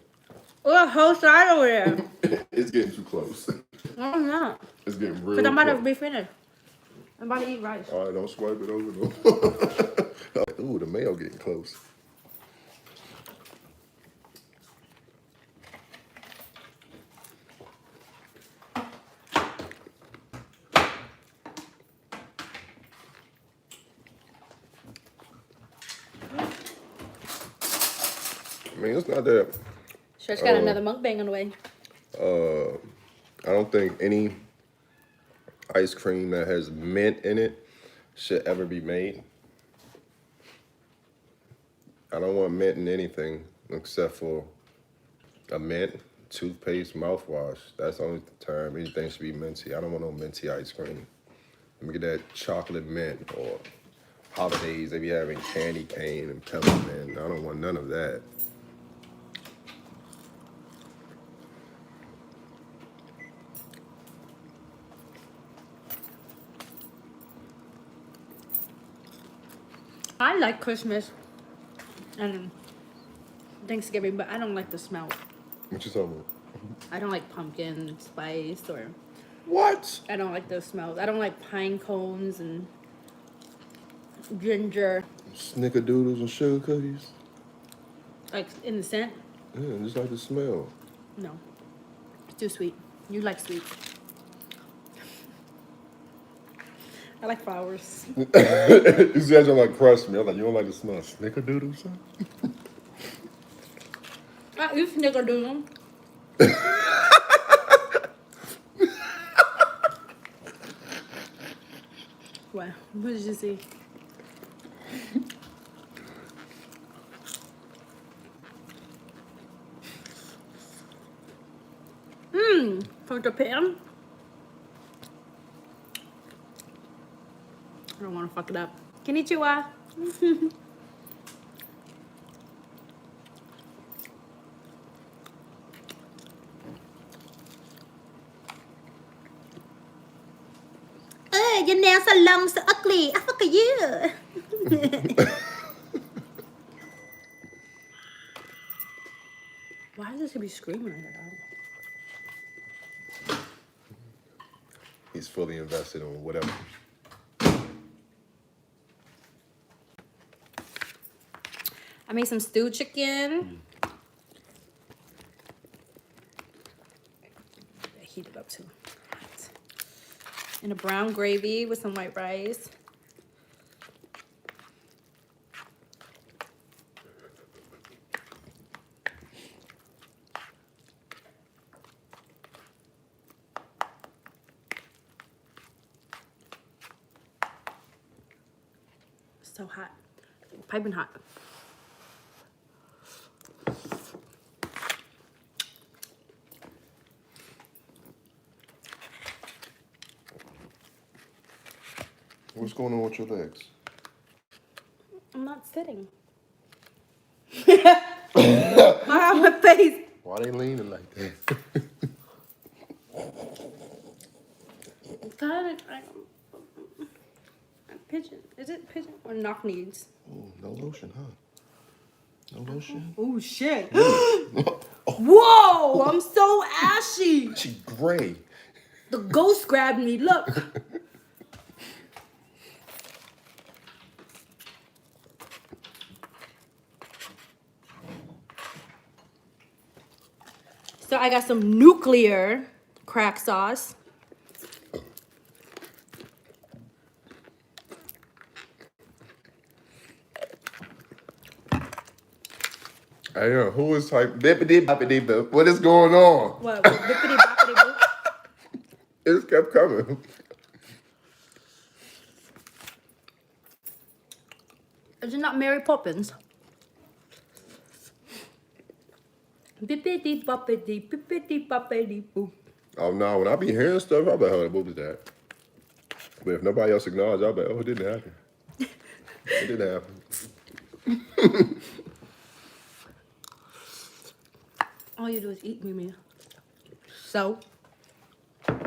Oh, a whole side over there.
It's getting too close.
No, I'm not.
It's getting real
Because I'm about to
close.
be finished. I'm about to eat rice.
All right, don't swipe it over though. Ooh, the mayo getting close. I mean, it's not that.
Shush got another mukbang on the way.
I don't think any ice cream that has mint in it should ever be made. I don't want mint in anything except for a mint, toothpaste, mouthwash. That's the only time anything should be minty. I don't want no minty ice cream. Let me get that chocolate mint, or holidays they be having candy cane and peppermint. I don't want none of that.
I like Christmas and Thanksgiving, but I don't like the smell.
What you talking about?
I don't like pumpkin spice, or
What?
I don't like those smells. I don't like pine cones and ginger.
Snickerdoodles and sugar cookies?
Like in the scent?
Yeah, just like the smell.
No. It's too sweet. You like sweet. I like flowers.
You guys don't like crust me. I'm like, you don't like the smell of snickerdoodles?
I eat snickerdoodle. What? What did you see? From Japan. I don't want to fuck it up. Konnichiwa. Oh, your nails are long, so ugly. I fuck you. Why does he be screaming like that?
He's fully invested on whatever.
I made some stewed chicken. Heat it up too. And a brown gravy with some white rice. So hot. Piping hot.
What's going on with your legs?
I'm not sitting. My face.
Why they leaning like that?
God, pigeon. Is it pigeon or knock knees?
Oh, no lotion, huh? No lotion?
Oh shit. Whoa, I'm so ashy.
She gray.
The ghost grabbed me. Look. So I got some nuclear crack sauce.
I know. Who is type bippity boppity bip? What is going on?
What? Bippity boppity boop?
It just kept coming.
Is it not Mary Poppins? Bippity boppity bippity boppity boop.
Oh no, when I be hearing stuff, I be like, what was that? But if nobody else acknowledged, I'll be like, oh, it didn't happen. It didn't happen.
All you do is eat me. So. And.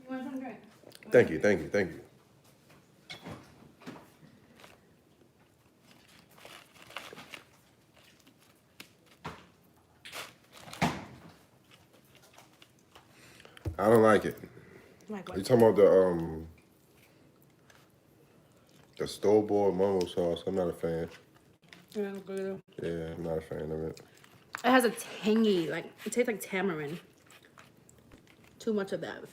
You want some drink?
Thank you, thank you, thank you. I don't like it.
Like
You
what?
talking about the store-bought momo sauce? I'm not a fan.
Yeah, good.
Yeah, I'm not a fan of it.
It has a tangy, like, it tastes like tamarind. Too much of that.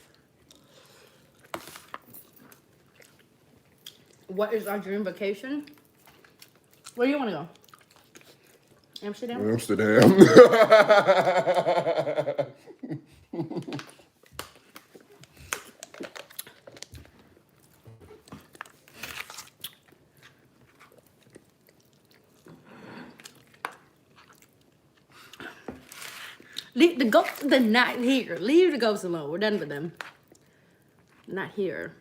What is our dream vacation? Where do you want to go? Amsterdam?
Amsterdam.
Leave the ghosts, they're not here. Leave the ghosts alone. We're done with them. Not here.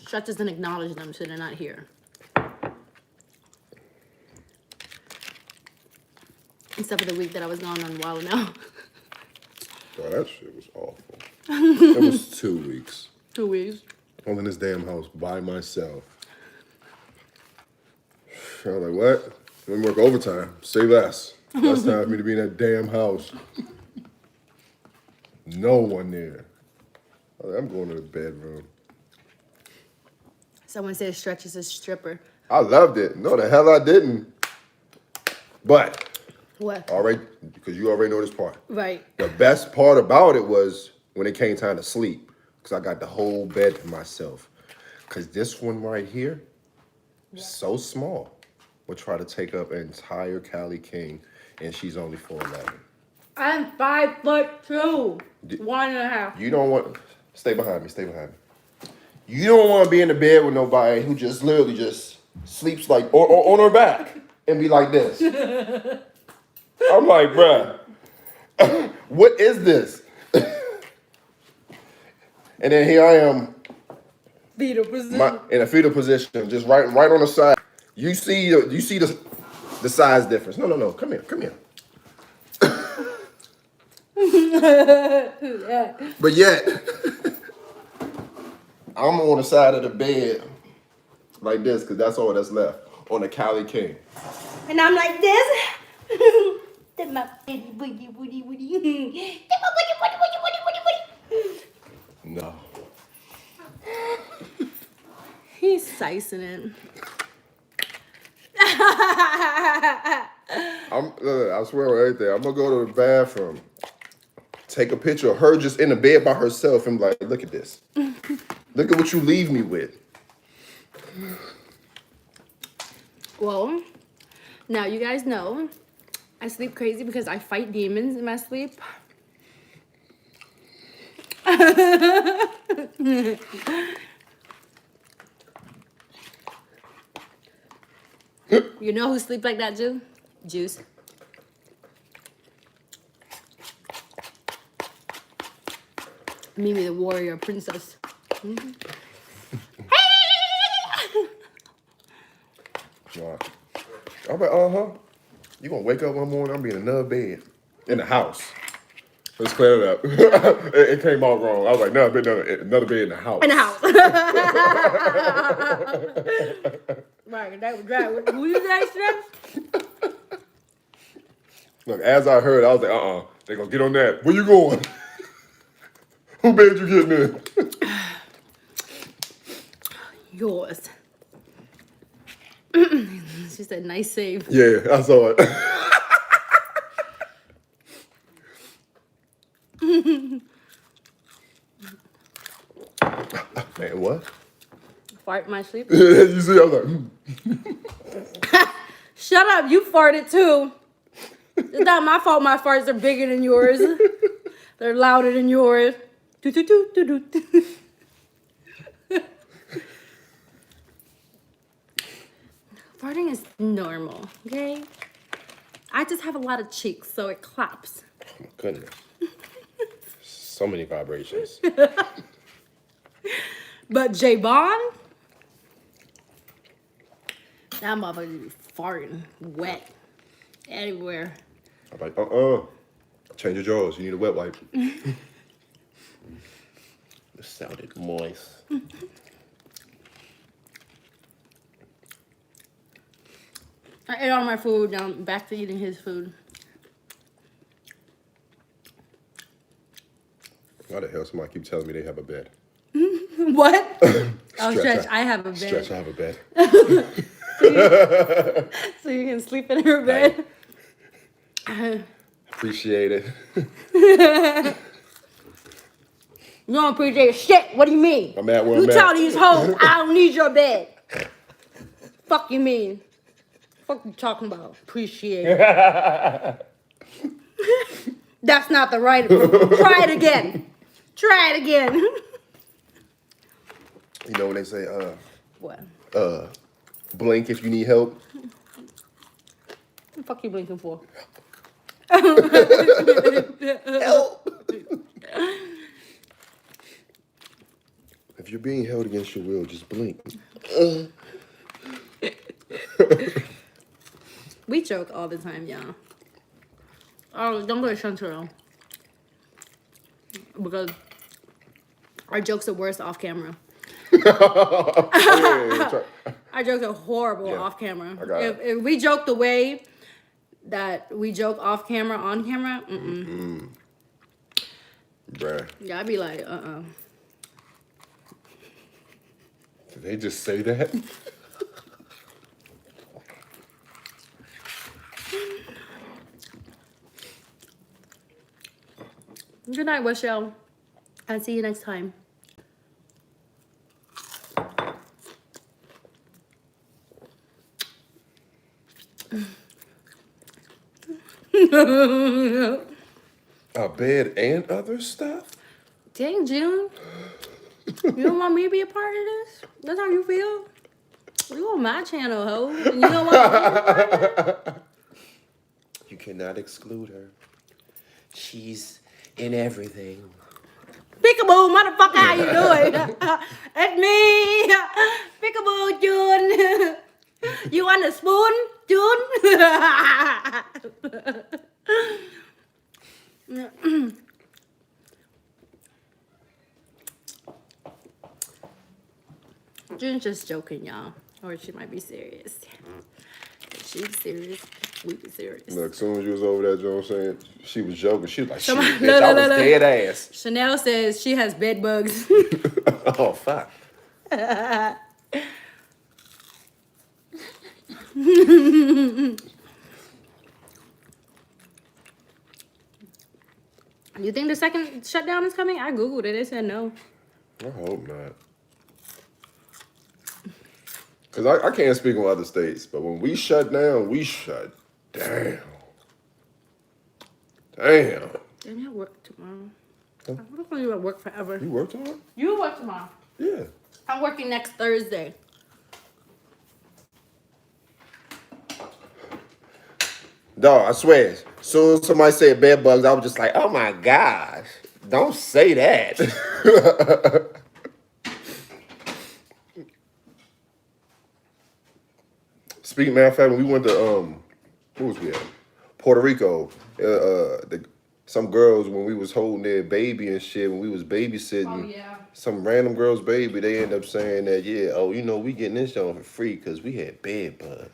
Stretch doesn't acknowledge them, so they're not here. Except for the week that I was gone on Wild Now.
Oh, that shit was awful. That was 2 weeks.
2 weeks.
I'm in this damn house by myself. I was like, what? Let me work overtime. Say less. Less time for me to be in that damn house. No one there. I was like, I'm going to the bedroom.
Someone said Stretch is a stripper.
I loved it. No, the hell I didn't. But,
What?
already, because you already know this part.
Right.
The best part about it was when it came time to sleep, because I got the whole bed to myself. Because this one right here, so small, will try to take up an entire Cali King, and she's only 4'11".
I'm 5'2". 1.5.
You don't want, stay behind me, stay behind me. You don't want to be in the bed with nobody who just literally just sleeps like, or on her back and be like this. I'm like, bruh, what is this? And then here I am,
Fetal position.
in a fetal position, just right on the side. You see the size difference. No, come here. But yet, I'm on the side of the bed like this because that's all that's left on the Cali King.
And I'm like this. That's my baby booty. That's my booty.
No.
He's sicing it.
I swear on everything. I'm gonna go to the bathroom, take a picture of her just in the bed by herself, and be like, look at this. Look at what you leave me with.
Well, now you guys know I sleep crazy because I fight demons in my sleep. You know who sleep like that, Juice? Mimi the warrior princess. Mm-hmm.
I'm like, You gonna wake up one morning, I'm be in another bed. In the house. Let's clear it up. It came out wrong. I was like, no, another bed in the house.
In the house. Right, that was right. Who you guys said?
Look, as I heard, I was like, they gonna get on that. Where you going? Who bed you getting in?
Yours. She said, nice save.
Yeah, I saw it. Man, what?
Fart in my sleep.
You see, I was like,
Shut up, you farted too. It's not my fault my farts are bigger than yours. They're louder than yours. Do, do, do, do, do, do. Farting is normal, okay? I just have a lot of cheeks, so it claps.
oh my goodness. So many vibrations.
But Jayy, that motherfucker be farting wet everywhere.
I'm like, change your drawers. You need a wet wipe. It sounded moist.
I ate all my food, now I'm back to eating his food.
Why the hell somebody keep telling me they have a bed?
What? Oh, Stretch, I have a bed.
Stretch, I have a bed.
So you can sleep in her bed?
Appreciate it.
You don't appreciate shit. What do you mean?
I'm at where
You
I'm
tell
at.
these hoes I don't need your bed. Fuck you mean? Fuck you talking about? Appreciate it. That's not the right approach. Try it again. Try it again.
You know when they say,
What?
blink if you need help?
What the fuck you blinking for?
Help! If you're being held against your will, just blink.
We joke all the time, y'all. Oh, don't go to Chanterelle. Because our jokes are worse off camera. Our jokes are horrible off camera. If we joke the way that we joke off camera, on camera,
Bruh.
Yeah, I'd be like,
Did they just say that?
Good night, Wishelle. I'll see you next time.
A bed and other stuff?
Dang, June. You don't want me to be a part of this? That's how you feel? You on my channel, ho. And you don't want me to be a part of it?
You cannot exclude her. She's in everything.
Peekaboo, motherfucker, how you doing? It's me. Peekaboo, June. You want a spoon, June? June's just joking, y'all. Or she might be serious. If she's serious, we be serious.
Look, as soon as you was over there, Joe saying she was joking, she was like, shit,
Somebody-
bitch,
look,
I
look,
was
look.
dead ass.
Chanel says she has bed bugs.
Oh, fuck.
You think the second shutdown is coming? I Googled it. It said no.
I hope not. Because I can't speak on other states, but when we shut down, we shut down. Damn.
Damn, I work tomorrow. I'm not going to work forever.
You work tomorrow?
You work tomorrow.
Yeah.
I'm working next Thursday.
Dog, I swear, as soon as somebody said bed bugs, I was just like, oh my gosh, don't say that. Speaking, matter of fact, when we went to, who was we at? Puerto Rico, some girls, when we was holding their baby and shit, when we was babysitting,
Oh, yeah.
some random girl's baby, they end up saying that, yeah, oh, you know, we getting this on for free because we had bed bugs.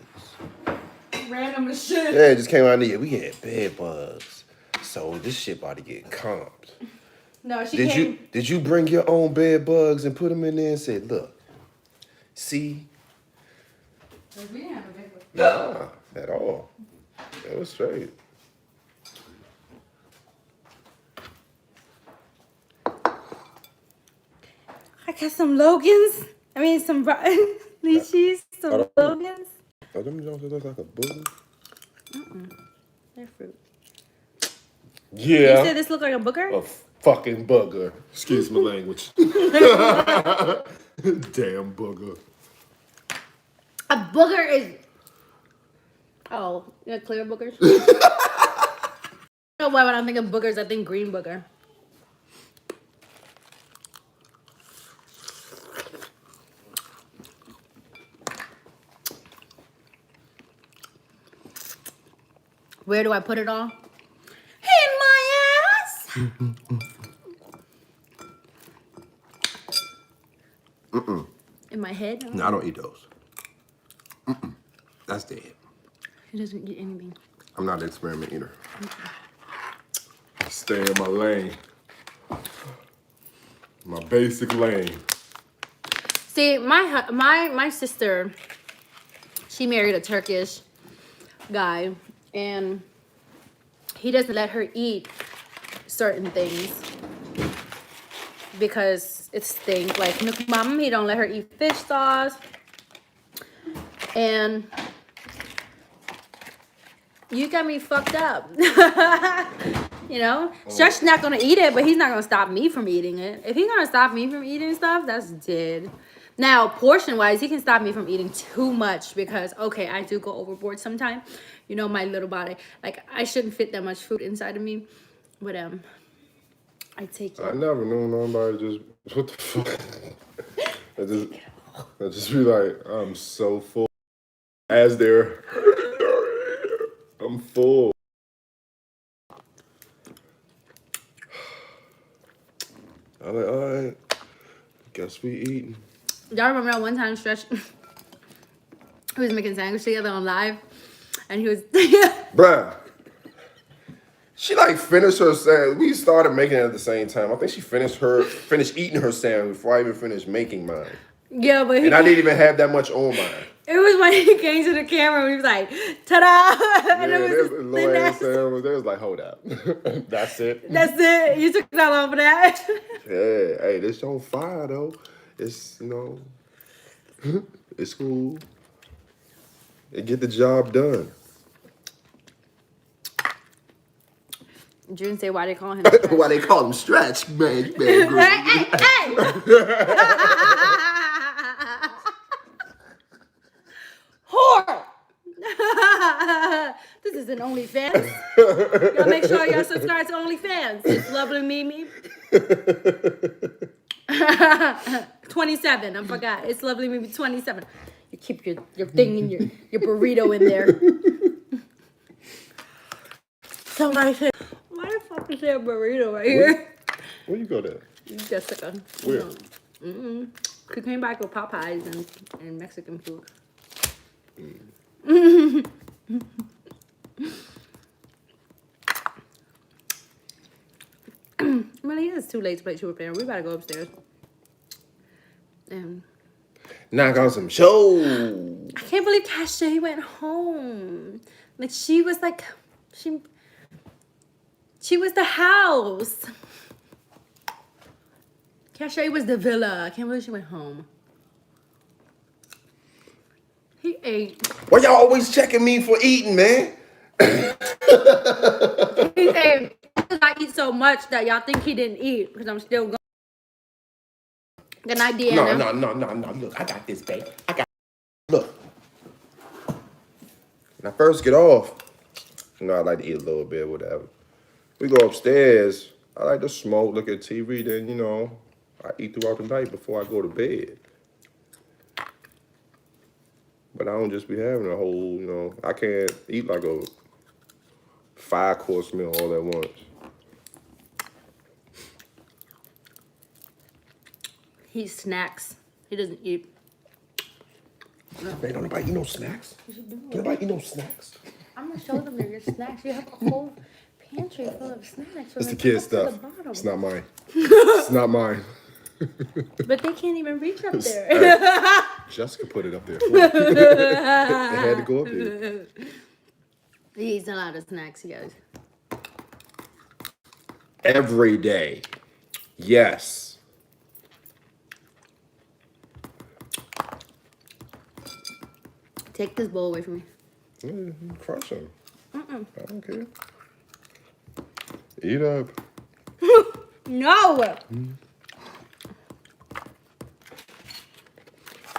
Random as shit.
Yeah, it just came out of here. We had bed bugs. So this shit about to get comped.
No, she came.
Did you bring your own bed bugs and put them in there and say, look, see?
We didn't have a bed bug.
Nah, at all. That was straight.
I got some Logans. I mean, some lychees, some Logans.
Oh, them Jones look like a booger?
They're fruit.
Yeah.
You said this looked like a booger?
A fucking booger. Excuse my language. Damn booger.
A booger is. Oh, you got clear boogers? No, why when I think of boogers, I think green booger. Where do I put it all? In my ass. In my head.
No, I don't eat those. That's dead.
He doesn't eat anything.
I'm not an experiment eater. Stay in my lane. My basic lane.
See, my sister, she married a Turkish guy, and he doesn't let her eat certain things because it stinks. Like mom, he don't let her eat fish sauce, and you got me fucked up. You know, Stretch's not gonna eat it, but he's not gonna stop me from eating it. If he's gonna stop me from eating stuff, that's dead. Now, portion-wise, he can stop me from eating too much because, okay, I do go overboard sometimes. You know, my little body. Like, I shouldn't fit that much food inside of me. But, I take it.
I never knew nobody just, what the fuck? I just be like, I'm so full. As they're, I'm full. I'm like, all right, guess we eating.
Y'all remember that one time Stretch he was making sandwich together on live, and he was
Bruh, she like finished her sandwich. We started making it at the same time. I think she finished eating her sandwich before I even finished making mine.
yeah, but
And I didn't even have that much on mine.
it was when he came to the camera and he was like, ta-da! And
Yeah,
it
there's
was
a
this
little
thin
ass
ass.
sandwich. They was like, hold up. That's it.
That's it. You took that off of that.
Yeah, hey, this on fire though. It's, you know, it's cool. It get the job done.
June say why they call him Stretch.
Why they call him Stretch, man?
Hey! Whore! This is an OnlyFans. Y'all make sure y'all subscribe to OnlyFans. It's Lovely Mimi. 27. I forgot. It's Lovely Mimi 27. You keep your thing in your burrito in there. Somebody said, why the fuck is there a burrito right here?
Where you go there?
Jessica.
Where?
She came back with Popeyes and Mexican food. Really, it's too late to play Super Fan. We gotta go upstairs.
Knock on some show.
I can't believe Jayy went home. Like she was like, she was the house. Jayy was the villa. I can't believe she went home. He ate.
Why y'all always checking me for eating, man?
He ate. I eat so much that y'all think he didn't eat because I'm still going. Good night, Deanna.
No. Look, I got this, babe. Look. When I first get off, I like to eat a little bit, whatever. We go upstairs. I like to smoke, look at TV. Then, I eat throughout the night before I go to bed. But I don't just be having a whole, I can't eat like a 5-course meal all at once.
He snacks. He doesn't eat.
Man, don't nobody eat no snacks. Don't nobody eat no snacks.
I'm gonna show them your snacks. You have a whole pantry full of snacks.
It's the kids' stuff. It's not mine. It's not mine.
But they can't even reach up there.
Jessica put it up there for me. It had to go up there.
He eats a lot of snacks, you guys.
Every day. Yes.
Take this bowl away from me.
Crush them. I don't care. Eat up.
No!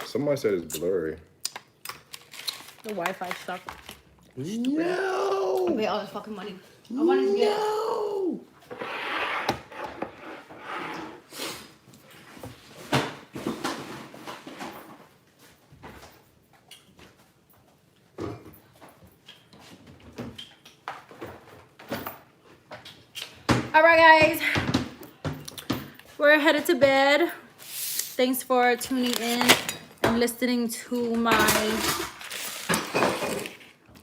Somebody said it's blurry.
The Wi-Fi sucks.
No!
I made all this fucking money. I wanted to get...
No!
All right, guys. We're headed to bed. Thanks for tuning in and listening to my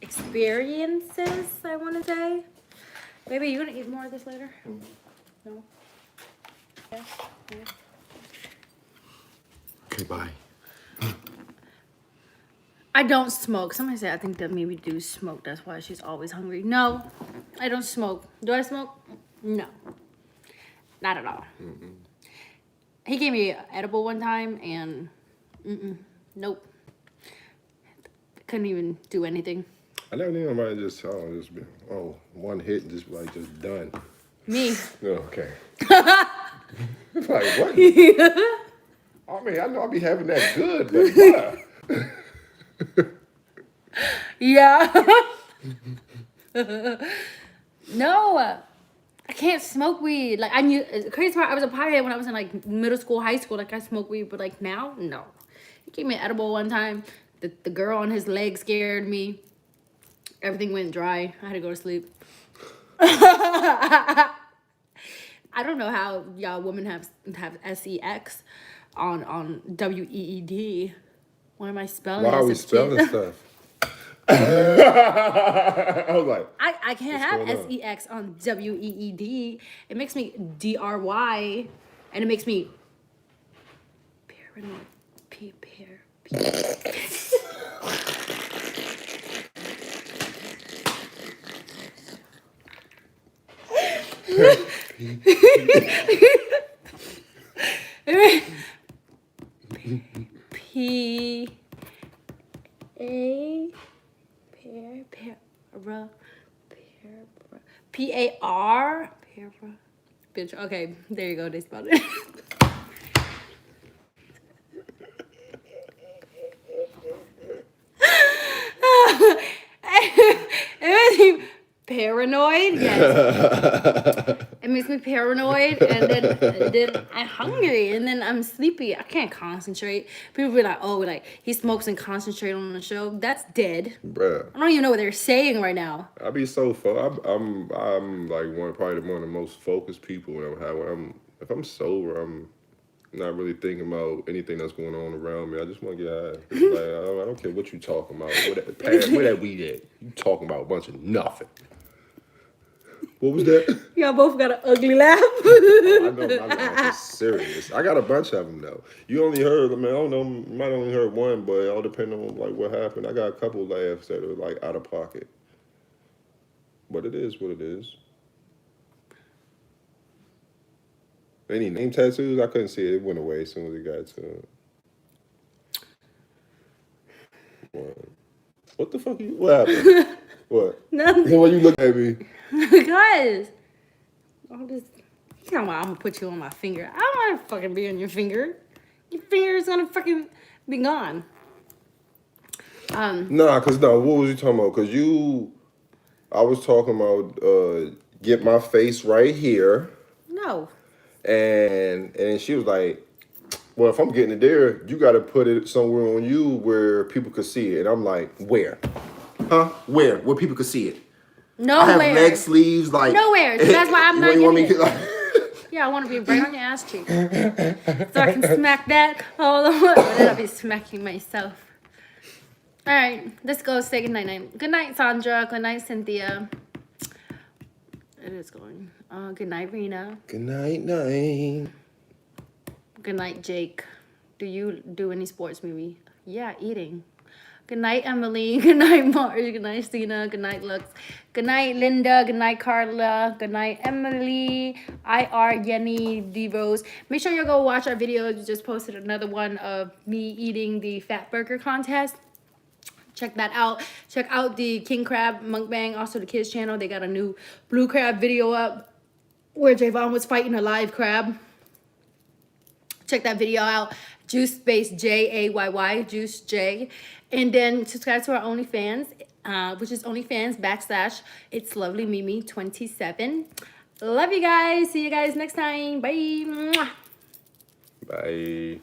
experiences, I want to say. Baby, you gonna eat more of this later? No? Yeah?
Okay, bye.
I don't smoke. Somebody said I think that maybe do smoke. That's why she's always hungry. No, I don't smoke. Do I smoke? No. Not at all. He gave me an edible one time and nope. Couldn't even do anything.
I never knew anybody just be, one hit and just done.
Me.
Okay. Like, what? I mean, I know I'll be having that good, but yeah.
Yeah. No, I can't smoke weed. Like, I knew, crazy part, I was a pothead when I was in like middle school, high school. Like, I smoked weed, but like now, no. He gave me an edible one time. The girl on his leg scared me. Everything went dry. I had to go to sleep. I don't know how y'all women have sex on WEED. Why am I spelling?
Why are we spelling stuff? I was like,
I can't have sex on WEED. It makes me DRY, and it makes me paranoid. P-A-R. Bitch. Okay, there you go. They spelled it. It makes me paranoid. Yes. It makes me paranoid, and then I'm hungry, and then I'm sleepy. I can't concentrate. People be like, "Oh, like he smokes and concentrate on the show." That's dead.
Bruh.
I don't even know what they're saying right now.
I be so I'm like probably one of the most focused people if I'm sober, I'm not really thinking about anything that's going on around me. I just want to get high. Like, I don't care what you talking about. Where that weed at? You talking about a bunch of nothing. What was that?
Y'all both got an ugly laugh.
I know my laugh is serious. I got a bunch of them though. You only heard, I don't know, you might only heard one, but it all depends on like what happened. I got a couple laughs that are like out of pocket. But it is what it is. Any name tattoos? I couldn't see it. It went away as soon as it got to it. What the fuck? What happened? What?
Nothing.
Why you look at me?
Guys, all this. You know what? I'm gonna put you on my finger. I don't want to fucking be on your finger. Your finger is gonna fucking be gone.
What was you talking about? I was talking about get my face right here.
No.
And she was like, well, if I'm getting it there, you got to put it somewhere on you where people could see it. And I'm like, where? Huh? Where? Where people could see it?
Nowhere.
I have leg sleeves, like
nowhere. So that's why I'm not
you want
getting
me
it. Yeah, I want to be right on your ass cheek, so I can smack that all over. But then I'll be smacking myself. All right, let's go say good night. Good night, Sandra. Good night, Cynthia. It is going. Good night, Rena.
Good night.
Good night, Jake. Do you do any sports movie? Yeah, eating. Good night, Emily. Good night, Marge. Good night, Stina. Good night, Lux. Good night, Linda. Good night, Carla. Good night, Emily. IR, Yenny, D-Rose. Make sure you go watch our videos. We just posted another one of me eating the fat burger contest. Check that out. Check out the King Crab Mukbang. Also, the kids channel. They got a new blue crab video up where Javon was fighting a live crab. Check that video out. Juice space Jayy, Juice J. And then subscribe to our OnlyFans, which is OnlyFans / it's Lovelymimi27. Love you guys. See you guys next time. Bye. Mwah.
Bye.